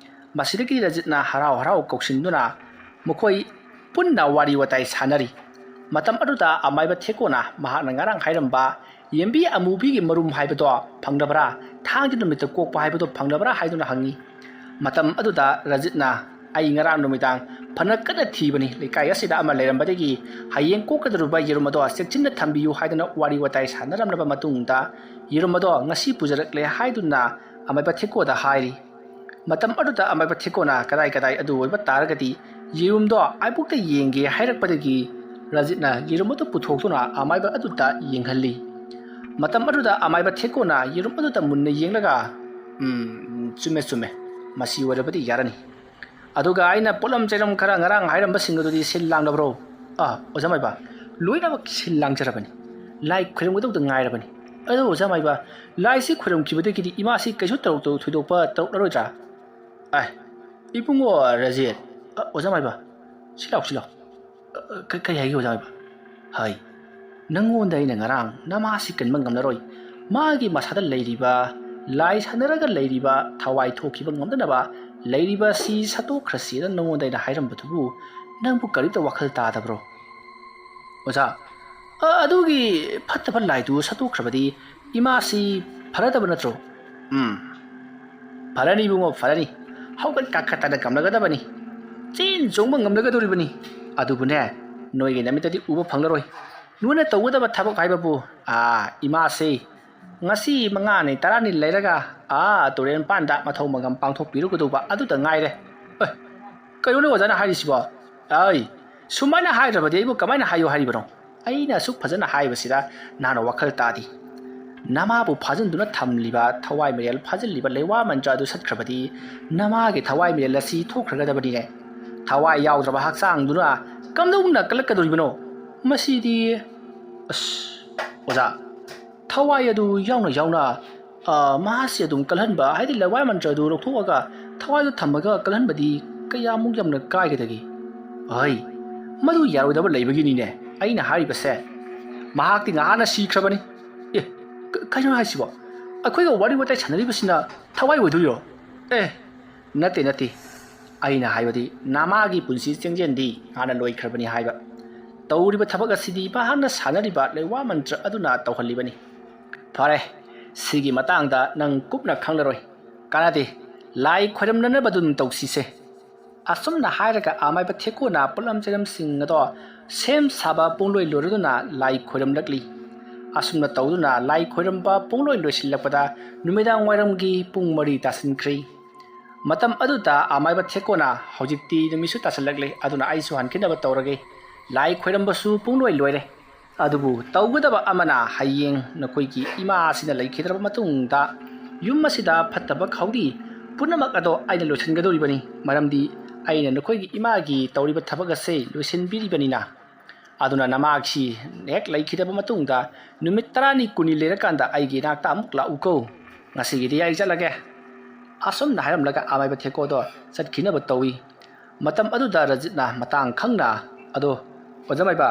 ꯃꯁꯤꯗꯒꯤ ꯔꯖꯤꯠꯅ ꯍꯔꯥꯎ ꯀꯧꯁꯤꯟꯗꯨꯅ ꯃꯈꯣꯏ ꯄꯨꯟꯅ ꯋꯥꯔꯤ ꯋꯥꯇꯥꯏ ꯁꯥꯟꯅꯔꯤ ꯃꯇꯝ ꯑꯗꯨꯗ ꯑꯃꯥꯏꯕ ꯊꯦꯀꯣꯅ ꯃꯍꯥꯛꯅ ꯉꯔꯥꯡ ꯍꯥꯏꯔꯝꯕ ꯌꯦꯟꯕꯤ ꯑꯃꯨꯕꯤꯒꯤ ꯃꯔꯨꯝ ꯍꯥꯏꯕꯗꯣ ꯐꯪꯂꯕ꯭ꯔꯥ ꯊꯥꯡꯖ ꯅꯨꯃꯤꯠꯇ ꯀꯣꯛꯄ ꯍꯥꯏꯕꯗꯣ ꯐꯪꯂꯕ꯭ꯔꯥ ꯍꯥꯏꯗꯨꯅ ꯍꯪꯉꯤ ꯃꯇꯝ ꯑꯗꯨꯗ ꯔꯖꯤꯠꯅ ꯑꯩ ꯉꯔꯥꯡ ꯅꯨꯃꯤꯗꯥꯡ ꯐꯅ ꯀꯟꯅ ꯊꯤꯕꯅꯤ ꯂꯩꯀꯥꯏ ꯑꯁꯤꯗ ꯑꯃ ꯂꯩꯔꯝꯕꯗꯒꯤ ꯍꯌꯦꯡ ꯀꯣꯛꯀꯗꯧꯔꯤꯕ ꯌꯦꯔꯨꯝ ꯑꯗꯣ ꯆꯦꯛꯁꯤꯟꯅ ꯊꯝꯕꯤꯌꯨ ꯍꯥꯏꯗꯨꯅ ꯋꯥꯔꯤ ꯋꯥꯇꯥꯏ ꯁꯥꯟꯅꯔꯝꯂꯕ ꯃꯇꯨꯡꯗ ꯌꯦꯔꯨꯝ ꯑꯗꯣ ꯉꯁꯤ ꯄꯨꯖꯔꯛꯂꯦ ꯍꯥꯏꯗꯨꯅ ꯑꯃꯥꯏꯕ ꯊꯦꯀꯣꯗ ꯍꯥꯏꯔꯤ ꯃꯇꯝ ꯑꯗꯨꯗ ꯑꯃꯥꯏꯕ ꯊꯦꯀꯣꯅ ꯀꯗꯥꯏ ꯑꯗꯨ ꯑꯣꯏꯕ ꯇꯥꯔꯒꯗꯤ ꯌꯦꯔꯨꯝꯗꯣ ꯑꯩꯕꯨꯛꯇ ꯌꯦꯡꯒꯦ ꯍꯥꯏꯔꯛꯄꯗꯒꯤ ꯔꯖꯤꯠꯅ ꯌꯦꯔꯨꯝ ꯑꯗꯨ ꯄꯨꯊꯣꯛꯇꯨꯅ ꯑꯃꯥꯏꯕ ꯑꯗꯨꯗ ꯌꯦꯡꯍꯜꯂꯤ ꯃꯇꯝ ꯑꯗꯨꯗ ꯑꯃꯥꯏꯕ ꯊꯦꯀꯣꯅ ꯌꯦꯔꯨꯝ ꯑꯗꯨꯗ ꯃꯨꯟꯅ ꯌꯦꯡꯂꯒ ꯆꯨꯝꯃꯦ ꯃꯁꯤ ꯑꯣꯏꯔꯕꯗꯤ ꯌꯥꯔꯅꯤ ꯑꯗꯨꯒ ꯑꯩꯅ ꯄꯣꯠꯂꯝ ꯆꯩꯔꯝ ꯈꯔ ꯉꯔꯥꯡ ꯍꯥꯏꯔꯝꯕꯁꯤꯡ ꯑꯗꯨꯗꯤ ꯁꯤꯜ ꯂꯥꯡꯂꯕ꯭ꯔꯣ ꯑꯣꯖꯥ ꯃꯥꯏꯕ ꯂꯣꯏꯅꯃꯛ ꯁꯤꯜ ꯂꯥꯡꯖꯔꯕꯅꯤ ꯂꯥꯏ ꯈꯣꯏꯔꯝꯒꯗꯧꯗ ꯉꯥꯏꯔꯕꯅꯤ ꯑꯗꯣ ꯑꯣꯖꯥ ꯃꯥꯏꯕ ꯂꯥꯏꯁꯤ ꯈꯣꯏꯔꯝꯈꯤꯕꯗꯒꯤꯗꯤ ꯏꯃꯥꯁꯤ ꯀꯩꯁꯨ ꯊꯣꯏꯗꯣꯛꯄ ꯇꯧꯔꯛꯂꯔꯣꯏꯗ꯭ꯔꯥ 이쁜거 라지 오자마이바 실라 그이 하기 오자마이바 하이 ꯅꯪꯉꯣꯟꯗ ꯑꯩꯅ ꯉꯔꯥꯡ ꯅꯃꯥꯁꯤ ꯀꯟꯕ ꯉꯝꯂꯔꯣꯏ ꯃꯥꯒꯤ ꯃꯁꯥꯗ ꯂꯩꯔꯤꯕ ꯂꯥꯏ ꯁꯥꯟꯅꯔꯒ ꯂꯩꯔꯤꯕ ꯊꯋꯥꯏ ꯊꯣꯛꯈꯤꯕ ꯉꯝꯗꯅꯕ ꯂꯩꯔꯤꯕ ꯁꯤ ꯁꯠꯇꯣꯛꯈ꯭ꯔꯁꯤꯅ ꯅꯪꯉꯣꯟꯗ ꯑꯩꯅ ꯍꯥꯏꯔꯝꯕꯗꯨꯕꯨ ꯅꯪꯕꯨ ꯀꯔꯤꯝꯇ ꯋꯥꯈꯜ ꯇꯥꯗꯕ꯭ꯔꯣ ꯑꯣꯖꯥ ꯑꯗꯨꯒꯤ ꯐꯠꯇꯕ ꯂꯥꯏꯗꯨ ꯁꯠꯇꯣꯛꯈ꯭ꯔꯕꯗꯤ ꯏꯃꯥꯁꯤ ꯐꯔꯗꯕ ꯅꯠꯇ꯭ꯔꯣ ꯐꯔꯅꯤ ꯏꯕꯨꯡꯉꯣ ꯐꯔꯅꯤ ꯍꯧꯒꯠ ꯀꯥꯈꯠꯇꯅ ꯉꯝꯂꯒꯗꯕꯅꯤ ꯆꯦꯟ ꯆꯣꯡꯕ ꯉꯝꯂꯒꯗꯧꯔꯤꯕꯅꯤ ꯑꯗꯨꯕꯨꯅꯦ ꯅꯣꯏꯒꯤ ꯅꯃꯤꯠꯇꯗꯤ ꯎꯕ ꯐꯪꯂꯔꯣꯏ ꯅꯣꯏꯅ ꯇꯧꯒꯗꯕ ꯊꯕꯛ ꯍꯥꯏꯕꯕꯨ ꯏꯃꯥꯁꯤ ꯉꯁꯤ 5ꯅꯤ 10ꯅꯤ ꯂꯩꯔꯒ ꯇꯨꯔꯦꯟ ꯄꯥꯟꯗ ꯃꯊꯧ ꯃꯉꯝ ꯄꯥꯡꯊꯣꯛꯄꯤꯔꯨꯒꯗꯧꯕ ꯑꯗꯨꯗ ꯉꯥꯏꯔꯦ ꯀꯩꯅꯣꯅꯦ ꯑꯣꯖꯥꯅ ꯍꯥꯏꯔꯤꯁꯤꯕꯣ ꯁꯨꯃꯥꯏꯅ ꯍꯥꯏꯗ꯭ꯔꯕꯗꯤ ꯑꯩꯕꯨ ꯀꯃꯥꯏꯅ ꯍꯥꯏꯌꯨ ꯍꯥꯏꯔꯤꯕꯅꯣ ꯑꯩꯅ ꯑꯁꯨꯛ ꯐꯖꯅ ꯍꯥꯏꯕꯁꯤꯗ ꯅꯍꯥꯛꯅ ꯋꯥꯈꯜ ꯇꯥꯗꯤ ꯅꯃꯥꯕꯨ ꯐꯥꯖꯤꯟꯗꯨꯅ ꯊꯝꯂꯤꯕ ꯊꯋꯥꯏ ꯃꯤꯔꯦꯜ ꯐꯥꯖꯤꯜꯂꯤꯕ ꯂꯩꯋꯥ ꯃꯟꯇ꯭ꯔ ꯑꯗꯨ ꯁꯠꯈ꯭ꯔꯕꯗꯤ ꯅꯃꯥꯒꯤ ꯊꯋꯥꯏ ꯃꯤꯔꯦꯜ ꯑꯁꯤ ꯊꯣꯛꯈ꯭ꯔꯒꯗꯕꯅꯤꯅꯦ ꯊꯋꯥꯏ ꯌꯥꯎꯗ꯭ꯔꯕ ꯍꯛꯆꯥꯡꯗꯨꯅ ꯀꯝꯗꯧꯅ ꯀꯜꯂꯛꯀꯗꯧꯔꯤꯕꯅꯣ ꯃꯁꯤꯗꯤ ꯑꯣꯖꯥ ꯊꯋꯥꯏ ꯑꯗꯨ ꯌꯥꯎꯅ ꯃꯍꯥꯛꯁꯤ ꯑꯗꯨꯝ ꯀꯜꯍꯟꯕ ꯍꯥꯏꯗꯤ ꯂꯩꯋꯥ ꯃꯟꯇ꯭ꯔ ꯑꯗꯨ ꯂꯧꯊꯣꯛꯑꯒ ꯊꯋꯥꯏꯗꯨ ꯊꯝꯃꯒ ꯀꯜꯍꯟꯕꯗꯤ ꯀꯌꯥꯃꯨꯛ ꯌꯥꯝꯅ ꯀꯥꯏꯒꯗꯒꯦ ꯃꯗꯨ ꯌꯥꯔꯣꯏꯗꯕ ꯂꯩꯕꯒꯤꯅꯤꯅꯦ ꯑꯩꯅ ꯍꯥꯏꯔꯤꯕꯁꯦ ꯃꯍꯥꯛꯇꯤ ꯉꯍꯥꯟꯅ ꯁꯤꯈ꯭ꯔꯕꯅꯤ ꯀꯩꯅꯣ ꯍꯥꯏꯁꯤꯕꯣ ꯑꯩꯈꯣꯏꯒ ꯋꯥꯔꯤ ꯋꯥꯇꯥꯏ ꯁꯥꯟꯅꯔꯤꯕꯁꯤꯅ ꯊꯋꯥꯏ ꯑꯣꯏꯗꯣꯏꯔꯣ ꯅꯠꯇꯦ ꯑꯩꯅ ꯍꯥꯏꯕꯗꯤ ꯅꯃꯥꯒꯤ ꯄꯨꯟꯁꯤ ꯆꯦꯡꯖꯦꯟꯗꯤ ꯍꯥꯟꯅ ꯂꯣꯏꯈ꯭ꯔꯕꯅꯤ ꯍꯥꯏꯕ ꯇꯧꯔꯤꯕ ꯊꯕꯛ ꯑꯁꯤꯗꯤ ꯃꯍꯥꯛꯅ ꯁꯥꯟꯅꯔꯤꯕ ꯂꯩꯋꯥ ꯃꯟꯇ꯭ꯔ ꯑꯗꯨꯅ ꯇꯧꯍꯜꯂꯤꯕꯅꯤ ꯐꯔꯦ ꯁꯤꯒꯤ ꯃꯇꯥꯡꯗ ꯅꯪ ꯀꯨꯞꯅ ꯈꯪꯂꯔꯣꯏ ꯀꯥꯟꯅꯗꯦ ꯂꯥꯏ ꯈꯣꯏꯔꯝꯅꯅꯕꯗꯨꯝ ꯇꯧꯁꯤꯁꯦ ꯑꯁꯨꯝꯅ ꯍꯥꯏꯔꯒ ꯑꯃꯥꯏꯕ ꯊꯦꯛꯀꯣꯅ ꯄꯣꯠꯂꯝ ꯆꯩꯔꯝꯁꯤꯡ ꯑꯗꯣ ꯁꯦꯝ ꯁꯥꯕ ꯄꯨꯡꯂꯣꯏ ꯂꯣꯏꯔꯗꯨꯅ ꯂꯥꯏ ꯈꯣꯏꯔꯝꯂꯛꯂꯤ ꯑꯁꯨꯝꯅ ꯇꯧꯗꯨꯅ ꯂꯥꯏ ꯈꯣꯏꯔꯝꯕ ꯄꯨꯡꯂꯣꯏ ꯂꯣꯏꯁꯤꯜꯂꯛꯄꯗ ꯅꯨꯃꯤꯗꯥꯡ ꯋꯥꯏꯔꯝꯒꯤ ꯄꯨꯡ 4 ꯇꯥꯁꯤꯟꯈ꯭ꯔꯦ ꯃꯇꯝ ꯑꯗꯨꯗ ꯑꯃꯥꯏꯕ ꯊꯦꯛꯀꯣꯅ ꯍꯧꯖꯤꯛꯇꯤ ꯅꯨꯃꯤꯠꯁꯨ ꯇꯥꯁꯤꯜꯂꯛꯂꯦ ꯑꯗꯨꯅ ꯑꯩꯁꯨ ꯍꯟꯈꯤꯅꯕ ꯇꯧꯔꯒꯦ ꯂꯥꯏ ꯈꯣꯏꯔꯝꯕꯁꯨ ꯄꯨꯡꯂꯣꯏ ꯂꯣꯏꯔꯦ ꯑꯗꯨꯕꯨ ꯇꯧꯒꯗꯕ ꯑꯃꯅ ꯍꯌꯦꯡ ꯅꯈꯣꯏꯒꯤ ꯏꯃꯥꯁꯤꯅ ꯂꯩꯈꯤꯗ꯭ꯔꯕ ꯃꯇꯨꯡꯗ ꯌꯨꯝ ꯑꯁꯤꯗ ꯐꯠꯇꯕ ꯈꯥꯎꯗꯤ ꯄꯨꯝꯅꯃꯛ ꯑꯗꯣ ꯑꯩꯅ ꯂꯣꯏꯁꯤꯟꯒꯗꯧꯔꯤꯕꯅꯤ ꯃꯔꯝꯗꯤ ꯑꯩꯅ ꯅꯈꯣꯏꯒꯤ ꯏꯃꯥꯒꯤ ꯇꯧꯔꯤꯕ ꯊꯕꯛ ꯑꯁꯦ ꯂꯣꯏꯁꯤꯟꯕꯤꯔꯤꯕꯅꯤꯅ ꯑꯗꯨꯅ ꯅꯃꯥꯛꯁꯤ ꯍꯦꯛ ꯂꯩꯈꯤꯗꯕ ꯃꯇꯨꯡꯗ ꯅꯨꯃꯤꯠ 10ꯅꯤ 20ꯅꯤ ꯂꯩꯔꯀꯥꯟꯗ ꯑꯩꯒꯤ ꯏꯅꯥꯛꯇ ꯑꯃꯨꯛ ꯂꯥꯛꯎꯀꯣ ꯉꯁꯤꯒꯤꯗꯤ ꯑꯩ ꯆꯠꯂꯒꯦ ꯑꯁꯨꯝꯅ ꯍꯥꯏꯔꯝꯂꯒ ꯑꯃꯥꯏꯕ ꯊꯦꯛꯀꯣꯗꯣ ꯆꯠꯈꯤꯅꯕ ꯇꯧꯏ ꯃꯇꯝ ꯑꯗꯨꯗ ꯔꯖꯤꯠꯅ ꯃꯇꯥꯡ ꯈꯪꯅ ꯑꯗꯣ ꯑꯣꯖꯥꯃꯥꯏꯕ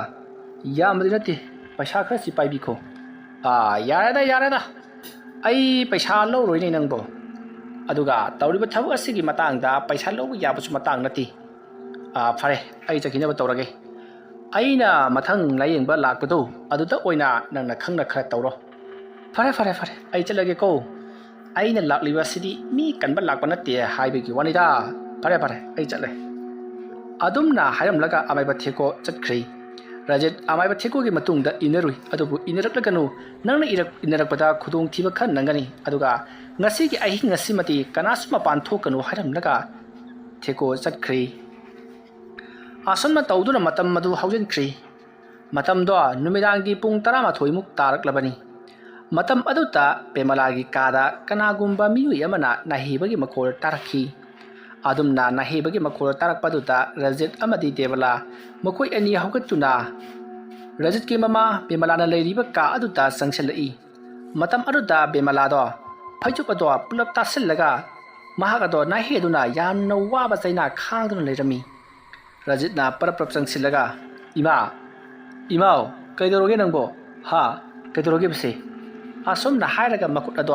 ꯌꯥꯝꯕꯗꯤ ꯅꯠꯇꯦ ꯄꯩꯁꯥ ꯈꯔꯁꯤ ꯄꯥꯏꯕꯤꯈꯣ ꯌꯥꯔꯦꯗ ꯑꯩ ꯄꯩꯁꯥ ꯂꯧꯔꯣꯏꯅꯦ ꯅꯪꯕꯣ ꯑꯗꯨꯒ ꯇꯧꯔꯤꯕ ꯊꯕꯛ ꯑꯁꯤꯒꯤ ꯃꯇꯥꯡꯗ ꯄꯩꯁꯥ ꯂꯧꯕ ꯌꯥꯕꯁꯨ ꯃꯇꯥꯡ ꯅꯠꯇꯦ ꯐꯔꯦ ꯑꯩ ꯆꯠꯈꯤꯅꯕ ꯇꯧꯔꯒꯦ ꯑꯩꯅ ꯃꯊꯪ ꯂꯥꯌꯦꯡꯕ ꯂꯥꯛꯄꯗꯣ ꯑꯗꯨꯗ ꯑꯣꯏꯅ ꯅꯪꯅ ꯈꯪꯅ ꯈꯔ ꯇꯧꯔꯣ ꯐꯔꯦ ꯑꯩ ꯆꯠꯂꯒꯦꯀꯣ ꯑꯩꯅ ꯂꯥꯛꯂꯤꯕꯁꯤꯗꯤ ꯃꯤ ꯀꯟꯕ ꯂꯥꯛꯄ ꯅꯠꯇꯦ ꯍꯥꯏꯕꯒꯤ ꯋꯥꯅꯤꯗ ꯐꯔꯦ ꯑꯩ ꯆꯠꯂꯦ ꯑꯗꯨꯝꯅ ꯍꯥꯏꯔꯝꯂꯒ ꯑꯃꯥꯏꯕ ꯊꯦꯛꯀꯣ ꯆꯠꯈ꯭ꯔꯦ ꯔꯖꯤꯠ ꯑꯃꯥꯏꯕ ꯊꯦꯛꯀꯣꯒꯤ ꯃꯇꯨꯡꯗ ꯏꯟꯅꯔꯨꯏ ꯑꯗꯨꯕꯨ ꯏꯟꯅꯔꯛꯂꯒꯅꯨ ꯅꯪꯅ ꯏꯟꯅꯔꯛꯄꯗ ꯈꯨꯗꯣꯡꯊꯤꯕ ꯈꯔ ꯅꯪꯒꯅꯤ ꯑꯗꯨꯒ ꯉꯁꯤꯒꯤ ꯑꯍꯤꯡ ꯑꯁꯤꯃꯗꯤ ꯀꯅꯥꯁꯨ ꯃꯄꯥꯟ ꯊꯣꯛꯀꯅꯨ ꯍꯥꯏꯔꯝꯂꯒ ꯊꯦꯛꯀꯣ ꯆꯠꯈ꯭ꯔꯦ ꯑꯁꯨꯝꯅ ꯇꯧꯗꯨꯅ ꯃꯇꯝ ꯑꯗꯨ ꯍꯧꯖꯤꯟꯈ꯭ꯔꯦ ꯃꯇꯝꯗꯣ ꯅꯨꯃꯤꯗꯥꯡꯒꯤ ꯄꯨꯡ 11 ꯇꯥꯔꯛꯂꯕꯅꯤ ꯃꯇꯝ ꯑꯗꯨꯗ ꯄꯦꯃꯂꯥꯒꯤ ꯀꯥꯗ ꯀꯅꯥꯒꯨꯝꯕ ꯃꯤꯑꯣꯏ ꯑꯃꯅ ꯅꯥꯍꯦꯕꯒꯤ ꯃꯈꯣꯜ ꯇꯥꯔꯛꯈꯤ ꯑꯗꯨꯝꯅ ꯅꯥꯍꯦꯕꯒꯤ ꯃꯈꯣꯜ ꯇꯥꯔꯛꯄꯗꯨꯗ ꯔꯖꯤꯠ ꯑꯃꯗꯤ ꯗꯦꯕꯂꯥ ꯃꯈꯣꯏ ꯑꯅꯤ ꯍꯧꯒꯠꯇꯨꯅ ꯔꯖꯤꯠꯀꯤ ꯃꯃꯥ ꯕꯦꯃꯂꯥꯅ ꯂꯩꯔꯤꯕ ꯀꯥ ꯑꯗꯨꯗ ꯆꯪꯁꯤꯜꯂꯛꯏ ꯃꯇꯝ ꯑꯗꯨꯗ ꯕꯦꯃꯂꯥꯗꯣ ꯐꯩꯖꯨꯞ ꯑꯗꯣ ꯄꯨꯂꯞ ꯇꯥꯁꯤꯜꯂꯒ ꯃꯍꯥꯛ ꯑꯗꯣ ꯅꯥꯍꯦꯗꯨꯅ ꯌꯥꯝꯅ ꯋꯥꯕ ꯆꯩꯅꯥ ꯈꯥꯡꯗꯨꯅ ꯂꯩꯔꯝꯃꯤ ꯔꯖꯤꯠꯅ ꯄꯔꯞ ꯆꯪꯁꯤꯜꯂꯒ ꯏꯃꯥꯎ ꯀꯩꯗꯧꯔꯒꯦ ꯅꯪꯕꯣ ꯀꯩꯗꯧꯔꯒꯦ ꯕꯁꯦ ꯑꯁꯨꯝꯅ ꯍꯥꯏꯔꯒ ꯃꯈꯨꯠ ꯑꯗꯣ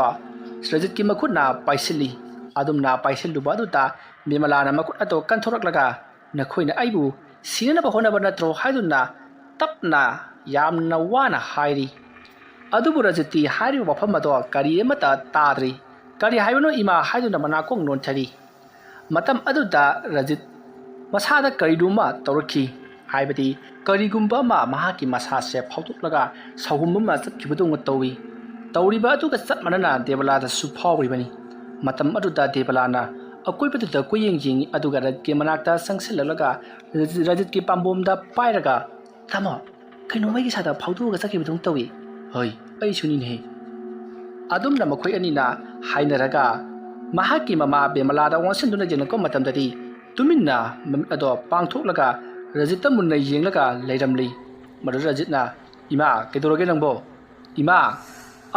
ꯔꯖꯤꯠꯀꯤ ꯃꯈꯨꯠꯅ ꯄꯥꯏꯁꯤꯜꯂꯤ ꯑꯗꯨꯝꯅ ꯄꯥꯏꯁꯤꯜꯂꯨꯕ ꯑꯗꯨꯗ ꯕꯦꯃꯂꯥꯅ ꯃꯈꯨꯠ ꯑꯗꯣ ꯀꯟꯊꯣꯔꯛꯂꯒ ꯅꯈꯣꯏꯅ ꯑꯩꯕꯨ ꯁꯤꯅꯅꯕ ꯍꯣꯠꯅꯕ ꯅꯠꯇ꯭ꯔꯣ ꯍꯥꯏꯗꯨꯅ ꯇꯞꯅ ꯌꯥꯝꯅ ꯋꯥꯅ ꯍꯥꯏꯔꯤ ꯑꯗꯨꯕꯨ ꯔꯖꯤꯠꯇꯤ ꯍꯥꯏꯔꯤꯕ ꯋꯥꯐꯝ ꯑꯗꯣ ꯀꯔꯤ ꯑꯃꯠꯇ ꯇꯥꯗ꯭ꯔꯤ ꯀꯔꯤ ꯍꯥꯏꯕꯅꯣ ꯏꯃꯥ ꯍꯥꯏꯗꯨꯅ ꯃꯅꯥꯀꯣꯡ ꯅꯣꯟꯊꯔꯤ ꯃꯇꯝ ꯑꯗꯨꯗ ꯔꯖꯤꯠ ꯃꯁꯥꯗ ꯀꯔꯤꯅꯣꯃ ꯇꯧꯔꯛꯈꯤ ꯍꯥꯏꯕꯗꯤ ꯀꯔꯤꯒꯨꯝꯕ ꯑꯃ ꯃꯍꯥꯛꯀꯤ ꯃꯁꯥꯁꯦ ꯐꯥꯎꯗꯣꯛꯂꯒ ꯁꯥꯎꯍꯨꯝ ꯑꯃ ꯆꯠꯈꯤꯕꯗꯧꯅ ꯇꯧꯏ ꯇꯧꯔꯤꯕ ꯑꯗꯨꯒ ꯆꯞ ꯃꯥꯟꯅꯅ ꯗꯦꯕꯂꯥꯗꯁꯨ ꯐꯥꯎꯔꯤꯕꯅꯤ ꯃꯇꯝ ꯑꯗꯨꯗ ꯗꯦꯕꯂꯥꯅ ꯑꯀꯣꯏꯕꯗꯨꯗ ꯀꯣꯏꯌꯦꯡ ꯌꯦꯡꯉꯤ ꯑꯗꯨꯒ ꯔꯖꯤꯠꯀꯤ ꯃꯅꯥꯛꯇ ꯆꯪꯁꯤꯜꯂꯛꯂꯒ ꯔꯖꯤꯠꯀꯤ ꯄꯥꯝꯕꯣꯝꯗ ꯄꯥꯏꯔꯒ ꯇꯥꯃꯣ ꯀꯩꯅꯣ ꯃꯩꯒꯤ ꯁꯥꯗ ꯐꯥꯎꯗꯣꯛꯑꯒ ꯆꯠꯈꯤꯕꯗꯧꯅ ꯇꯧꯏ ꯑꯩꯁꯨꯅꯤꯅꯦꯍꯦ ꯑꯗꯨꯝꯅ ꯃꯈꯣꯏ ꯑꯅꯤꯅ ꯍꯥꯏꯅꯔꯒ ꯃꯍꯥꯛꯀꯤ ꯃꯃꯥ ꯕꯦꯃꯂꯥꯗ ꯑꯣꯟꯁꯤꯟꯗꯨꯅ ꯌꯦꯡꯂꯛꯄ ꯃꯇꯝꯗꯗꯤ ꯇꯨꯃꯤꯟꯅ ꯃꯃꯤꯠ ꯑꯗꯣ ꯄꯥꯡꯊꯣꯛꯂꯒ ꯔꯖꯤꯠꯇ ꯃꯨꯟꯅ ꯌꯦꯡꯂꯒ ꯂꯩꯔꯝꯂꯤ꯫ ꯃꯗꯨꯗ ꯔꯖꯤꯠꯅ "ꯏꯃꯥ ꯀꯩꯗꯧꯔꯒꯦ ꯅꯪꯕꯣ? ꯏꯃꯥ"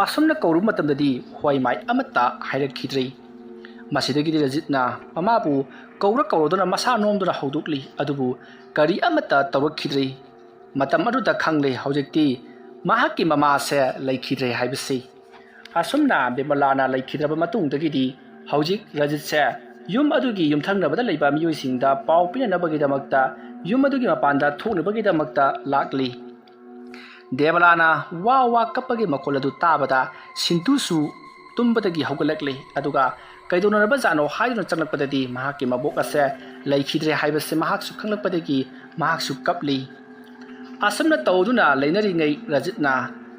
ꯑꯁꯨꯝꯅ ꯀꯧꯔꯨꯕ ꯃꯇꯝꯗꯗꯤ ꯍꯣꯏ ꯃꯥꯏ ꯑꯃꯠꯇ ꯍꯥꯏꯔꯛꯈꯤꯗ꯭ꯔꯦ꯫ ꯃꯁꯤꯗꯒꯤꯗꯤ ꯔꯖꯤꯠꯅ ꯃꯃꯥꯕꯨ ꯀꯧꯔꯗꯨꯅ ꯃꯁꯥ ꯅꯣꯝꯗꯨꯅ ꯍꯧꯗꯣꯛꯂꯤ, ꯑꯗꯨꯕꯨ ꯀꯔꯤ ꯑꯃꯠꯇ ꯇꯧꯔꯛꯈꯤꯗ꯭ꯔꯦ꯫ ꯃꯇꯝ ꯑꯗꯨꯗ ꯈꯪꯂꯦ ꯍꯧꯖꯤꯛꯇꯤ ꯃꯍꯥꯛꯀꯤ ꯃꯃꯥꯁꯦ ꯂꯩꯈꯤꯗ꯭ꯔꯦ ꯍꯥꯏꯕꯁꯤ꯫ ꯑꯁꯨꯝꯅ ꯕꯤꯃꯂꯥꯅ ꯂꯩꯈꯤꯗ꯭ꯔꯕ ꯃꯇꯨꯡꯗꯒꯤꯗꯤ ꯍꯧꯖꯤꯛ ꯔꯖꯤꯠꯁꯦ ꯌꯨꯝ ꯑꯗꯨꯒꯤ ꯌꯨꯝꯊꯪꯅꯕꯗ ꯂꯩꯕ ꯃꯤꯑꯣꯏꯁꯤꯡꯗ ꯄꯥꯎ ꯄꯤꯅꯅꯕꯒꯤꯗꯃꯛꯇ ꯌꯨꯝ ꯑꯗꯨꯒꯤ ꯃꯄꯥꯟꯗ ꯊꯣꯛꯅꯕꯒꯤꯗꯃꯛꯇ ꯂꯥꯛꯂꯤ꯫ ꯗꯦꯕꯂꯥꯅ ꯋꯥ ꯋꯥ ꯀꯞꯄꯒꯤ ꯃꯈꯣꯜ ꯑꯗꯨ ꯇꯥꯕꯗ ꯁꯤꯟꯇꯨꯁꯨ ꯇꯨꯝꯕꯗꯒꯤ ꯍꯧꯒꯠꯂꯛꯂꯤ, ꯑꯗꯨꯒ ꯀꯩꯗꯧꯅꯔꯕꯖꯥꯠꯅꯣ ꯍꯥꯏꯗꯨꯅ ꯆꯪꯂꯛꯄꯗꯗꯤ ꯃꯍꯥꯛꯀꯤ ꯃꯕꯣꯛ ꯑꯁꯦ ꯂꯩꯈꯤꯗ꯭ꯔꯦ ꯍꯥꯏꯕꯁꯤ ꯃꯍꯥꯛꯁꯨ ꯈꯪꯂꯛꯄꯗꯒꯤ ꯃꯍꯥꯛꯁꯨ ꯀꯞꯂꯤ꯫ ꯑꯁꯨꯝꯅ ꯇꯧꯗꯨꯅ ꯂꯩꯅꯔꯤꯉꯩ ꯔꯖꯤꯠꯅ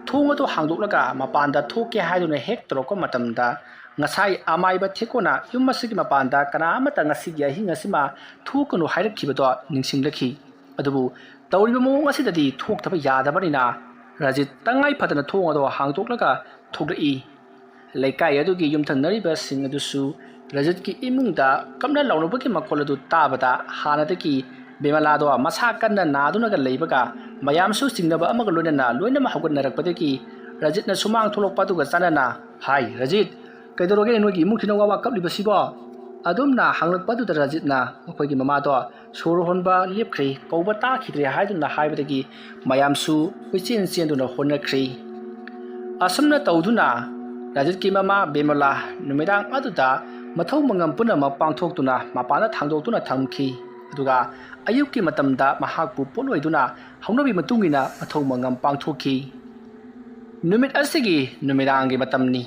ꯊꯣꯡ ꯑꯗꯨ ꯍꯥꯡꯗꯣꯛꯂꯒ ꯃꯄꯥꯟꯗ ꯊꯣꯛꯀꯦ ꯍꯥꯏꯗꯨꯅ ꯍꯦꯛ ꯇꯧꯔꯛꯄ ꯃꯇꯝꯗ ꯉꯁꯥꯏ ꯑꯃꯥꯏꯕ ꯊꯦꯛꯀꯣꯅ ꯌꯨꯝ ꯑꯁꯤꯒꯤ ꯃꯄꯥꯟꯗ ꯀꯅꯥ ꯑꯃꯠꯇ ꯉꯁꯤꯒꯤ ꯑꯍꯤꯡ ꯑꯁꯤꯃ ꯊꯣꯛꯀꯅꯨ ꯍꯥꯏꯔꯛꯈꯤꯕꯗꯣ ꯅꯤꯡꯁꯤꯡꯂꯛꯈꯤ꯫ ꯑꯗꯨꯕꯨ ꯇꯧꯔꯤꯕ ꯃꯑꯣꯡ ꯑꯁꯤꯗꯗꯤ ꯊꯣꯛꯇꯕ ꯌꯥꯗꯕꯅꯤꯅ ꯔꯖꯤꯠ ꯇꯉꯥꯏ ꯐꯗꯅ ꯊꯣꯡ ꯑꯗꯨ ꯍꯥꯡꯗꯣꯛꯂꯒ ꯊꯣꯛꯂꯛꯏ꯫ ꯂꯩꯀꯥꯏ ꯑꯗꯨꯒꯤ ꯌꯨꯝꯊꯪꯅꯔꯤꯕꯁꯤꯡ ꯑꯗꯨꯁꯨ ꯔꯖꯤꯠꯀꯤ ꯏꯃꯨꯡꯗ ꯀꯞꯅ ꯂꯥꯎꯅꯕꯒꯤ ꯃꯈꯣꯜ ꯑꯗꯨ ꯇꯥꯕꯗ ꯍꯥꯟꯅꯗꯒꯤ ꯕꯤꯃꯂꯥꯗꯣ ꯃꯁꯥ ꯀꯟꯅ ꯅꯥꯗꯨꯅꯒ ꯂꯩꯕꯒ ꯃꯌꯥꯝꯁꯨ ꯆꯤꯡꯅꯕ ꯑꯃꯒ ꯂꯣꯏꯅꯅ ꯂꯣꯏꯅꯃꯛ ꯍꯧꯒꯠꯅꯔꯛꯄꯗꯒꯤ ꯔꯖꯤꯠꯅ ꯁꯨꯃꯥꯡ ꯊꯣꯛꯂꯛꯄ ꯑꯗꯨꯒ ꯆꯥꯟꯅꯅ "ꯍꯥꯏ ꯔꯖꯤꯠ, ꯀꯩꯗꯧꯔꯒꯦ ꯅꯣꯏꯒꯤ ꯏꯃꯨꯡꯁꯤꯅ ꯋꯥ ꯋꯥ ꯀꯞꯂꯤꯕꯁꯤꯕꯣ?" ꯑꯗꯨꯝꯅ ꯍꯪꯂꯛꯄ ꯑꯗꯨꯗ ꯔꯖꯤꯠꯅ ꯃꯈꯣꯏꯒꯤ ꯃꯃꯥꯗꯣ ꯁꯣꯔ ꯍꯣꯟꯕ ꯂꯦꯞꯈ꯭ꯔꯦ, ꯀꯧꯕ ꯇꯥꯈꯤꯗ꯭ꯔꯦ ꯍꯥꯏꯗꯨꯅ ꯍꯥꯏꯕꯗꯒꯤ ꯃꯌꯥꯝꯁꯨ ꯀꯣꯏꯆꯦꯟ ꯆꯦꯟꯗꯨꯅ ꯍꯣꯠꯅꯈ꯭ꯔꯦ꯫ ꯑꯁꯨꯝꯅ ꯇꯧꯗꯨꯅ ꯔꯖꯤꯠꯀꯤ ꯃꯃꯥ ꯕꯤꯃꯂꯥ ꯅꯨꯃꯤꯗꯥꯡ ꯑꯗꯨꯗ ꯃꯊꯧ ꯃꯉꯝ ꯄꯨꯝꯅꯃꯛ ꯄꯥꯡꯊꯣꯛꯇꯨꯅ ꯃꯄꯥꯟꯗ ꯊꯥꯡꯗꯣꯛꯇꯨꯅ ꯊꯝꯈꯤ, ꯑꯗꯨꯒ ꯑꯌꯨꯛꯀꯤ ꯃꯇꯝꯗ ꯃꯍꯥꯛꯄꯨ ꯄꯣꯠꯂꯣꯏꯗꯨꯅ ꯍꯧꯅꯕꯤ ꯃꯇꯨꯡꯏꯟꯅ ꯃꯊꯧ ꯃꯉꯝ ꯄꯥꯡꯊꯣꯛꯈꯤ꯫ ꯅꯨꯃꯤꯠ ꯑꯁꯤꯒꯤ ꯅꯨꯃꯤꯗꯥꯡꯒꯤ ꯃꯇꯝꯅꯤ꯫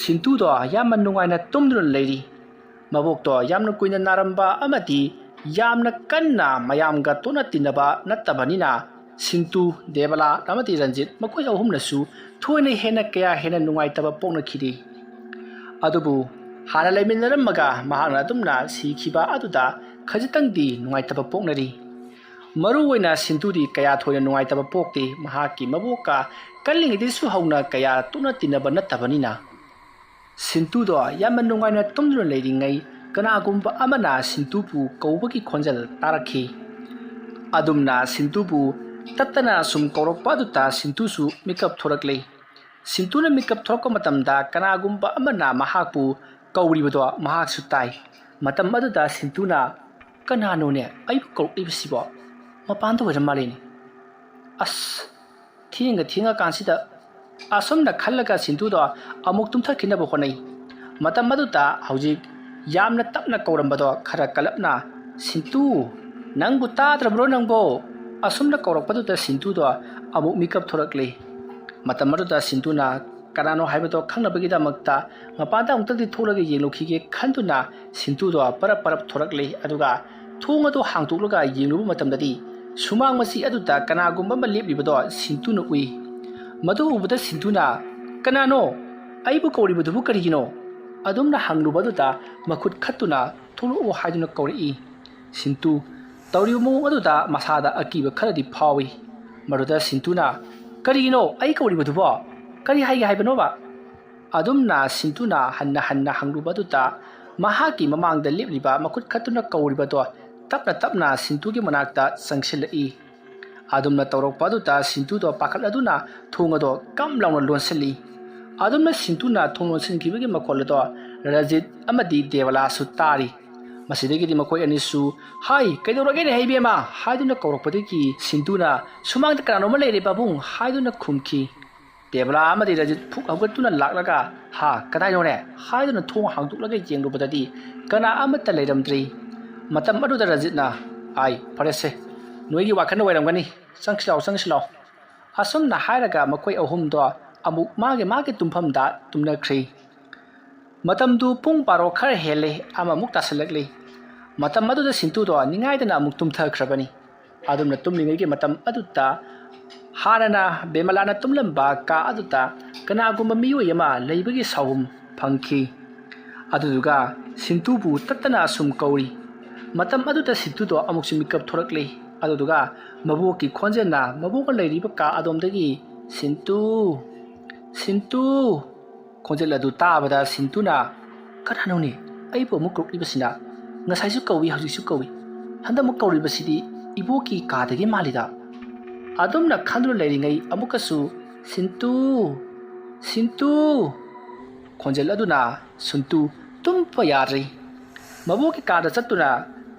ꯁꯤꯟꯇꯨꯗꯣ ꯌꯥꯝꯅ ꯅꯨꯡꯉꯥꯏꯅ ꯇꯨꯝꯗꯨꯅ ꯂꯩꯔꯤ꯫ ꯃꯕꯣꯛꯇꯣ ꯌꯥꯝꯅ ꯀꯨꯏꯅ ꯅꯥꯔꯝꯕ ꯑꯃꯗꯤ ꯌꯥꯝꯅ ꯀꯟꯅ ꯃꯌꯥꯝꯒ ꯇꯣꯠꯅ ꯇꯤꯟꯅꯕ ꯅꯠꯇꯕꯅꯤꯅ ꯁꯤꯟꯇꯨ, ꯗꯦꯕꯂꯥ ꯑꯃꯗꯤ ꯔꯟꯖꯤꯠ ꯃꯈꯣꯏ ꯑꯍꯨꯝꯅꯁꯨ ꯊꯣꯏꯅ ꯀꯌꯥ ꯍꯦꯟꯅ ꯅꯨꯡꯉꯥꯏꯇꯕ ꯄꯣꯛꯅꯈꯤꯗꯦ꯫ ꯑꯗꯨꯕꯨ ꯍꯥꯟꯅ ꯂꯩꯃꯤꯟꯅꯔꯝꯃꯒ ꯃꯍꯥꯛꯅ ꯑꯗꯨꯝꯅ ꯁꯤꯈꯤꯕ ꯑꯗꯨꯗ ꯈꯖꯤꯛꯇꯪꯗꯤ ꯅꯨꯡꯉꯥꯏꯇꯕ ꯄꯣꯛꯅꯔꯤ꯫ ꯃꯔꯨꯑꯣꯏꯅ ꯁꯤꯟꯇꯨꯗꯤ ꯀꯌꯥ ꯊꯣꯏꯅ ꯅꯨꯡꯉꯥꯏꯇꯕ ꯄꯣꯛꯇꯦ, ꯃꯍꯥꯛꯀꯤ ꯃꯕꯣꯛꯀ ꯀꯜꯂꯤꯉꯩꯗꯁꯨ ꯍꯧꯅ ꯀꯌꯥ ꯇꯣꯠꯅ ꯇꯤꯟꯅꯕ ꯅꯠꯇꯕꯅꯤꯅ꯫ ꯁꯤꯟꯇꯨꯗꯣ ꯌꯥꯝꯅ ꯅꯨꯡꯉꯥꯏꯅ ꯇꯨꯝꯗꯨꯅ ꯂꯩꯔꯤꯉꯩ ꯀꯅꯥꯒꯨꯝꯕ ꯑꯃꯅ ꯁꯤꯟꯇꯨꯕꯨ ꯀꯧꯕꯒꯤ ꯈꯣꯟꯖꯦꯜ ꯇꯥꯔꯛꯈꯤ꯫ ꯑꯗꯨꯝꯅ ꯁꯤꯟꯇꯨꯕꯨ ꯇꯠꯇꯅ ꯁꯨꯝ ꯀꯧꯔꯛꯄ ꯑꯗꯨꯗ ꯁꯤꯟꯇꯨꯁꯨ ꯃꯤꯀꯞ ꯊꯣꯔꯛꯂꯦ꯫ ꯁꯤꯟꯇꯨꯅ ꯃꯤꯀꯞ ꯊꯣꯔꯛꯄ ꯃꯇꯝꯗ ꯀꯅꯥꯒꯨꯝꯕ ꯑꯃꯅ ꯃꯍꯥꯛꯄꯨ ꯀꯧꯔꯤꯕꯗꯣ ꯃꯍꯥꯛꯁꯨ ꯇꯥꯏ꯫ ꯃꯇꯝ ꯑꯗꯨꯗ ꯁꯤꯟꯇꯨꯅ "ꯀꯅꯥꯅꯣꯅꯦ ꯑꯩꯕꯨ ꯀꯧꯔꯛꯂꯤꯕꯁꯤꯕꯣ? ꯃꯄꯥꯟꯗ ꯑꯣꯏꯔ ꯃꯥꯜꯂꯦꯅꯦ. ꯑꯁ ꯊꯦꯡꯉꯀꯥꯟꯁꯤꯗ." ꯑꯁꯨꯝꯅ ꯈꯜꯂꯒ ꯁꯤꯟꯇꯨꯗꯣ ꯑꯃꯨꯛ ꯇꯨꯝꯊꯈꯤꯅꯕ ꯍꯣꯠꯅꯩ꯫ ꯃꯇꯝ ꯑꯗꯨꯗ ꯍꯧꯖꯤꯛ ꯌꯥꯝꯅ ꯇꯞꯅ ꯀꯧꯔꯝꯕꯗꯣ ꯈꯔ ꯀꯜꯂꯞꯅ "ꯁꯤꯟꯇꯨ, ꯅꯪꯕꯨ ꯇꯥꯗ꯭ꯔꯕ꯭ꯔꯣ ꯅꯪꯕꯣ?" ꯑꯁꯨꯝꯅ ꯀꯧꯔꯛꯄꯗꯨꯗ ꯁꯤꯟꯇꯨꯗꯣ ꯑꯃꯨꯛ ꯃꯤꯀꯞ ꯊꯣꯔꯛꯂꯦ꯫ ꯃꯇꯝ ꯑꯗꯨꯗ ꯁꯤꯟꯇꯨꯅ ꯀꯅꯥꯅꯣ ꯍꯥꯏꯕꯗꯣ ꯈꯪꯅꯕꯒꯤꯗꯃꯛꯇ ꯃꯄꯥꯟꯗ ꯑꯃꯨꯛꯇꯪꯗꯤ ꯊꯣꯛꯂꯒ ꯌꯦꯡꯂꯨꯈꯤꯒꯦ ꯈꯟꯗꯨꯅ ꯁꯤꯟꯇꯨꯗꯣ ꯄꯔꯞ ꯊꯣꯔꯛꯂꯦ, ꯑꯗꯨꯒ ꯊꯣꯡ ꯑꯗꯨ ꯍꯥꯡꯗꯣꯛꯂꯒ ꯌꯦꯡꯂꯨꯕ ꯃꯇꯝꯗꯗꯤ ꯁꯨꯃꯥꯡ ꯃꯆꯤ ꯑꯗꯨꯗ ꯀꯅꯥꯒꯨꯝꯕ ꯑꯃ ꯂꯦꯞꯂꯤꯕꯗꯣ ꯁꯤꯟꯇꯨꯅ ꯎꯏ꯫ ꯃꯗꯨ ꯎꯕꯗ ꯁꯤꯟꯇꯨꯅ "ꯀꯅꯥꯅꯣ? ꯑꯩꯕꯨ ꯀꯧꯔꯤꯕꯗꯨꯕꯨ ꯀꯔꯤꯒꯤꯅꯣ?" ꯑꯗꯨꯝꯅ ꯍꯪꯂꯨꯕ ꯑꯗꯨꯗ ꯃꯈꯨꯠ ꯈꯠꯇꯨꯅ "ꯊꯣꯛꯂꯛꯑꯣ" ꯍꯥꯏꯗꯨꯅ ꯀꯧꯔꯛꯏ꯫ ꯁꯤꯟꯇꯨ ꯇꯧꯔꯤꯕ ꯃꯑꯣꯡ ꯑꯗꯨꯗ ꯃꯁꯥꯗ ꯑꯀꯤꯕ ꯈꯔꯗꯤ ꯐꯥꯎꯏ꯫ ꯃꯗꯨꯗ ꯁꯤꯟꯇꯨꯅ "ꯀꯔꯤꯒꯤꯅꯣ ꯑꯩ ꯀꯧꯔꯤꯕꯗꯨꯕꯣ? ꯀꯔꯤ ꯍꯥꯏꯒꯦ ꯍꯥꯏꯕꯅꯣꯕ?" ꯑꯗꯨꯝꯅ ꯁꯤꯟꯇꯨꯅ ꯍꯟꯅ ꯍꯪꯂꯨꯕ ꯑꯗꯨꯗ ꯃꯍꯥꯛꯀꯤ ꯃꯃꯥꯡꯗ ꯂꯦꯞꯂꯤꯕ ꯃꯈꯨꯠ ꯈꯠꯇꯨꯅ ꯀꯧꯔꯤꯕꯗꯣ ꯇꯞꯅ ꯁꯤꯟꯇꯨꯒꯤ ꯃꯅꯥꯛꯇ ꯆꯪꯁꯤꯜꯂꯛꯏ꯫ ꯑꯗꯨꯝꯅ ꯇꯧꯔꯛꯄ ꯑꯗꯨꯗ ꯁꯤꯟꯇꯨꯗꯣ ꯄꯥꯈꯠꯂꯗꯨꯅ ꯊꯣꯡ ꯑꯗꯣ ꯀꯝ ꯂꯥꯎꯅ ꯂꯣꯟꯁꯤꯜꯂꯤ꯫ ꯑꯗꯨꯝꯅ ꯁꯤꯟꯇꯨꯅ ꯊꯣꯡ ꯂꯣꯟꯁꯤꯟꯈꯤꯕꯒꯤ ꯃꯈꯣꯜ ꯑꯗꯣ ꯔꯖꯤꯠ ꯑꯃꯗꯤ ꯗꯦꯕꯂꯥꯁꯨ ꯇꯥꯔꯤ꯫ ꯃꯁꯤꯗꯒꯤꯗꯤ ꯃꯈꯣꯏ ꯑꯅꯤꯁꯨ "ꯍꯥꯏ ꯀꯩꯗꯧꯔꯒꯦꯅꯦ ꯏꯕꯦꯝꯃ?" ꯍꯥꯏꯗꯨꯅ ꯀꯧꯔꯛꯄꯗꯒꯤ ꯁꯤꯟꯇꯨꯅ "ꯁꯨꯃꯥꯡꯗ ꯀꯅꯥꯅꯣꯝꯃ ꯂꯩꯔꯦ ꯄꯥꯕꯨꯡ" ꯍꯥꯏꯗꯨꯅ ꯈꯨꯝꯈꯤ꯫ ꯗꯦꯕꯂꯥ ꯑꯃꯗꯤ ꯔꯖꯤꯠ ꯐꯨꯛ ꯍꯧꯒꯠꯇꯨꯅ ꯂꯥꯛꯂꯒ "ꯍꯥ ꯀꯗꯥꯏꯅꯣꯅꯦ?" ꯍꯥꯏꯗꯨꯅ ꯊꯣꯡ ꯍꯥꯡꯗꯣꯛꯂꯒ ꯌꯦꯡꯂꯨꯕꯗꯗꯤ ꯀꯅꯥ ꯑꯃꯠꯇ ꯂꯩꯔꯝꯗ꯭ꯔꯦ꯫ ꯃꯇꯝ ꯑꯗꯨꯗ ꯔꯖꯤꯠꯅ "ꯑꯥꯏ ꯐꯔꯦꯁꯦ, ꯅꯣꯏꯒꯤ ꯋꯥꯈꯜꯅ ꯑꯣꯏꯔꯝꯒꯅꯤ. ꯆꯪꯁꯤꯜꯂꯥꯎ." ꯑꯁꯨꯝꯅ ꯍꯥꯏꯔꯒ ꯃꯈꯣꯏ ꯑꯍꯨꯝꯗꯣ ꯑꯃꯨꯛ ꯃꯥꯒꯤ ꯇꯨꯝꯐꯝꯗ ꯇꯨꯝꯅꯈ꯭ꯔꯦ꯫ ꯃꯇꯝꯗꯨ ꯄꯨꯡ 12 ꯈꯔ ꯍꯦꯜꯂꯦ, ꯑꯃꯃꯨꯛ ꯇꯥꯁꯤꯜꯂꯛꯂꯦ꯫ ꯃꯇꯝ ꯑꯗꯨꯗ ꯁꯤꯟꯇꯨꯗꯣ ꯅꯤꯡꯉꯥꯏꯗꯅ ꯑꯃꯨꯛ ꯇꯨꯝꯊꯈ꯭ꯔꯕꯅꯤ꯫ ꯑꯗꯨꯝꯅ ꯇꯨꯝꯂꯤꯉꯩꯒꯤ ꯃꯇꯝ ꯑꯗꯨꯗ ꯍꯥꯟꯅꯅ ꯕꯤꯃꯂꯥꯅ ꯇꯨꯝꯂꯝꯕ ꯀꯥ ꯑꯗꯨꯗ ꯀꯅꯥꯒꯨꯝꯕ ꯃꯤꯑꯣꯏ ꯑꯃ ꯂꯩꯕꯒꯤ ꯁꯥꯎꯍꯨꯝ ꯐꯪꯈꯤ꯫ ꯑꯗꯨꯗꯨꯒ ꯁꯤꯟꯇꯨꯕꯨ ꯇꯠꯇꯅ ꯁꯨꯝ ꯀꯧꯔꯤ꯫ ꯃꯇꯝ ꯑꯗꯨꯗ ꯁꯤꯟꯇꯨꯗꯣ ꯑꯃꯨꯛꯁꯨ ꯃꯤꯀꯞ ꯊꯣꯔꯛꯂꯦ, ꯑꯗꯨꯗꯨꯒ ꯃꯕꯣꯛꯀꯤ ꯈꯣꯟꯖꯦꯜꯅ ꯃꯕꯣꯛꯅ ꯂꯩꯔꯤꯕ ꯀꯥ ꯑꯗꯣꯝꯗꯒꯤ "ꯁꯤꯟꯇꯨ" ꯈꯣꯟꯖꯦꯜ ꯑꯗꯨ ꯇꯥꯕꯗ ꯁꯤꯟꯇꯨꯅ "ꯀꯅꯥꯅꯣꯅꯦ ꯑꯩꯕꯨ ꯑꯃꯨꯛ ꯀꯧꯔꯛꯂꯤꯕꯁꯤꯅ? ꯉꯁꯥꯏꯁꯨ ꯀꯧꯏ, ꯍꯧꯖꯤꯛꯁꯨ ꯀꯧꯏ, ꯍꯟꯗꯛꯃꯨꯛ ꯀꯧꯔꯤꯕꯁꯤꯗꯤ ꯏꯕꯣꯛꯀꯤ ꯀꯥꯗꯒꯤ ꯃꯥꯜꯂꯤꯗ ꯑꯗꯨꯝꯅ ꯈꯟꯗꯨꯅ ꯂꯩꯔꯤꯉꯩ ꯑꯃꯨꯛꯀꯁꯨ ꯁꯤꯟꯇꯨ ꯁꯤꯟꯇꯨ ꯈꯣꯟꯖꯦꯜ ꯑꯗꯨꯅ ꯁꯨꯟꯇꯨ ꯇꯨꯝꯕ ꯌꯥꯗ꯭ꯔꯤ ꯃꯕꯣꯛꯀꯤ ꯀꯥꯗ ꯆꯠꯇꯨꯅ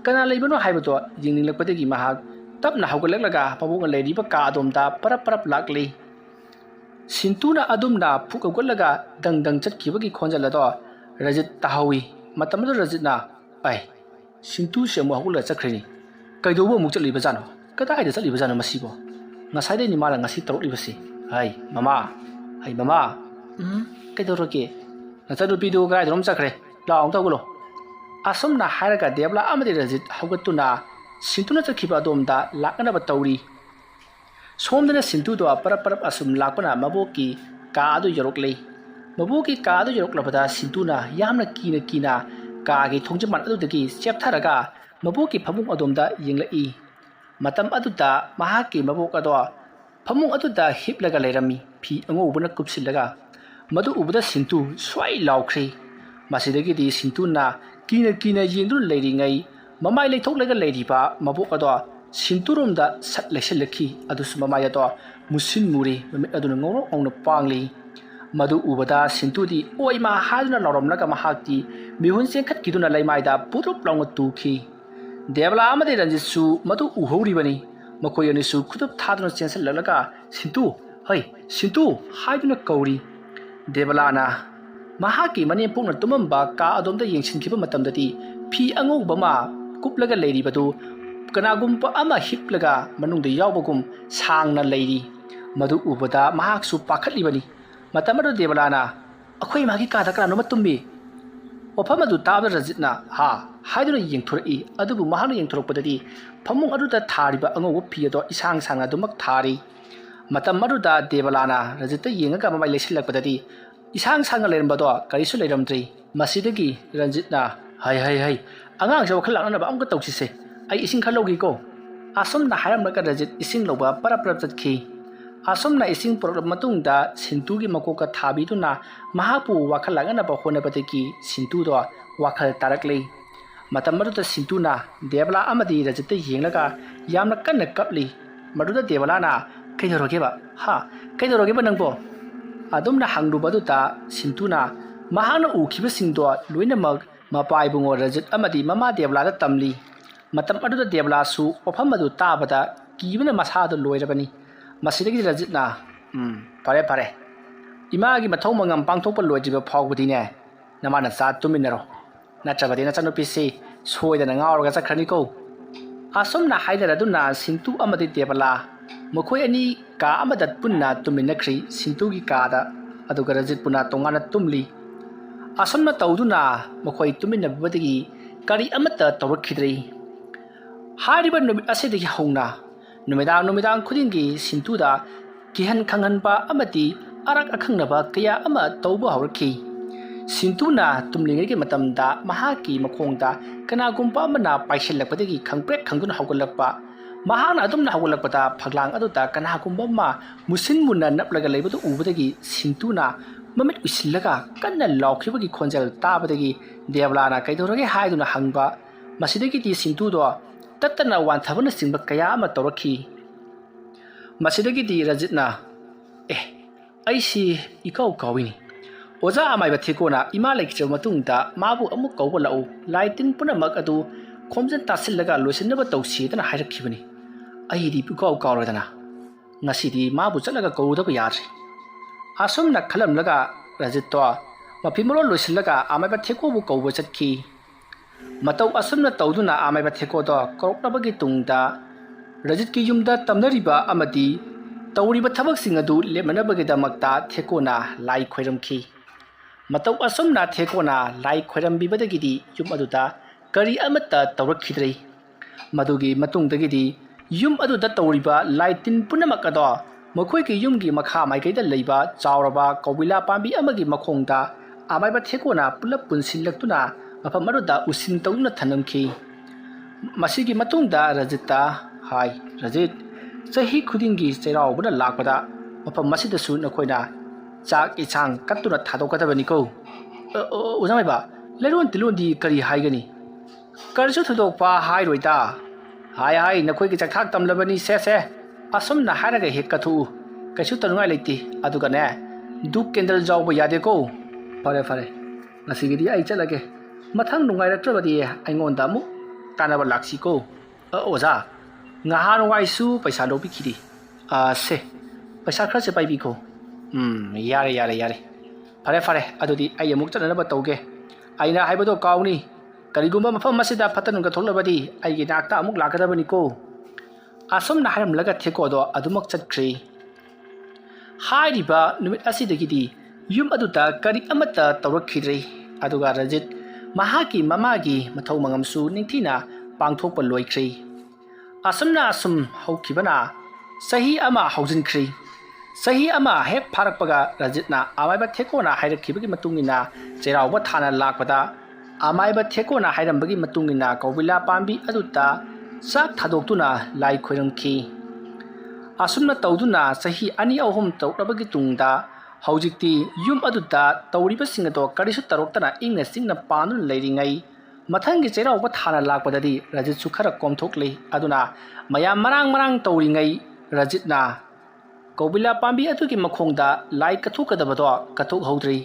ꯀꯅꯥ ꯂꯩꯕꯅꯣ ꯍꯥꯏꯕꯗꯣ ꯌꯦꯡꯅꯤꯡꯂꯛꯄꯗꯒꯤ ꯃꯍꯥꯛ ꯇꯞꯅ ꯍꯧꯒꯠꯂꯛꯂꯒ ꯃꯕꯣꯛꯅ ꯂꯩꯔꯤꯕ ꯀꯥ ꯑꯗꯣꯝꯗ ꯄꯔꯞ ꯂꯥꯛꯂꯤ ꯁꯤꯟꯇꯨꯅ ꯑꯗꯨꯝꯅ ꯐꯨꯛ ꯍꯧꯒꯠꯂꯒ ꯗꯪ ꯆꯠꯈꯤꯕꯒꯤ ꯈꯣꯟꯖꯦꯜ ꯑꯗꯣ ꯔꯖꯤꯠ ꯇꯥꯍꯧꯏ ꯃꯇꯝ ꯑꯗꯨ ꯔꯖꯤꯠꯅ ꯑꯩ ꯁꯤꯟꯇꯨꯁꯦ ꯑꯃꯨꯛ ꯍꯧꯒꯠꯂꯒ ꯆꯠꯈ꯭ꯔꯤꯅꯤ ꯀꯩꯗꯧꯕ ꯑꯃꯨꯛ ꯆꯠꯂꯤꯕꯖꯥꯠꯅꯣ ꯀꯗꯥꯏꯗ ꯆꯠꯂꯤꯕꯖꯥꯠꯅꯣ ꯃꯁꯤꯕꯣ ꯉꯁꯥꯏꯗꯩꯅꯤ ꯃꯥꯅ ꯉꯁꯤ ꯇꯧꯔꯛꯂꯤꯕꯁꯤ ꯍꯩ ꯃꯃꯥ ꯀꯩꯗꯧꯔꯒꯦ ꯅꯆꯥꯅꯨꯄꯤꯗꯨ ꯀꯗꯥꯏꯗꯅꯣꯝ ꯆꯠꯈ꯭ꯔꯦ ꯂꯥꯛꯑꯣ ꯑꯝꯇ ꯍꯧꯒꯠꯂꯣ ꯑꯁꯨꯝꯅ ꯍꯥꯏꯔꯒ ꯗꯦꯕꯂꯥ ꯑꯃꯗꯤ ꯔꯖꯤꯠ ꯍꯧꯒꯠꯇꯨꯅ ꯁꯤꯟꯇꯨꯅ ꯆꯠꯈꯤꯕ ꯑꯗꯣꯝꯗ ꯂꯥꯛꯅꯅꯕ ꯇꯧꯔꯤ ꯁꯣꯝꯗꯅ ꯁꯤꯟꯇꯨꯗꯣ ꯄꯔꯞ ꯑꯁꯨꯝ ꯂꯥꯛꯄꯅ ꯃꯕꯣꯛꯀꯤ ꯀꯥ ꯑꯗꯨ ꯌꯧꯔꯛꯂꯤ ꯃꯕꯣꯛꯀꯤ ꯀꯥ ꯑꯗꯨ ꯌꯧꯔꯛꯂꯕꯗ ꯁꯤꯟꯇꯨꯅ ꯌꯥꯝꯅ ꯀꯤꯅ ꯀꯥꯒꯤ ꯊꯣꯡꯖꯤꯟꯃꯥꯟ ꯑꯗꯨꯗꯒꯤ ꯆꯦꯞꯊꯔꯒ ꯃꯕꯣꯛꯀꯤ ꯐꯃꯨꯡ ꯑꯗꯣꯝꯗ ꯌꯦꯡꯂꯛꯏ ꯃꯇꯝ ꯑꯗꯨꯗ ꯃꯍꯥꯛꯀꯤ ꯃꯕꯣꯛ ꯑꯗꯣ ꯐꯃꯨꯡ ꯑꯗꯨꯗ ꯍꯤꯞꯂꯒ ꯂꯩꯔꯝꯃꯤ ꯐꯤ ꯑꯉꯧꯕꯅ ꯀꯨꯞꯁꯤꯜꯂꯒ ꯃꯗꯨ ꯎꯕꯗ ꯁꯤꯟꯇꯨ ꯁ꯭ꯋꯥꯏ ꯂꯥꯎꯈ꯭ꯔꯤ ꯃꯁꯤꯗꯒꯤꯗꯤ ꯁꯤꯟꯇꯨꯅ ꯀꯤꯅ ꯌꯦꯡꯗꯨꯅ ꯂꯩꯔꯤꯉꯩ ꯃꯃꯥꯏ ꯂꯩꯊꯣꯛꯂꯒ ꯂꯩꯔꯤꯕ ꯃꯕꯣꯛ ꯑꯗꯣ ꯁꯤꯟꯇꯨꯔꯣꯝꯗ ꯁꯠ ꯂꯩꯁꯤꯜꯂꯛꯈꯤ ꯑꯗꯨꯁꯨ ꯃꯃꯥꯏ ꯑꯗꯣ ꯃꯨꯁꯤꯟ ꯃꯨꯔꯤ ꯃꯃꯤꯠ ꯑꯗꯨꯅ ꯉꯧꯔꯣꯛ ꯉꯧꯅ ꯄꯥꯡꯂꯤ ꯃꯗꯨ ꯎꯕꯗ ꯁꯤꯟꯇꯨꯗꯤ ꯑꯣꯏꯃꯥ ꯍꯥꯏꯗꯨꯅ ꯂꯥꯎꯔꯝꯂꯒ ꯃꯍꯥꯛꯇꯤ ꯃꯤꯍꯨꯟ ꯆꯦꯟꯈꯠꯈꯤꯗꯨꯅ ꯂꯩꯃꯥꯏꯗ ꯄꯨꯗ꯭ꯔꯨꯞ ꯂꯥꯎꯅ ꯇꯨꯈꯤ ꯗꯦꯕꯂꯥ ꯑꯃꯗꯤ ꯔꯟꯖꯤꯠꯁꯨ ꯃꯗꯨ ꯎꯍꯧꯔꯤꯕꯅꯤ ꯃꯈꯣꯏ ꯑꯅꯤꯁꯨ ꯈꯨꯗꯨꯞ ꯊꯥꯗꯨꯅ ꯆꯦꯟꯁꯤꯜꯂꯛꯂꯒ ꯁꯤꯟꯇꯨ ꯍꯩ ꯁꯤꯟꯇꯨ ꯍꯥꯏꯗꯨꯅ ꯀꯧꯔꯤ ꯗꯦꯕꯂꯥꯅ ꯃꯍꯥꯛꯀꯤ ꯃꯅꯦꯝꯄꯣꯛꯅ ꯇꯨꯝꯃꯝꯕ ꯀꯥ ꯑꯗꯣꯝꯗ ꯌꯦꯡꯁꯤꯟꯈꯤꯕ ꯃꯇꯝꯗꯗꯤ ꯐꯤ ꯑꯉꯧꯕ ꯑꯃ ꯀꯨꯞꯂꯒ ꯂꯩꯔꯤꯕꯗꯨ ꯀꯅꯥꯒꯨꯝꯕ ꯑꯃ ꯍꯤꯞꯂꯒ ꯃꯅꯨꯡꯗ ꯌꯥꯎꯕꯒꯨꯝ ꯁꯥꯡꯅ ꯂꯩꯔꯤ ꯃꯗꯨ ꯎꯕꯗ ꯃꯍꯥꯛꯁꯨ ꯄꯥꯈꯠꯂꯤꯕꯅꯤ ꯃꯇꯝ ꯑꯗꯨ ꯗꯦꯕꯂꯥꯅ ꯑꯩꯈꯣꯏ ꯃꯥꯒꯤ ꯀꯥꯗ ꯀꯅꯥꯅꯣꯃ ꯇꯨꯝꯃꯤ ꯋꯥꯐꯝ ꯑꯗꯨ ꯇꯥꯕꯗ ꯔꯖꯤꯠꯅ ꯍꯥꯏꯗꯨꯅ ꯌꯦꯡꯊꯣꯔꯛꯏ ꯑꯗꯨꯕꯨ ꯃꯍꯥꯛꯅ ꯌꯦꯡꯊꯣꯔꯛꯄꯗꯗꯤ ꯐꯃꯨꯡ ꯑꯗꯨꯗ ꯊꯥꯔꯤꯕ ꯑꯉꯧꯕ ꯐꯤ ꯑꯗꯣ ꯏꯁꯥꯡ ꯁꯥꯡꯅ ꯑꯗꯨꯃꯛ ꯊꯥꯔꯤ ꯃꯇꯝ ꯑꯗꯨꯗ ꯗꯦꯕꯂꯥꯅ ꯔꯖꯤꯠꯇ ꯌꯦꯡꯉꯒ ꯃꯃꯥꯏ ꯂꯩꯁꯤꯜꯂꯛꯄꯗꯗꯤ ꯏꯁꯥꯡ ꯁꯥꯡꯅ ꯂꯩꯔꯝꯕꯗꯣ ꯀꯔꯤꯁꯨ ꯂꯩꯔꯝꯗ꯭ꯔꯤ ꯃꯁꯤꯗꯒꯤ ꯔꯟꯖꯤꯠꯅ ꯍꯩ ꯑꯉꯥꯡꯁꯦ ꯋꯥꯈꯜ ꯂꯥꯛꯅꯅꯕ ꯑꯃꯨꯛꯀ ꯇꯧꯁꯤꯁꯦ ꯑꯩ ꯏꯁꯤꯡ ꯈꯔ ꯂꯧꯒꯦꯀꯣ ꯑꯁꯨꯝꯅ ꯍꯥꯏꯔꯝꯂꯒ ꯔꯖꯤꯠ ꯏꯁꯤꯡ ꯂꯧꯕ ꯄꯔꯞ ꯆꯠꯈꯤ ꯑꯁꯨꯝꯅ ꯏꯁꯤꯡ ꯄꯨꯔꯛꯂꯕ ꯃꯇꯨꯡꯗ ꯁꯤꯟꯇꯨꯒꯤ ꯃꯀꯣꯛꯀ ꯊꯥꯕꯤꯗꯨꯅ ꯃꯍꯥꯛꯄꯨ ꯋꯥꯈꯜ ꯂꯥꯛꯅꯅꯕ ꯍꯣꯠꯅꯕꯗꯒꯤ ꯁꯤꯟꯇꯨꯗꯣ ꯋꯥꯈꯜ ꯇꯥꯔꯛꯂꯤ ꯃꯇꯝ ꯑꯗꯨꯗ ꯁꯤꯟꯇꯨꯅ ꯗꯦꯕꯂꯥ ꯑꯃꯗꯤ ꯔꯖꯤꯠꯇ ꯌꯦꯡꯂꯒ ꯌꯥꯝꯅ ꯀꯟꯅ ꯀꯞꯂꯤ ꯃꯗꯨꯗ ꯗꯦꯕꯂꯥꯅ ꯀꯩꯗꯧꯔꯒꯦꯕ ꯅꯪꯕꯣ ꯑꯗꯨꯝꯅ ꯍꯪꯂꯨꯕꯗꯨꯗ ꯁꯤꯟꯇꯨꯅ ꯃꯍꯥꯛꯅ ꯎꯈꯤꯕꯁꯤꯡꯗꯣ ꯂꯣꯏꯅꯃꯛ ꯃꯄꯥ ꯏꯕꯨꯡꯉꯣ ꯔꯖꯤꯠ ꯑꯃꯗꯤ ꯃꯃꯥ ꯗꯦꯕꯂꯥꯗ ꯇꯝꯂꯤ ꯃꯇꯝ ꯑꯗꯨꯗ ꯗꯦꯕꯂꯥꯁꯨ ꯋꯥꯐꯝ ꯑꯗꯨ ꯇꯥꯕꯗ ꯀꯤꯕꯅ ꯃꯁꯥꯗ ꯂꯣꯏꯔꯕꯅꯤ ꯃꯁꯤꯗꯒꯤ ꯔꯖꯤꯠꯅ ꯐꯔꯦ ꯏꯃꯥꯒꯤ ꯃꯊꯧ ꯃꯉꯝ ꯄꯥꯡꯊꯣꯛꯄ ꯂꯣꯏꯗ꯭ꯔꯤꯕ ꯐꯥꯎꯕꯗꯤꯅꯦ ꯅꯃꯥꯅ ꯆꯥ ꯇꯨꯃꯤꯟꯅꯔꯣ ꯅꯠꯇ꯭ꯔꯕꯗꯤ ꯅꯆꯥꯅꯨꯄꯤꯁꯤ ꯁꯣꯏꯗꯅ ꯉꯥꯎꯔꯒ ꯆꯠꯈ꯭ꯔꯅꯤꯀꯣ ꯑꯁꯨꯝꯅ ꯍꯥꯏꯅꯔꯗꯨꯅ ꯁꯤꯟꯇꯨ ꯑꯃꯗꯤ ꯗꯦꯕꯂꯥ ꯃꯈꯣꯏ ꯑꯅꯤ ꯀꯥ ꯑꯃꯗ ꯄꯨꯟꯅ ꯇꯨꯝꯃꯤꯟꯅꯈ꯭ꯔꯤ ꯁꯤꯟꯇꯨꯒꯤ ꯀꯥꯗ ꯑꯗꯨꯒ ꯔꯖꯤꯠꯄꯨꯅ ꯇꯣꯉꯥꯟꯅ ꯇꯨꯝꯂꯤ ꯑꯁꯨꯝꯅ ꯇꯧꯗꯨꯅ ꯃꯈꯣꯏ ꯇꯨꯝꯃꯤꯟꯅꯕꯗꯒꯤ ꯀꯔꯤ ꯑꯃꯠꯇ ꯇꯧꯔꯛꯈꯤꯗ꯭ꯔꯤ ꯍꯥꯏꯔꯤꯕ ꯅꯨꯃꯤꯠ ꯑꯁꯤꯗꯒꯤ ꯍꯧꯅ ꯅꯨꯃꯤꯗꯥꯡ ꯈꯨꯗꯤꯡꯒꯤ ꯁꯤꯟꯇꯨꯗ ꯀꯤꯍꯟ ꯈꯪꯍꯟꯕ ꯑꯃꯗꯤ ꯑꯔꯥꯛ ꯑꯈꯪꯅꯕ ꯀꯌꯥ ꯑꯃ ꯇꯧꯕ ꯍꯧꯔꯛꯈꯤ ꯁꯤꯟꯇꯨꯅ ꯇꯨꯝꯂꯤꯉꯩꯒꯤ ꯃꯇꯝꯗ ꯃꯍꯥꯛꯀꯤ ꯃꯈꯣꯡꯗ ꯀꯅꯥꯒꯨꯝꯕ ꯑꯃꯅ ꯄꯥꯏꯁꯤꯜꯂꯛꯄꯗꯒꯤ ꯈꯪꯄ꯭ꯔꯦꯛ ꯈꯪꯗꯨꯅ ꯍꯧꯒꯠꯂꯛꯄ ꯃꯍꯥꯛꯅ ꯑꯗꯨꯝꯅ ꯍꯧꯒꯠꯂꯛꯄꯗ ꯐꯛꯂꯥꯡ ꯑꯗꯨꯗ ꯀꯅꯥꯒꯨꯝꯕ ꯑꯃ ꯃꯨꯁꯤꯟ ꯃꯨꯟꯅ ꯅꯞꯂꯒ ꯂꯩꯕꯗꯨ ꯎꯕꯗꯒꯤ ꯁꯤꯟꯇꯨꯅ ꯃꯃꯤꯠ ꯎꯏꯁꯤꯜꯂꯒ ꯀꯟꯅ ꯂꯥꯎꯈꯤꯕꯒꯤ ꯈꯣꯟꯖꯦꯜ ꯇꯥꯕꯗꯒꯤ ꯗꯦꯕꯂꯥꯅ ꯀꯩꯗꯧꯔꯒꯦ ꯍꯥꯏꯗꯨꯅ ꯍꯪꯕ ꯃꯁꯤꯗꯒꯤꯗꯤ ꯁꯤꯟꯇꯨꯗꯣ ꯇꯠꯇꯅ ꯋꯥꯟꯊꯕꯅꯆꯤꯡꯕ ꯀꯌꯥ ꯑꯃ ꯇꯧꯔꯛꯈꯤ ꯃꯁꯤꯗꯒꯤꯗꯤ ꯔꯖꯤꯠꯅ ꯑꯩꯁꯤ ꯀꯥꯎꯏꯅꯤ ꯑꯣꯖꯥ ꯑꯃꯥꯏꯕ ꯊꯦꯀꯣꯅ ꯏꯃꯥ ꯂꯩꯈꯤꯗ꯭ꯔꯕ ꯃꯇꯨꯡꯗ ꯃꯥꯕꯨ ꯑꯃꯨꯛ ꯀꯧꯕ ꯂꯥꯛꯎ ꯂꯥꯏ ꯇꯤꯟ ꯄꯨꯝꯅꯃꯛ ꯑꯗꯨ ꯈꯣꯝꯖꯤꯟ ꯇꯥꯁꯤꯜꯂꯒ ꯂꯣꯏꯁꯤꯟꯅꯕ ꯇꯧꯁꯤꯗꯅ ꯍꯥꯏꯔꯛꯈꯤꯕꯅꯤ ꯑꯩꯗꯤ ꯀꯥꯎꯔꯣꯏꯗꯅ ꯉꯁꯤꯗꯤ ꯃꯥꯕꯨ ꯆꯠꯂꯒ ꯀꯧꯔꯨꯗꯕ ꯌꯥꯗ꯭ꯔꯤ ꯑꯁꯨꯝꯅ ꯈꯜꯂꯝꯂꯒ ꯔꯖꯤꯠꯇꯣ ꯃꯐꯤ ꯃꯔꯣꯜ ꯂꯣꯏꯁꯤꯜꯂꯒ ꯑꯃꯥꯏꯕ ꯊꯦꯀꯣꯕꯨ ꯀꯧꯕ ꯆꯠꯈꯤ ꯃꯇꯧ ꯑꯁꯨꯝꯅ ꯇꯧꯗꯨꯅ ꯑꯃꯥꯏꯕ ꯊꯦꯀꯣꯗꯣ ꯀꯧꯔꯛꯂꯕꯒꯤ ꯇꯨꯡꯗ ꯔꯖꯤꯠꯀꯤ ꯌꯨꯝꯗ ꯇꯝꯅꯔꯤꯕ ꯑꯃꯗꯤ ꯇꯧꯔꯤꯕ ꯊꯕꯛꯁꯤꯡ ꯑꯗꯨ ꯂꯦꯞꯅꯅꯕꯒꯤꯗꯃꯛꯇ ꯊꯦꯀꯣꯅ ꯂꯥꯏ ꯈꯣꯏꯔꯝꯈꯤ ꯃꯇꯧ ꯑꯁꯨꯝꯅ ꯊꯦꯀꯣꯅ ꯂꯥꯏ ꯈꯣꯏꯔꯝꯕꯤꯕꯗꯒꯤꯗꯤ ꯌꯨꯝ ꯑꯗꯨꯗ ꯀꯔꯤ ꯑꯃꯠꯇ ꯇꯧꯔꯛꯈꯤꯗ꯭ꯔꯤ ꯃꯗꯨꯒꯤ ꯃꯇꯨꯡꯗꯒꯤꯗꯤ ꯌꯨꯝ ꯑꯗꯨꯗ ꯇꯧꯔꯤꯕ ꯂꯥꯏ ꯇꯤꯟ ꯄꯨꯝꯅꯃꯛ ꯑꯗꯣ ꯃꯈꯣꯏꯒꯤ ꯌꯨꯝꯒꯤ ꯃꯈꯥ ꯃꯥꯏꯀꯩꯗ ꯂꯩꯕ ꯆꯥꯎꯔꯕ ꯀꯧꯕꯤꯂꯥ ꯄꯥꯝꯕꯤ ꯑꯃꯒꯤ ꯃꯈꯣꯡꯗ ꯑꯃꯥꯏꯕ ꯊꯦꯀꯣꯅ ꯄꯨꯂꯞ ꯄꯨꯟꯁꯤꯜꯂꯛꯇꯨꯅ ꯃꯐꯝ ꯑꯗꯨꯗ ꯎꯁꯤꯟ ꯇꯧꯗꯨꯅ ꯊꯅꯝꯈꯤ ꯃꯁꯤꯒꯤ ꯃꯇꯨꯡꯗ ꯔꯖꯤꯠꯇ ꯔꯖꯤꯠ ꯆꯍꯤ ꯈꯨꯗꯤꯡꯒꯤ ꯆꯩꯔꯥꯎꯕꯅ ꯂꯥꯛꯄꯗ ꯃꯐꯝ ꯑꯁꯤꯗꯁꯨ ꯅꯈꯣꯏꯅ ꯆꯥꯛ ꯏꯟꯁꯥꯡ ꯀꯠꯇꯨꯅ ꯊꯥꯗꯣꯛꯀꯗꯕꯅꯤꯀꯣ ꯑꯣꯖꯥ ꯃꯥꯏꯕ ꯂꯩꯔꯣꯟ ꯇꯤꯂꯣꯟꯗꯤ ꯀꯔꯤ ꯍꯥꯏꯒꯅꯤ ꯀꯔꯤꯁꯨ ꯊꯣꯏꯗꯣꯛꯄ ꯍꯥꯏꯔꯣꯏꯗ Hai nakhoi ki chakthak tamlabani se asumna haraga hek kathu kaisu tanungai leiti aduga ne duk kendal jawba yade ko fare ngasigi ai chalage mathang nungai ratrabadi aingonda mu kanaba laksi ko oza ngahan wai su paisa lo bikidi se paisa khra se pai bi ko yare fare adudi ai amuk chanana ba tauge aina haibado kauni karigumba mafam masida phatanunga tholabadi ai gi nakta amuk lakadabani ko asumna haram laga theko do adumak chatkhri hairiba numit asidagidi yum aduta kari amata tawrakhidrei aduga Rajit mahaki mamagi mathau mangamsu ningthina pangthokpa loikhri asumna asum haukibana sahi ama haujinkhri sahi ama hek pharakpaga Rajitna amaiba thekona hairakkhibagi matungina cherauba thana lakpada amaiba thekona hairambagi matungina kawila pambi aduta sak thadoktuna lai khoiramkhi asumna tawduna sahi ani ahum tawrabagi tungda haujikti yum aduta tawriba singado karisu taroktana ingna singna panu leiringai mathangi cherauba thana lakpadadi Rajit sukhara komthokle aduna mayam marang tawringai Rajitna kawila pambi atuki makhongda lai kathukadabado kathuk haudri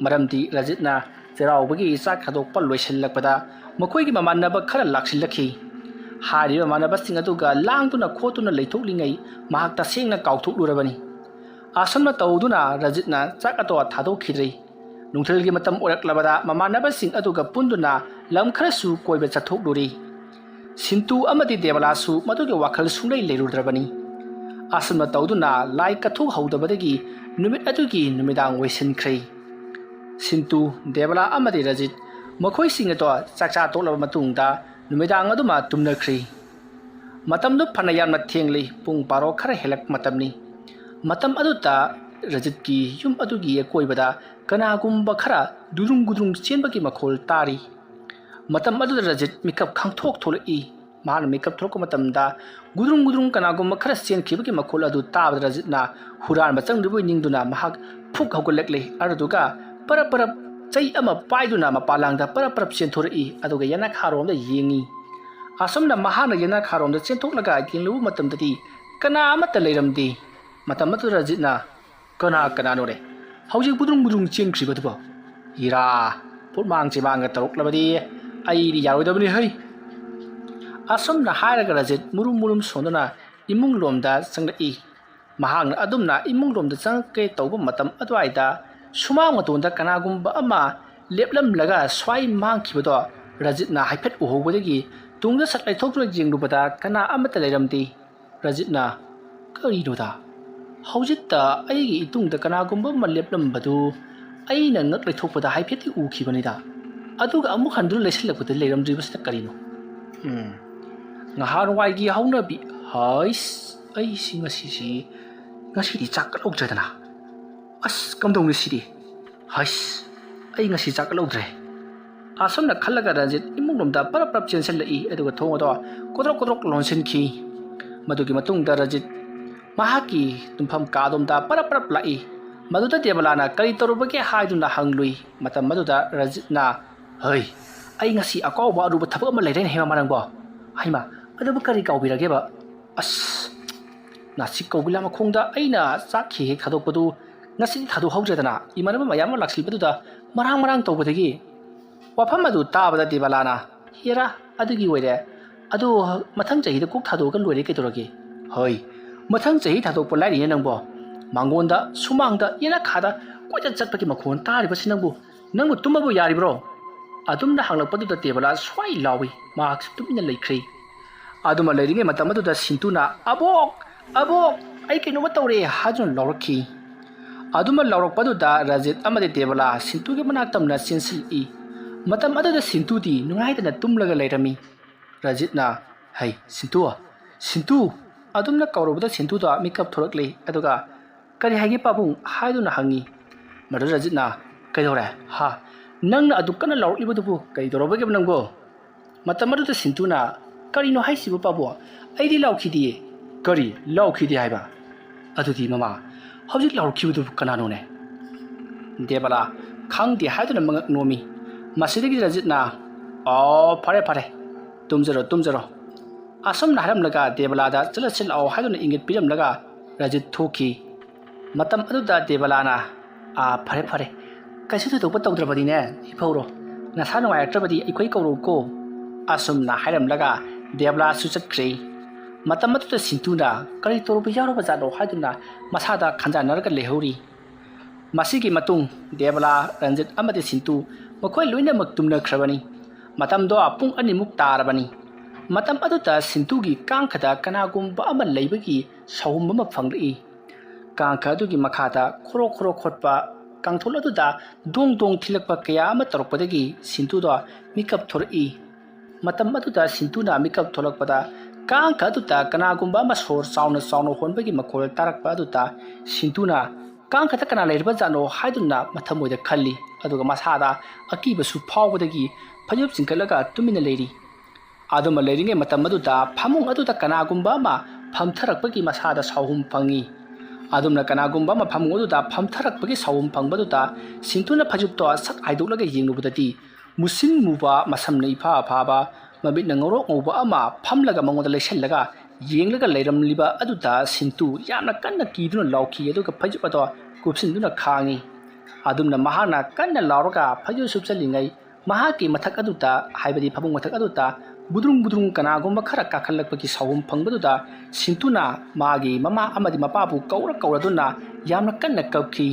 maramdi Rajitna cherauba sak khadokpa loisilakpada makoigi mamanaba khara laksilakhi hariba manaba sing aduga langtuna khotuna leithoklingai mahakta sengna kauthuklurabani asumna tawduna Rajitna chakato thadokkhidrei nungthelgi matam oraklabada mamanaba sing aduga punduna lam kharasu koiba chathokluri sintu amadi Devalasu madugi wakhal sunglei leirudrabani asumna tawduna lai kathuk haudabadagi numit adugi numidang waisinkhrai sintu Devala amadi Rajit makhoi sing ato chakcha toklaba matungda numidang aduma tumnakhri matamdu phanayamna thengli pung paro khara helak matamni matam aduta Rajit ki yum adugi koibada kanagumba khara gudrung chenbagi makhol tari matam aduda Rajit mikap khangthok tholai man mikap thok matamda gudrung kanagumba khara chen khibagi makhol adu tabda Rajitna huran bachang ribui ningduna mahak phuk haugalekle aduga parap chai ama paiduna mapalangda parap chenthori aduga yana kharomda yengi asumna mahana yana kharomda chentoklaga kinglu matamdadi kana amata leiramdi matamatu Rajitna kana nore hauji gudrung chenkhribaduba ira putmang chimanga taroklabadi ai ri yaroidabani hai asumna hairaga Rajit murum sondana imung lomda sanglai mahang adumna imung lomda changke tawba matam adwaida sumang matunda kanagumba ama leplam laga swai mangkhibado Rajitna haifet uhobadagi tungda satlai thokra jinglubada kana amata leiramdi Rajitna karinoda haujita aigi itungda kanagumba ma leplam badu aina ngaklai thokpada haifeti ukhibanida aduga amuk handru lesilakpada leiramdi basta karino ngahan waigi haunabi hais ai singasi ngasi chakkalokjadana as kamdong sidi hais ai ngasi chakkalokdre asomna khallaga Rajit imungnomda parap chensen lai aduga thongodo kodrok lonsenki madugi matungda Rajit mahaki tumpham kadomda parap lai maduda Devalana kari torubage haiduna hanglui matam maduda Rajitna hei ai ngasi akawba aruba thabak ama leirain hema marangbo haima aduba kari kawbirage ba as nasi kawbila makhongda aina chakhi khadokpadu ngasi thadu haujadana imanaba mayam laksilbaduda marang tawbadagi wafam adu tabada Devalana hira adugi wede adu mathang jahi da kuk thadu kan loire ketorage hoi mathang jahi thadu polai ni nangbo mangonda sumangda yana khada koja chatpaki makhon tari basinangbu nangbu tumabu yaribro adumna hanglakpadu da Devala swai lawi marks tumina leikhri aduma leiringe matamadu da sintuna abok ai kainoma tawre hajun lawrakhi aduma lawrakpadu da Rajit amade Devala sintuge manaktamna sinsil matam adada sintudi nungaidana tumlaga leirami Rajitna hai sintu adumna kaurubada sintuda mikap thorakle aduga kari hagi pabung haiduna hangi madu Rajitna kaidore ha nangna adukana lawlibadubu kaidorobage nangbo matam adada sintuna kari no haisibu pabu aidi lawkhidi kari lawkhidi haiba adudi mama hojik lawkhibudu kanano ne Devala khangdi haiduna mangak nomi masidagi Rajitna fare tumjaro asomna haramlaga Debalada chalasil au haiduna ingit piramlaga Rajit thoki matam aduda Debalana phare phare kaisu thokpa tawdrabadine iphoro nasa nungairtrabadi ikoi kawro ko asomna haramlaga Debala su chatkre matam aduda sintuna kari toroba yaroba jado haiduna masada khanjanarga lehori masigi matung Debala Ranjit amadi Sintu makoi loinamak tumnakhrabani matamdo pung animuk tarabani matam aduda Sintugi kangkhada kanagumba ama leibagi sahum ama phangri kangkha adugi makhada khoro khoro khotpa kangthol aduda dong dong thilakpa kaya ama torokpadagi Sintu do mikap thori matam aduda Sintuna mikap tholakpada kangkha aduda kanagumba ama sor sauna honbagi makhol tarakpa aduda Sintuna kangkha kana leirba jano haiduna mathamoida khalli aduga masada akiba su phawbadagi phayup singkalaga tumina leiri aduma leiringe matam aduda phamung aduda kanagumba ma phamtharakpagi masada sahum phangi adumna kanagumba ma phamung aduda phamtharakpagi sahum phangbaduda Sintuna phajupto sak aidolaga yengnubudati musin muba masamnei pha phaba mabit nangoro ngoba ama phamlaga mangoda leisellaga yenglaga leiramliba aduda Sintu yamna kanna kiduna lawki aduga phajupado kupsinduna khangi adumna mahana kanna lawraga phaju subsalingai mahaki mathak aduda haibadi phabung mathak aduda budrung kanagumba khara kakhalakpaki sahum phangbaduda Sintuna magi mama amadi mapabu kauraduna yamna kanna kapki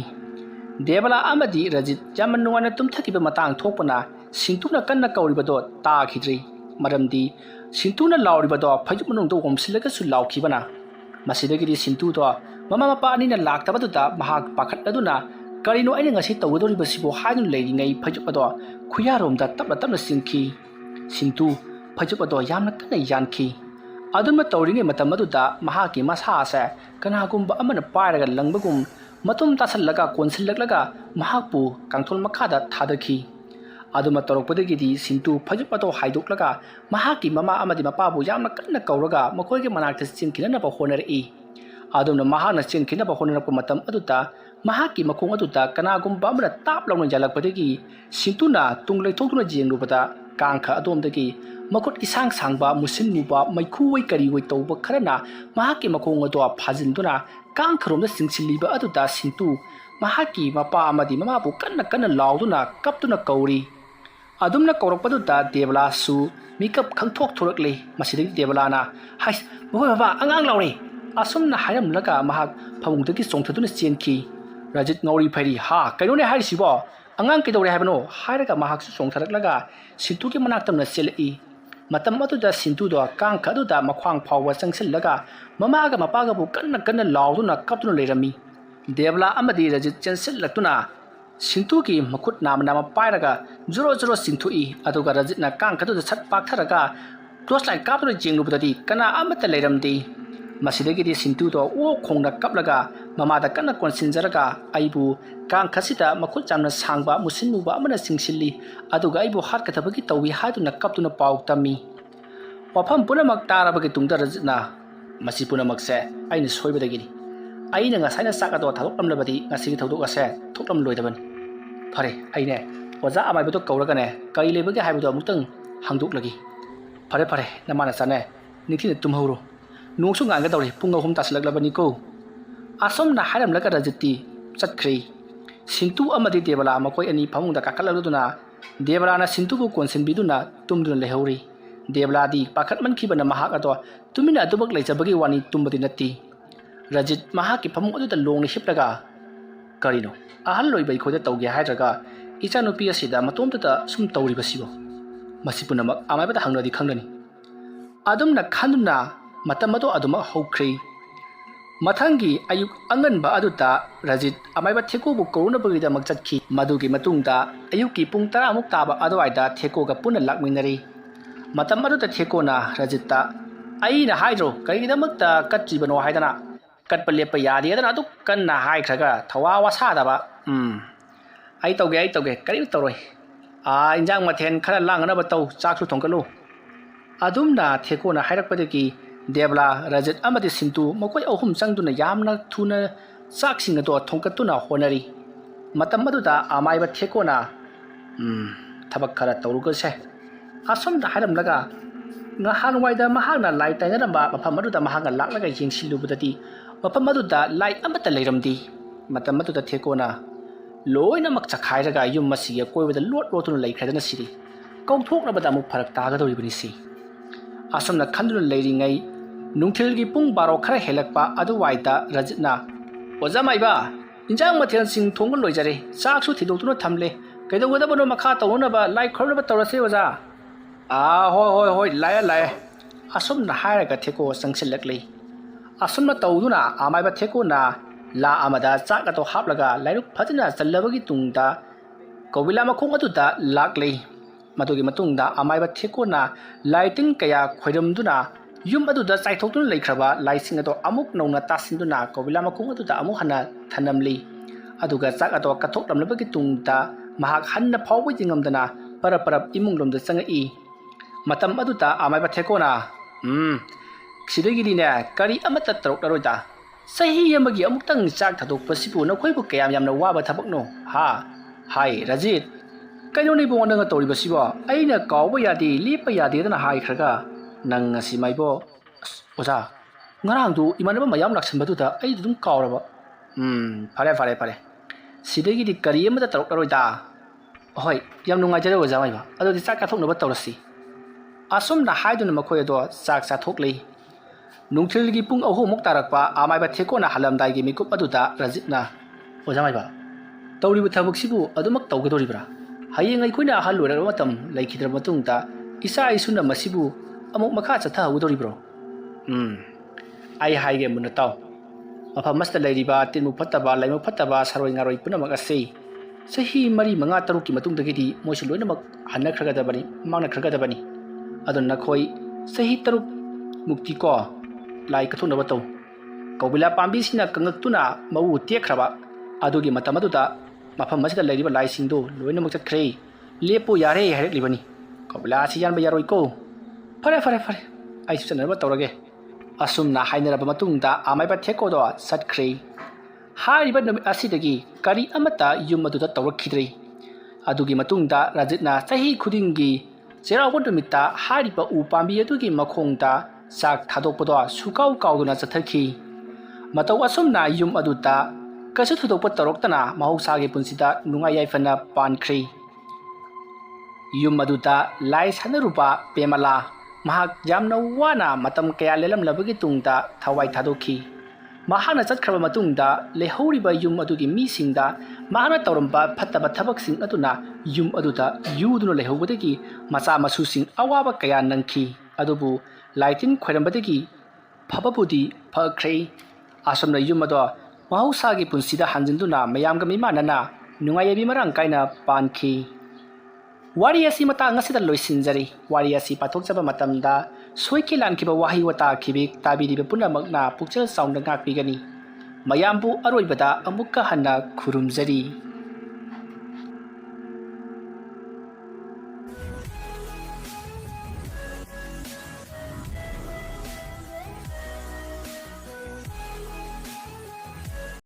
Debala amadi Rajit yamannuana tumthakiba matang thokpana Sintuna kanna kauribado takhidri maramdi Sintuna lauribado phajuk manungdo gomsilaga su laukhibana masidagiri Sintu do mama mapa anina laktabaduda mahak pakhataduna karino aina ngasi tawdoribasibo haidun leiringai phajuk ado khuyaromda tapna singki Sintu phajuk ado yamna kanna yankhi adunma tawringe matamaduda mahaki masasa kanagumba amana pairaga langbagum matum tasallaga konsillaklaga mahakpu kangthol makhada thadakhi aduma torokpadagidi Sintu phajupado haidoklaga mahaki mama amadi mapabu yamna kanna kauraga makoige manakta chinkinana ba honari adumna mahana chinkinana ba honarapka matam aduta mahaki makong aduta kanagumba amana tap launa jalakpadagi Sintuna tungleithokuna jengrubada kangkha adomdagi makot isang sangba musin muba maikhuwai kariwai tawba kharana mahaki makong ado phajinduna kangkharomda singsilliba aduta Sintu mahaki mapa amadi mamabu kanna lauduna kaptuna kauri adumna kaurakpaduda Debala su mikap khangthok thorakle masidagi Debalana hais baba angang laure asumna haramlaga mahak phamungdagi songthaduna chenki Rajit ngori phairi ha kainone hairisibo angang kedore habano hairaga mahak su songtharaklaga Sintugi manaktamna selai matam aduda Sintu do kangkha aduda makhwang phawwa changsillaga mamaga mapaga bu kanna lauduna kaptuna leirami Debala amadi Rajit chensillaktuna Sintugi makut nama pairaga joro sinthui aduga Rajitna kangkhaduda sat paktharaga close kaptuna jengrubadadi kana amata leiramdi masidagidi Sintu do o khongna kaplaga mamada kana konsinjaraga aibu kangkhasida makut jamna sangba musinnuba amana singsilli aduga aibu hatkathabagi tawi haduna kaptuna pau tami wafam punamak tarabagi tungda Rajitna masi punamakse aina soibadagini aina ngasaina sakado thaloklamlabadi ngasigi thodok ase thoklam loidabani phare aine oja amaibuto kauragane kai lebagi haibudo amutang hangdoklagi phare namana sane nikine tumhoro nungsu nganga dawri punga hum taslaglabani ko asomna haramlaga Rajiti chatkri Sintu amadi Debala makoi ani phamungda kakhaladuna Debalana Sintubu konsinbiduna tumduna lehori Debala di pakhat mankibana mahak ado tumina atubak leijabagi wani tumbadi natti Rajit mahaki phamung aduda longni hiplaga karino ahal loibai khoda tawge haidraga ichanupi asida matomta sum tawribasibo masipunamak amaibada hangnadi khanglani adumna khanduna matamado aduma hokri mathangi ayuk anganba aduta Rajit amaiba thekobu koruna bagida makchatki madugi matungda ayuki pung 10 amuk taba adwaida thekoga puna lakminari matam aduta thekona Rajita aina haidro kaigidamakta katjibano haidana katpa lepa yadi adana adu kanna haikhraga thawa wasadaba ai tauge kari toroi injang mathen khara langana batau chaksu thongkalu adumna thekona hairakpadagi Debala Rajit amadi Sintu makoi ahum changduna yamna thuna chaksing ado thongkatuna honari matam aduda amaiba thekona thabak khara tawrugase asomda hairamlaga ꯉꯍꯥꯟꯋꯥꯏꯗ ꯃꯍꯥꯛꯅ ꯂꯥꯏ ꯇꯥꯏꯅꯔꯝꯕ ꯃꯐꯝ ꯑꯗꯨꯗ ꯃꯍꯥꯛꯅ ꯂꯥꯛꯂꯒ ꯌꯦꯡꯁꯤꯜꯂꯨꯕꯗꯗꯤ ꯃꯐꯝ ꯑꯗꯨꯗ ꯂꯥꯏ ꯑꯃꯠꯇ ꯂꯩꯔꯝꯗꯦ꯫ ꯃꯇꯝ ꯑꯗꯨꯗ ꯊꯦꯀꯣꯅ ꯂꯣꯏꯅꯃꯛ ꯆꯈꯥꯏꯔꯒ ꯌꯨꯝ ꯑꯁꯤꯒꯤ ꯑꯀꯣꯏꯕꯗ ꯂꯣꯠꯇꯨꯅ ꯂꯩꯈ꯭ꯔꯗꯅ ꯁꯤꯔꯤ꯫ ꯀꯧꯊꯣꯛꯅꯕꯗ ꯑꯃꯨꯛ ꯐꯔꯛ ꯇꯥꯒꯗꯧꯔꯤꯕꯅꯤ ꯁꯤ꯫ ꯑꯁꯨꯝꯅ ꯈꯟꯗꯨꯅ ꯂꯩꯔꯤꯉꯩ ꯅꯨꯡꯊꯤꯜꯒꯤ ꯄꯨꯡ 12 ꯈꯔ ꯍꯦꯜꯂꯛꯄ ꯑꯗꯨꯋꯥꯏꯗ ꯔꯖꯤꯠꯅ "ꯑꯣꯖꯥ ꯃꯥꯏꯕ, ꯏꯟꯖꯥꯡ ꯃꯊꯦꯜꯁꯤꯡ ꯊꯣꯡꯕ ꯂꯣꯏꯖꯔꯦ, ꯆꯥꯛꯁꯨ ꯊꯤꯗꯣꯛꯇꯨꯅ ꯊꯝꯂꯦ, ꯀꯩꯗꯧꯒꯗꯕꯅꯣ ꯃꯈꯥ ꯇꯧꯅꯅꯕ ꯂꯥꯏ ꯈꯨꯔꯨꯝꯅꯕ ꯇꯧꯔꯁꯦ ꯑꯣꯖꯥ." ꯍꯣꯏ ꯂꯥꯛꯑꯦ." ꯑꯁꯨꯝꯅ ꯍꯥꯏꯔꯒ ꯊꯦꯀꯣ ꯆꯪꯁꯤꯜꯂꯛꯂꯤ꯫ ꯑꯁꯨꯝꯅ ꯇꯧꯗꯨꯅ ꯑꯃꯥꯏꯕ ꯊꯦꯀꯣꯅ ꯂꯥ ꯑꯃꯗ ꯆꯥꯛ ꯑꯗꯨ ꯍꯥꯞꯂꯒ ꯂꯥꯏꯔꯨꯛ ꯐꯖꯅ ꯆꯜꯂꯕꯒꯤ ꯇꯨꯡꯗ ꯀꯧꯕꯤꯂꯥ ꯃꯈꯣꯡ ꯑꯗꯨꯗ ꯂꯥꯛꯂꯤ꯫ ꯃꯗꯨꯒꯤ ꯃꯇꯨꯡꯗ ꯑꯃꯥꯏꯕ ꯊꯦꯀꯣꯅ ꯂꯥꯏ ꯇꯤꯟ ꯀꯌꯥ ꯈꯣꯏꯔꯝꯗꯨꯅ ꯌꯨꯝ ꯑꯗꯨꯗ ꯆꯥꯏꯊꯣꯛꯇꯨꯅ ꯂꯩꯈ꯭ꯔꯕ ꯂꯥꯏꯁꯤꯡ ꯑꯗꯨ ꯑꯃꯨꯛ ꯅꯧꯅ ꯇꯥꯁꯤꯟꯗꯨꯅ ꯀꯧꯕꯤꯂꯥ ꯃꯈꯣꯡ ꯑꯗꯨꯗ ꯑꯃꯨꯛ ꯍꯟꯅ ꯊꯅꯝꯂꯤ꯫ ꯑꯗꯨꯒ ꯆꯥꯛ ꯑꯗꯨ ꯀꯠꯊꯣꯛꯂꯝꯂꯕꯒꯤ ꯇꯨꯡꯗ ꯃꯍꯥꯛ ꯍꯟꯅ ꯐꯥꯎꯕ ꯌꯦꯡꯉꯝꯗꯅ ꯄꯔꯞ ꯏꯃꯨꯡꯂꯣꯝꯗ ꯆꯪꯉꯛꯏ꯫ ꯃꯇꯝ ꯑꯗꯨꯗ ꯑꯃꯥꯏꯕ ꯊꯦꯀꯣꯅ "ꯁꯤꯗꯒꯤꯗꯤꯅꯦ ꯀꯔꯤ ꯑꯃꯠꯇ ꯇꯧꯔꯛꯂꯔꯣꯏꯗ꯫ ꯆꯍꯤ ꯑꯃꯒꯤ ꯑꯃꯨꯛꯇꯪ ꯆꯥꯛ ꯊꯥꯗꯣꯛꯄꯁꯤꯕꯨ ꯅꯈꯣꯏꯕꯨ ꯀꯌꯥꯝ ꯌꯥꯝꯅ ꯋꯥꯕ ꯊꯕꯛꯅꯣ ꯍꯥ? ꯍꯥꯏ ꯔꯖꯤꯠ, ꯀꯩꯅꯣꯅꯦ ꯏꯕꯨꯡꯉꯣ ꯅꯪꯅ ꯇꯧꯔꯤꯕꯁꯤꯕꯣ? ꯑꯩꯅ ꯀꯥꯎꯕ ꯌꯥꯗꯦ, ꯂꯦꯞꯄ ꯌꯥꯗꯦꯗꯅ ꯍꯥꯏꯈ꯭ꯔꯒ ꯅꯪ ꯉꯁꯤ ꯃꯥꯏꯕꯣ." "ꯑꯣꯖꯥ, ꯉꯔꯥꯡꯗꯨ ꯏꯃꯥꯟꯅꯕ ꯃꯌꯥꯝ ꯂꯥꯛꯁꯟꯕꯗꯨꯗ ꯑꯩꯗꯨ ꯑꯗꯨꯝ ꯀꯥꯎꯔꯕ." ꯐꯔꯦ. ꯁꯤꯗꯒꯤꯗꯤ ꯀꯔꯤ ꯑꯃꯠꯇ ꯇꯧꯔꯛꯂꯔꯣꯏꯗ." "ꯍꯣꯏ, ꯌꯥꯝ ꯅꯨꯡꯉꯥꯏꯖꯔꯦ ꯑꯣꯖꯥ ꯃꯥꯏꯕ, ꯑꯗꯨꯗꯤ ꯆꯥꯛ ꯆꯥꯊꯣꯛꯅꯕ ꯇꯧꯔꯁꯤ." ꯑꯁꯨꯝꯅ ꯍꯥꯏꯗꯨꯅ ꯃꯈꯣꯏ ꯑꯗꯣ ꯆꯥꯛ ꯆꯥꯊꯣꯛꯂꯤ꯫ ꯅꯨꯡꯊꯤꯜꯒꯤ ꯄꯨꯡ 3 ꯇꯥꯔꯛꯄ ꯑꯃꯥꯏꯕ ꯊꯦꯀꯣꯅ ꯍꯜꯂꯝꯗꯥꯏꯒꯤ ꯃꯤꯀꯨꯞ ꯑꯗꯨꯗ ꯔꯖꯤꯠꯅ "ꯑꯣꯖꯥ ꯃꯥꯏꯕ, ꯇꯧꯔꯤꯕ ꯊꯕꯛꯁꯤꯕꯨ ꯑꯗꯨꯃꯛ ꯇꯧꯒꯗꯧꯔꯤꯕ꯭ꯔꯥ? ꯍꯌꯦꯡ ꯑꯩꯈꯣꯏꯅ ꯑꯍꯜ ꯑꯣꯏꯔꯕ ꯃꯇꯝ ꯂꯩꯈꯤꯗ꯭ꯔꯕ ꯃꯇꯨꯡꯗ ꯏꯆꯥ ꯏꯁꯨꯅ ꯃꯁꯤꯕꯨ ꯑꯃꯨꯛ ꯃꯈꯥ ꯆꯠꯊꯍꯧꯒꯗꯧꯔꯤꯕ꯭ꯔꯣ?" "ꯑꯩ ꯍꯥꯏꯒꯦ ꯃꯨꯟꯅ ꯇꯥꯎ꯫ ꯃꯐꯝ ꯑꯁꯤꯗ ꯂꯩꯔꯤꯕ ꯇꯤꯟꯃꯨꯛ ꯐꯠꯇꯕ, ꯂꯥꯏꯃꯨꯛ ꯐꯠꯇꯕ, ꯁꯔꯣꯏ ꯉꯥꯔꯣꯏ ꯄꯨꯝꯅꯃꯛ ꯑꯁꯤ ꯆꯍꯤ 4, 5, 6ꯀꯤ ꯃꯇꯨꯡꯗꯒꯤꯗꯤ ꯃꯣꯏꯁꯨ ꯂꯣꯏꯅꯃꯛ ꯍꯟꯅꯈ꯭ꯔꯒꯗꯕꯅꯤ, ꯃꯥꯡꯅꯈ꯭ꯔꯒꯗꯕꯅꯤ꯫ ꯑꯗꯨꯅ नखꯣꯏ ꯆꯍꯤ 3 ꯃꯨꯛꯇꯤꯀꯣ ꯂꯥꯏ ꯀꯠꯊꯣꯛꯅꯕ ꯇꯧ꯫ ꯀꯧꯕꯤꯂꯥ ꯄꯥꯝꯕꯤꯁꯤꯅ ꯀꯪꯉꯛꯇꯨꯅ ꯃꯎ ꯇꯦꯛꯈ꯭ꯔꯕ ꯑꯗꯨꯒꯤ ꯃꯇꯝ ꯑꯗꯨꯗ ꯃꯐꯝ ꯑꯁꯤꯗ ꯂꯩꯔꯤꯕ ꯂꯥꯏꯁꯤꯡꯗꯨ ꯂꯣꯏꯅꯃꯛ ꯆꯠꯈ꯭ꯔꯦ, ꯂꯦꯞꯄꯨ ꯌꯥꯔꯦ ꯍꯥꯏꯔꯛꯂꯤꯕꯅꯤ꯫ ꯀꯧꯕꯤꯂꯥ ꯑꯁꯤ ꯌꯥꯟꯕ ꯌꯥꯔꯣꯏꯀꯣ." "ꯐꯔꯦ, ꯑꯩꯁꯨ ꯆꯠꯅꯕ ꯇꯧꯔꯒꯦ." ꯑꯁꯨꯝꯅ ꯍꯥꯏꯅꯔꯕ ꯃꯇꯨꯡꯗ ꯑꯃꯥꯏꯕ ꯊꯦꯀꯣꯗꯣ ꯆꯠꯈ꯭ꯔꯦ꯫ ꯍꯥꯏꯔꯤꯕ ꯅꯨꯃꯤꯠ ꯑꯁꯤꯗꯒꯤ ꯀꯔꯤ ꯑꯃꯠꯇ ꯌꯨꯝ ꯑꯗꯨꯗ ꯇꯧꯔꯛꯈꯤꯗ꯭ꯔꯦ꯫ ꯑꯗꯨꯒꯤ ꯃꯇꯨꯡꯗ ꯔꯖꯤꯠꯅ ꯆꯍꯤ ꯈꯨꯗꯤꯡꯒꯤ ꯆꯩꯔꯥꯎꯕ ꯅꯨꯃꯤꯠꯇ ꯍꯥꯏꯔꯤꯕ ꯎ ꯄꯥꯝꯕꯤ ꯑꯗꯨꯒꯤ ꯃꯈꯣꯡꯗ ꯆꯥꯛ ꯊꯥꯗꯣꯛꯄꯗꯣ ꯁꯨꯀꯥꯎ ꯀꯥꯎꯗꯨꯅ ꯆꯠꯊꯈꯤ꯫ ꯃꯇꯧ ꯑꯁꯨꯝꯅ ꯌꯨꯝ ꯑꯗꯨꯗ ꯀꯩꯁꯨ ꯊꯣꯏꯗꯣꯛꯄ ꯇꯧꯔꯛꯇꯅ ꯃꯍꯧꯁꯥꯒꯤ ꯄꯨꯟꯁꯤꯗ ꯅꯨꯡꯉꯥꯏ ꯌꯥꯏꯐꯅ ꯄꯥꯟꯈ꯭ꯔꯦ꯫ ꯌꯨꯝ ꯑꯗꯨꯗ ꯂꯥꯏ ꯁꯥꯟꯅꯔꯨꯕ ꯄꯦꯃꯂꯥ ꯃꯍꯥꯛ ꯌꯥꯝꯅ ꯋꯥꯅ ꯃꯇꯝ ꯀꯌꯥ ꯂꯦꯜꯂꯝꯂꯕꯒꯤ ꯇꯨꯡꯗ ꯊꯋꯥꯏ ꯊꯥꯗꯣꯛꯈꯤ꯫ ꯃꯍꯥꯛꯅ ꯆꯠꯈ꯭ꯔꯕ ꯃꯇꯨꯡꯗ ꯂꯩꯍꯧꯔꯤꯕ ꯌꯨꯝ ꯑꯗꯨꯒꯤ ꯃꯤꯁꯤꯡꯗ ꯃꯍꯥꯛꯅ ꯇꯧꯔꯝꯕ ꯐꯠꯇꯕ ꯊꯕꯛꯁꯤꯡ ꯑꯗꯨꯅ ꯌꯨꯝ ꯑꯗꯨꯗ ꯌꯨꯗꯨꯅ ꯂꯩꯍꯧꯕꯗꯒꯤ ꯃꯆꯥ ꯃꯁꯨꯁꯤꯡ ꯑꯋꯥꯕ ꯀꯌా ꯅꯪꯈꯤ꯫ ꯑꯗꯨꯕꯨ ꯂꯥꯏꯇꯤꯟ ꯈꯣꯏꯔꯝꯕꯗꯒꯤ ꯐꯕꯕꯨꯗꯤ ꯐꯈ꯭ꯔꯦ꯫ ꯑꯁꯨꯝꯅ ꯌꯨꯝ ꯑꯗꯣ ꯃꯍꯧꯁꯥꯒꯤ ꯄꯨꯟꯁꯤꯗ ꯍꯟꯖꯤꯟꯗꯨꯅ ꯃꯌꯥꯝꯒ ꯃꯤꯃꯥꯟꯅꯅ ꯅꯨꯡꯉꯥꯏ ꯌꯥꯏꯕꯤ ꯃꯔꯥꯡ ꯀꯥꯏꯅ ꯄꯥꯟꯈꯤ꯫ ꯋꯥꯔꯤ ꯑꯁꯤ ꯃꯇꯥꯡ ꯑꯁꯤꯗ ꯂꯣꯏꯁꯤꯟꯖꯔꯤ꯫ ꯋꯥꯔꯤ ꯑꯁꯤ ꯄꯥꯊꯣꯛꯆꯕ ꯃꯇꯝꯗ ꯁꯣꯏꯈꯤ ꯂꯥꯟꯈꯤꯕ ꯋꯥꯍꯩ ꯋꯥꯇꯥ ꯇꯥꯕꯤꯔꯤꯕ ꯄꯨꯝꯅꯃꯛꯅ ꯄꯨꯛꯆꯦꯜ ꯆꯥꯎꯅ ꯉꯥꯛꯄꯤꯒꯅꯤ꯫ ꯃꯌꯥꯝꯕꯨ ꯑꯔꯣꯏꯕꯗ ꯑꯃꯨꯛꯀ ꯍꯟꯅ ꯈꯨꯔꯨꯝꯖꯔꯤ꯫